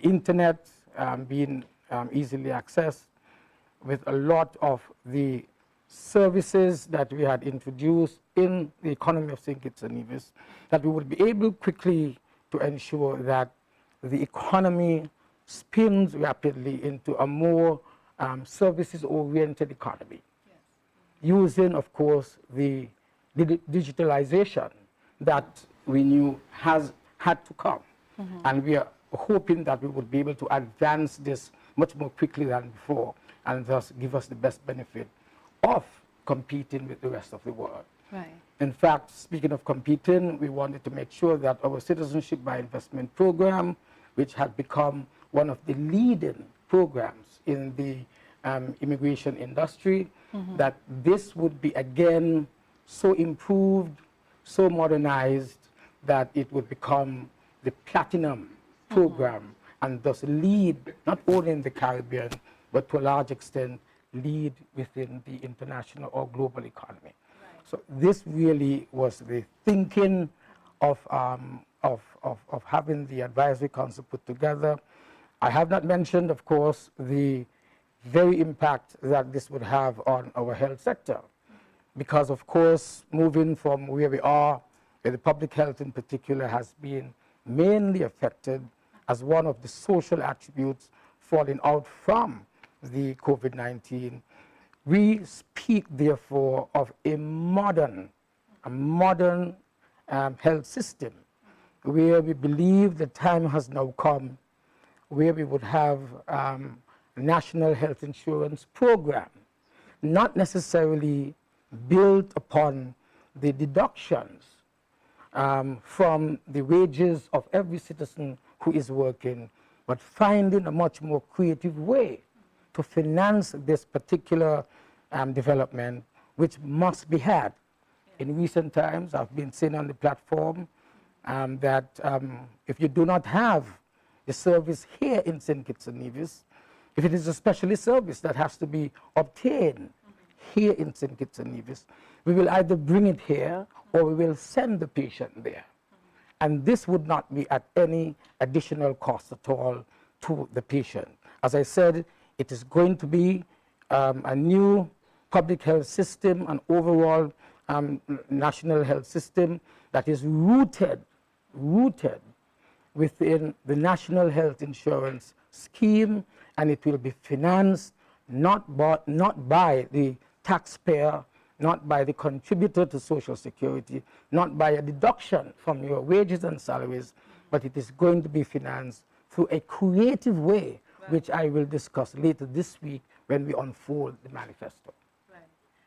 internet being easily accessed, with a lot of the services that we had introduced in the economy of St. Kitts and Nevis, that we would be able quickly to ensure that the economy spins rapidly into a more services-oriented economy, using, of course, the digitalization that we knew had to come. And we are hoping that we would be able to advance this much more quickly than before, and thus give us the best benefit of competing with the rest of the world. Right. In fact, speaking of competing, we wanted to make sure that our Citizenship by Investment program, which had become one of the leading programs in the immigration industry, that this would be again so improved, so modernized, that it would become the platinum program, and thus lead not only in the Caribbean, but to a large extent lead within the international or global economy. Right. So this really was the thinking of having the advisory council put together. I have not mentioned, of course, the very impact that this would have on our health sector. Because, of course, moving from where we are, where the public health in particular has been mainly affected as one of the social attributes falling out from the COVID-19, we speak, therefore, of a modern health system where we believe the time has now come where we would have a national health insurance program, not necessarily built upon the deductions from the wages of every citizen who is working, but finding a much more creative way to finance this particular development, which must be had. In recent times, I've been saying on the platform that if you do not have the service here in St. Kitts-Nevis, if it is a specialist service that has to be obtained here in St. Kitts-Nevis, we will either bring it here or we will send the patient there. And this would not be at any additional cost at all to the patient. As I said, it is going to be a new public health system, an overall national health system that is rooted within the National Health Insurance Scheme, and it will be financed not by the taxpayer, not by the contributor to Social Security, not by a deduction from your wages and salaries, but it is going to be financed through a creative way, which I will discuss later this week when we unfold the manifesto.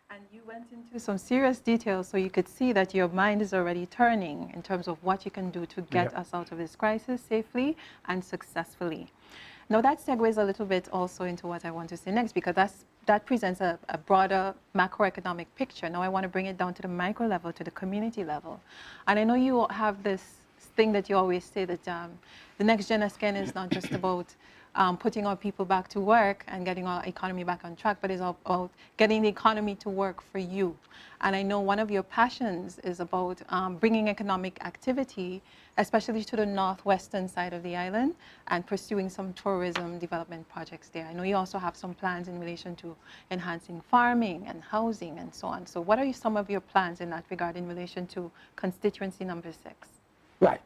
And you went into some serious details, so you could see that your mind is already turning in terms of what you can do to get us out of this crisis safely and successfully. Now that segues a little bit also into what I want to say next, because that presents a broader macroeconomic picture. Now I want to bring it down to the micro level, to the community level. And I know you have this thing that you always say that the NextGenSkn is not just about putting our people back to work and getting our economy back on track, but it's about getting the economy to work for you. And I know one of your passions is about bringing economic activity, especially to the northwestern side of the island, and pursuing some tourism development projects there. I know you also have some plans in relation to enhancing farming and housing and so on. So what are some of your plans in that regard in relation to constituency number 6? Right.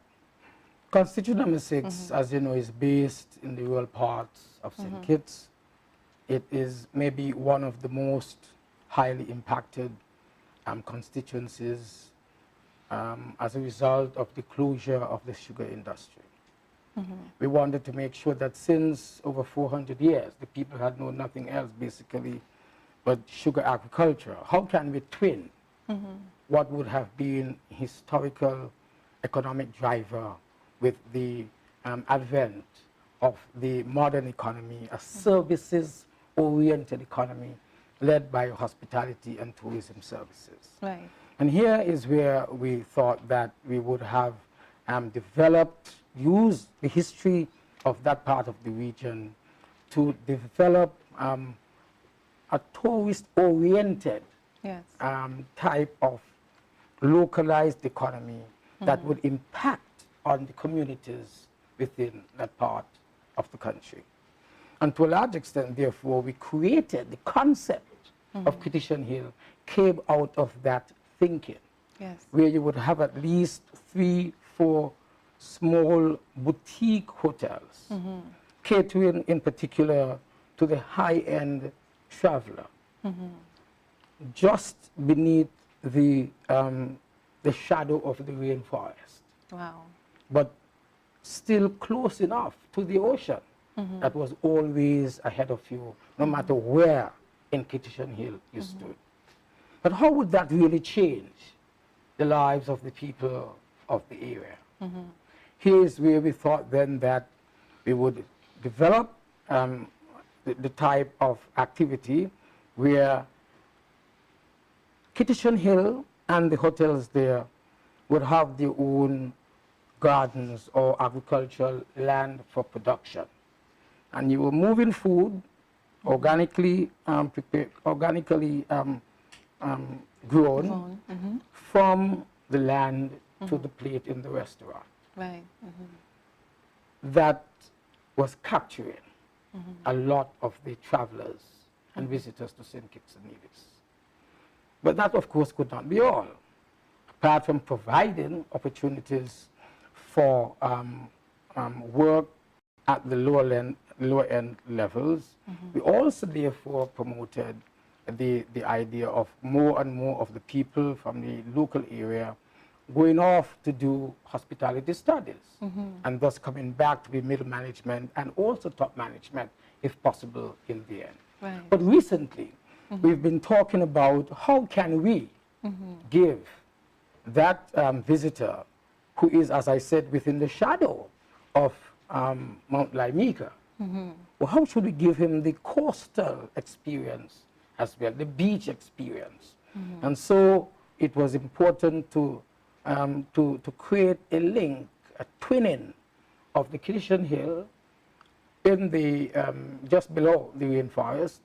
Constituency number 6, as you know, is based in the rural parts of St. Kitts. It is maybe one of the most highly impacted constituencies as a result of the closure of the sugar industry. We wanted to make sure that since over 400 years, the people had known nothing else basically but sugar agriculture. How can we twin what would have been historical economic driver with the advent of the modern economy, a services-oriented economy led by hospitality and tourism services. Right. And here is where we thought that we would have used the history of that part of the region to develop a tourist-oriented type of localized economy that would impact on the communities within that part of the country. And to a large extent, therefore, we created the concept of Kittition Hill, came out of that thinking, where you would have at least 3-4 small boutique hotels, catering in particular to the high-end traveler, just beneath the shadow of the rainforest. Wow. But still close enough to the ocean that was always ahead of you, no matter where in Kittition Hill you stood. But how would that really change the lives of the people of the area? Here's where we thought then that we would develop the type of activity where Kittition Hill and the hotels there would have their own gardens or agricultural land for production. And you were moving food organically prepared, organically grown from the land to the plate in the restaurant. Right. that was capturing a lot of the travelers and visitors to St. Kitts and Nevis. But that, of course, could not be all. Apart from providing opportunities for work at the lower end levels, we also therefore promoted the idea of more and more of the people from the local area going off to do hospitality studies, and thus coming back to be middle management and also top management, if possible, in the end. Right. But recently, we've been talking about how can we give that visitor who is, as I said, within the shadow of Mount Laimika, well, how should we give him the coastal experience as well, the beach experience? And so it was important to create a link, a twinning of the Kittian Hill in the, just below the rainforest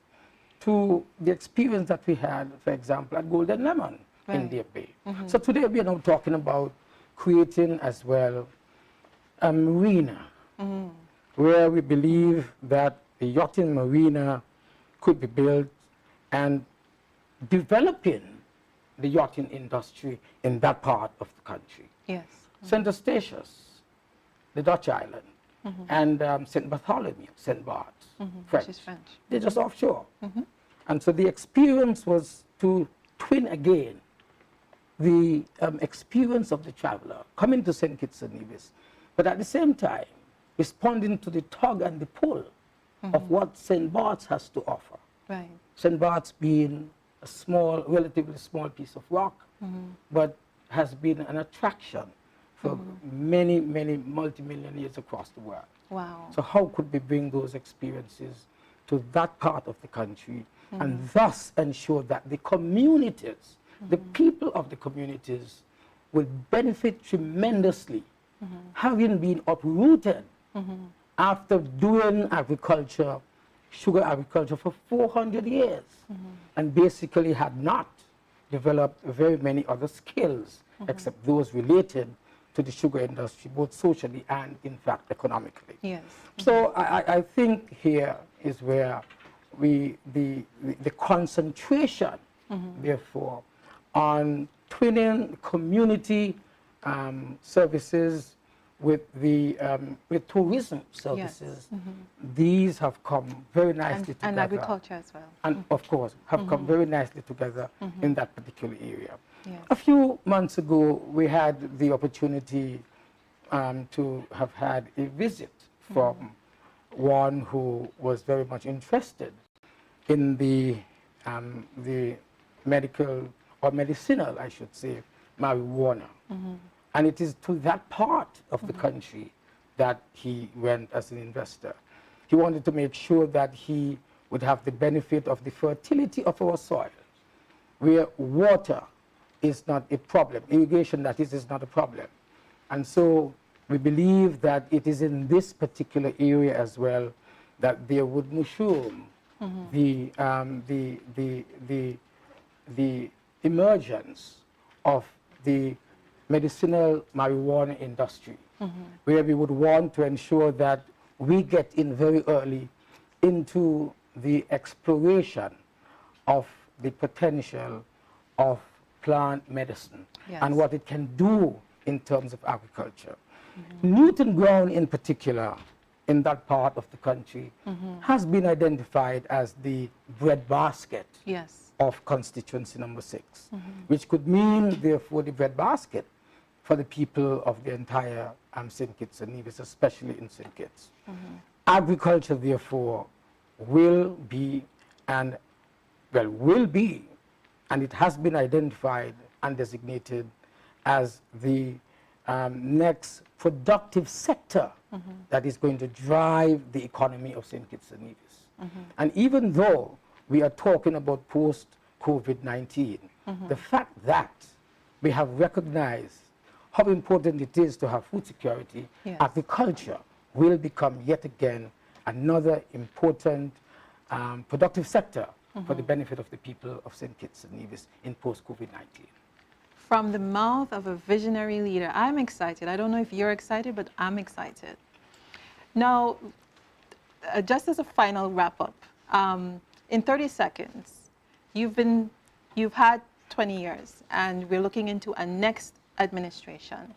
to the experience that we had, for example, at Golden Lemon in Deer Bay. So today we are now talking about creating as well a marina where we believe that the yachting marina could be built and developing the yachting industry in that part of the country. Yes. St. Eustatius, the Dutch island, and St. Bartholomew, St. Bart's, French. Which is French. They're just offshore. And so the experience was to twin again the experience of the traveler coming to St. Kitts and Nevis, but at the same time responding to the tug and the pull of what St. Bart's has to offer. Right. St. Bart's being a small, relatively small piece of rock, but has been an attraction for many, many multi-million years across the world. Wow. So how could we bring those experiences to that part of the country and thus ensure that the communities, the people of the communities will benefit tremendously, having been uprooted after doing agriculture, sugar agriculture for 400 years, and basically had not developed very many other skills except those related to the sugar industry, both socially and, in fact, economically. Yes. So I think here is where the concentration, therefore, on twinning community services with the with tourism services, these have come very nicely together. And agriculture as well. And of course, have come very nicely together in that particular area. Yes. A few months ago, we had the opportunity to have had a visit from one who was very much interested in the medical, or medicinal, I should say, marijuana. And it is to that part of the country that he went as an investor. He wanted to make sure that he would have the benefit of the fertility of our soil, where water is not a problem, irrigation that is not a problem. And so we believe that it is in this particular area as well that there would mushroom the emergence of the medicinal marijuana industry, where we would want to ensure that we get in very early into the exploration of the potential of plant medicine and what it can do in terms of agriculture. Newton Ground in particular, in that part of the country, has been identified as the breadbasket of constituency number 6, which could mean, therefore, the breadbasket for the people of the entire St. Kitts and Nevis, especially in St. Kitts. Agriculture, therefore, will be, and it has been identified and designated as the next productive sector that is going to drive the economy of St. Kitts and Nevis. And even though we are talking about post-COVID-19, the fact that we have recognized how important it is to have food security, agriculture will become yet again another important productive sector for the benefit of the people of St. Kitts and Nevis in post-COVID-19. From the mouth of a visionary leader, I'm excited. I don't know if you're excited, but I'm excited. Now, just as a final wrap-up, in 30 seconds, you've had 20 years, and we're looking into a next administration.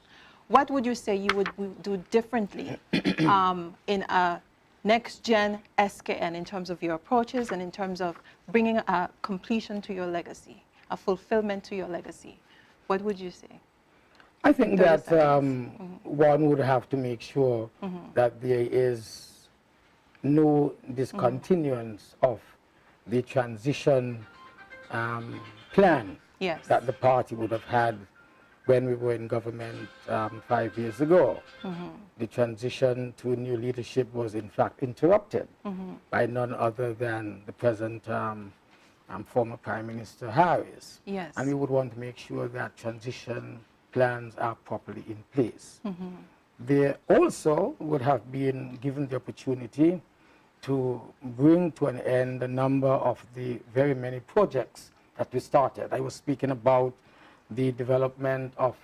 What would you say you would do differently in a NextGenSkn in terms of your approaches and in terms of bringing a completion to your legacy, a fulfillment to your legacy? What would you say? I think that one would have to make sure that there is no discontinuance of the transition plan that the party would have had when we were in government 5 years ago. The transition to new leadership was in fact interrupted by none other than the present former Prime Minister Harris. And we would want to make sure that transition plans are properly in place. They also would have been given the opportunity to bring to an end a number of the very many projects that we started. I was speaking about the development of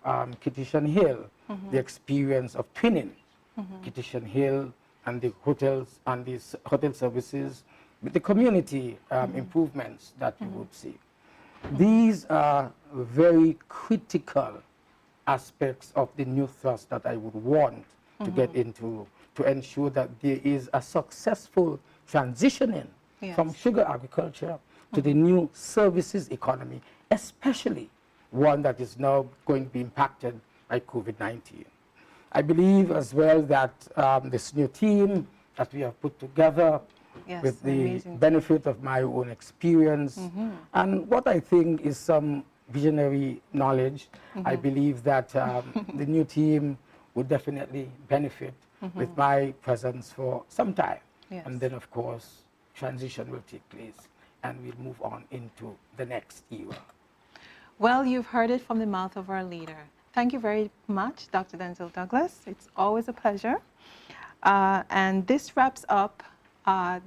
Kitts-Nevis Hill, the experience of twinning Kitts-Nevis Hill and the hotels and the hotel services with the community improvements that you would see. These are very critical aspects of the new thrust that I would want to get into to ensure that there is a successful transitioning from sugar agriculture to the new services economy, especially one that is now going to be impacted by COVID-19. I believe as well that this new team that we have put together with the benefit of my own experience and what I think is some visionary knowledge, I believe that the new team would definitely benefit with my presence for some time. And then, of course, transition will take place and we'll move on into the next era. Well, you've heard it from the mouth of our leader. Thank you very much, Dr. Denzel Douglas. It's always a pleasure. And this wraps up our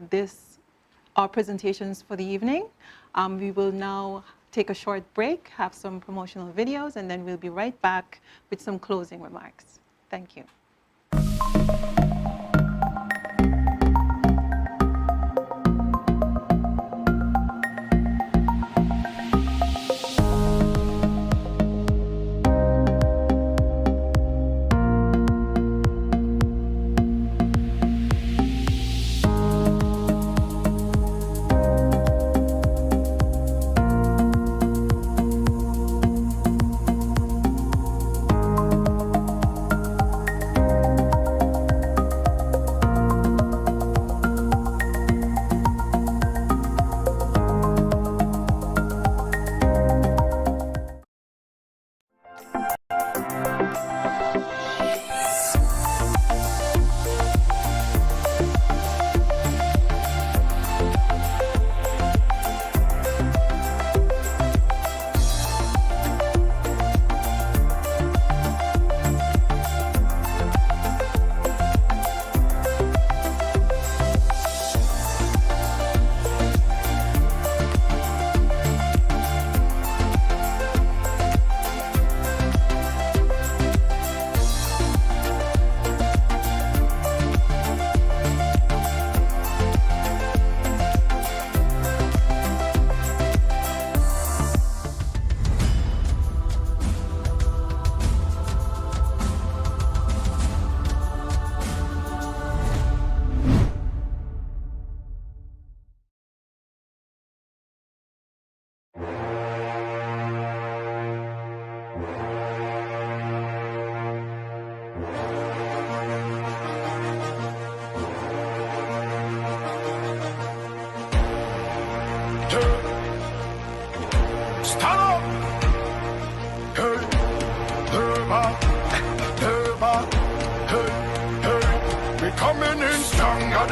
presentations for the evening. We will now take a short break, have some promotional videos, and then we'll be right back with some closing remarks. Thank you.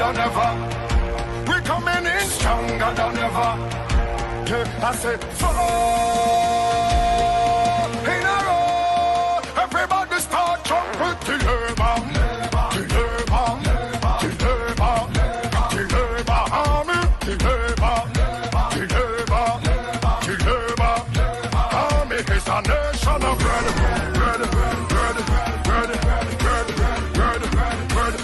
than ever. We're coming in stronger than ever. Yeah, I said, fall in a row. Everybody start jumping to your mom. To your mom. To your mom. To your mom. Army. To your mom. To your mom. To your mom. Army is a nation of bread. Bread. Bread. Bread. Bread. Bread. Bread. Bread.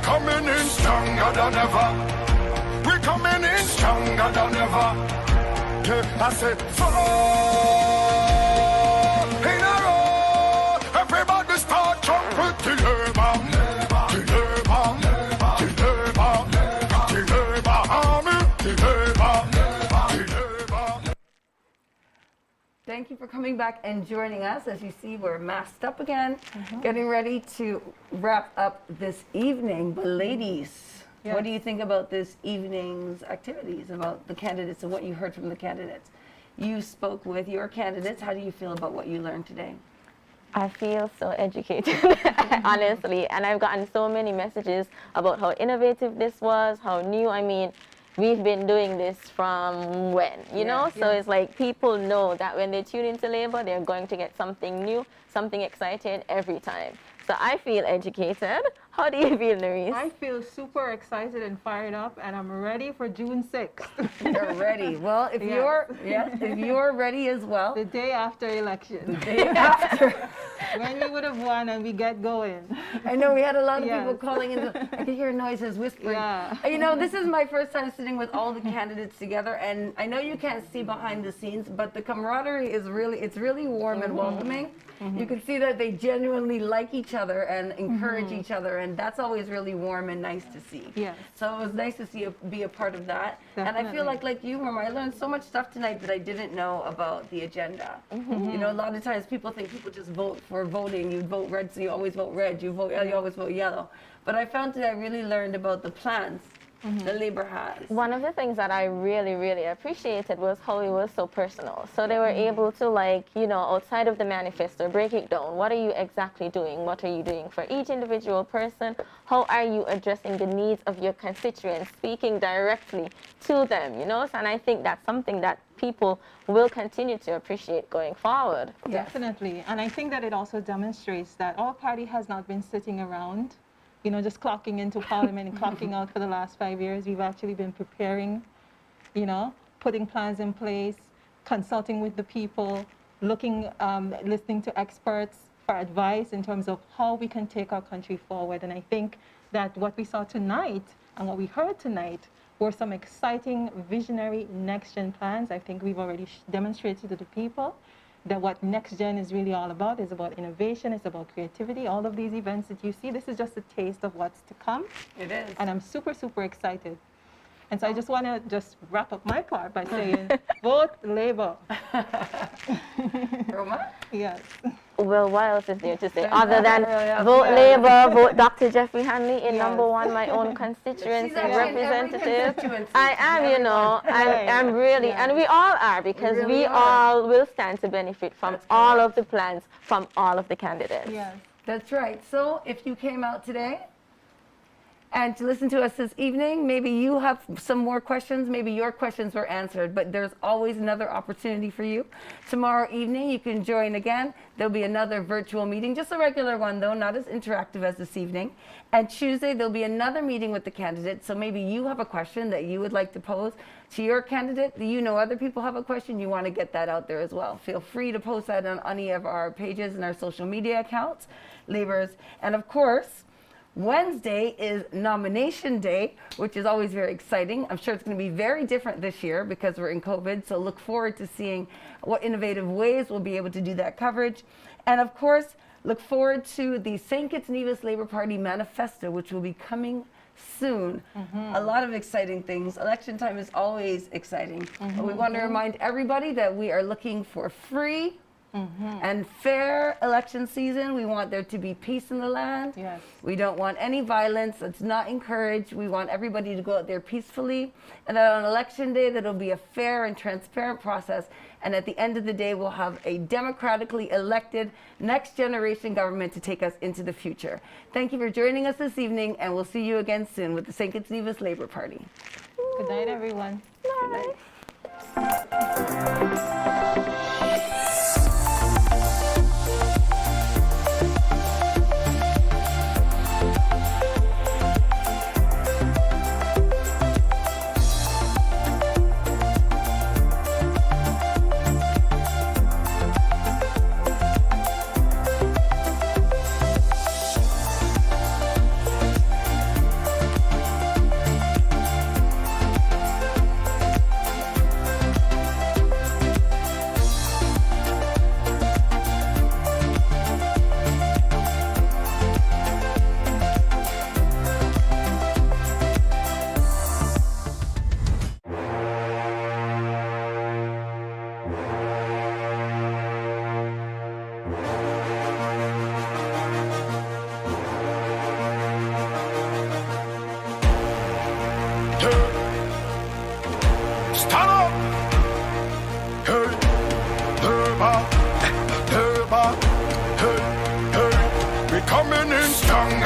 coming in stronger than ever. We coming in stronger than ever. Yeah, I said 4 in a row. Everybody start jumping to Labour. To Labour. To Labour. To Labour army. To Labour. To Labour. Thank you for coming back and joining us. As you see, we're masked up again, getting ready to wrap up this evening. But ladies, what do you think about this evening's activities, about the candidates and what you heard from the candidates? You spoke with your candidates. How do you feel about what you learned today? I feel so educated, honestly, and I've gotten so many messages about how innovative this was, how new. I mean, we've been doing this from when, you know? So it's like people know that when they tune into Labour, they're going to get something new, something exciting every time. So I feel educated. How do you feel, Nerys? I feel super excited and fired up, and I'm ready for June 6th. You're ready. Well, if if you're ready as well. The day after election. The day after. When we would have won and we get going. I know we had a lot of people calling in. I could hear noises, whispering. You know, this is my first time sitting with all the candidates together, and I know you can't see behind the scenes, but the camaraderie is it's really warm and welcoming. You can see that they genuinely like each other and encourage each other, and that's always really warm and nice to see. So it was nice to be a part of that. And I feel like you, Mama, I learned so much stuff tonight that I didn't know about the agenda. You know, a lot of times people think people just vote for voting. You vote red, so you always vote red. You vote yellow, you always vote yellow. But I found that I really learned about the plans that Labour has. One of the things that I really, really appreciated was how it was so personal. So they were able to, like, you know, outside of the manifesto, break it down. What are you exactly doing? What are you doing for each individual person? How are you addressing the needs of your constituents, speaking directly to them, you know? And I think that's something that people will continue to appreciate going forward. Definitely. And I think that it also demonstrates that our party has not been sitting around, you know, just clocking into Parliament and clocking out for the last 5 years. We've actually been preparing, you know, putting plans in place, consulting with the people, looking, listening to experts for advice in terms of how we can take our country forward. And I think that what we saw tonight and what we heard tonight were some exciting, visionary next-gen plans. I think we've already demonstrated to the people that what NextGen is really all about is about innovation, it's about creativity. All of these events that you see, this is just a taste of what's to come. It is. And I'm super, super excited. And so I just want to just wrap up my part by saying, vote Labour. Roma? Yes. Well, what else is there to say other than vote Labour, vote Dr. Jeffrey Hanley in #1, my own constituency representative. I am, you know, I'm really, and we all are, because we all will stand to benefit from all of the plans from all of the candidates. Yes, that's right. So if you came out today and to listen to us this evening, maybe you have some more questions, maybe your questions were answered, but there's always another opportunity for you. Tomorrow evening, you can join again. There'll be another virtual meeting, just a regular one though, not as interactive as this evening. And Tuesday, there'll be another meeting with the candidates, so maybe you have a question that you would like to pose to your candidate. You know other people have a question, you want to get that out there as well. Feel free to post that on any of our pages and our social media accounts, Labour's. And of course, Wednesday is nomination day, which is always very exciting. I'm sure it's going to be very different this year because we're in COVID, so look forward to seeing what innovative ways we'll be able to do that coverage. And of course, look forward to the St. Kitts-Nevis Labour Party manifesto, which will be coming soon. A lot of exciting things. Election time is always exciting. But we want to remind everybody that we are looking for free and fair election season. We want there to be peace in the land. We don't want any violence. It's not encouraged. We want everybody to go out there peacefully. And that on election day, that'll be a fair and transparent process. And at the end of the day, we'll have a democratically elected next generation government to take us into the future. Thank you for joining us this evening, and we'll see you again soon with the St. Kitts-Nevis Labour Party. Good night, everyone. Good night.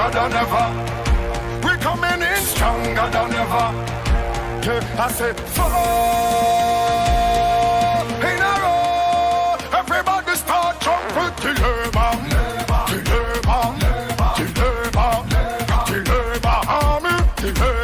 stronger than ever. We coming in stronger than ever. Yeah, I say,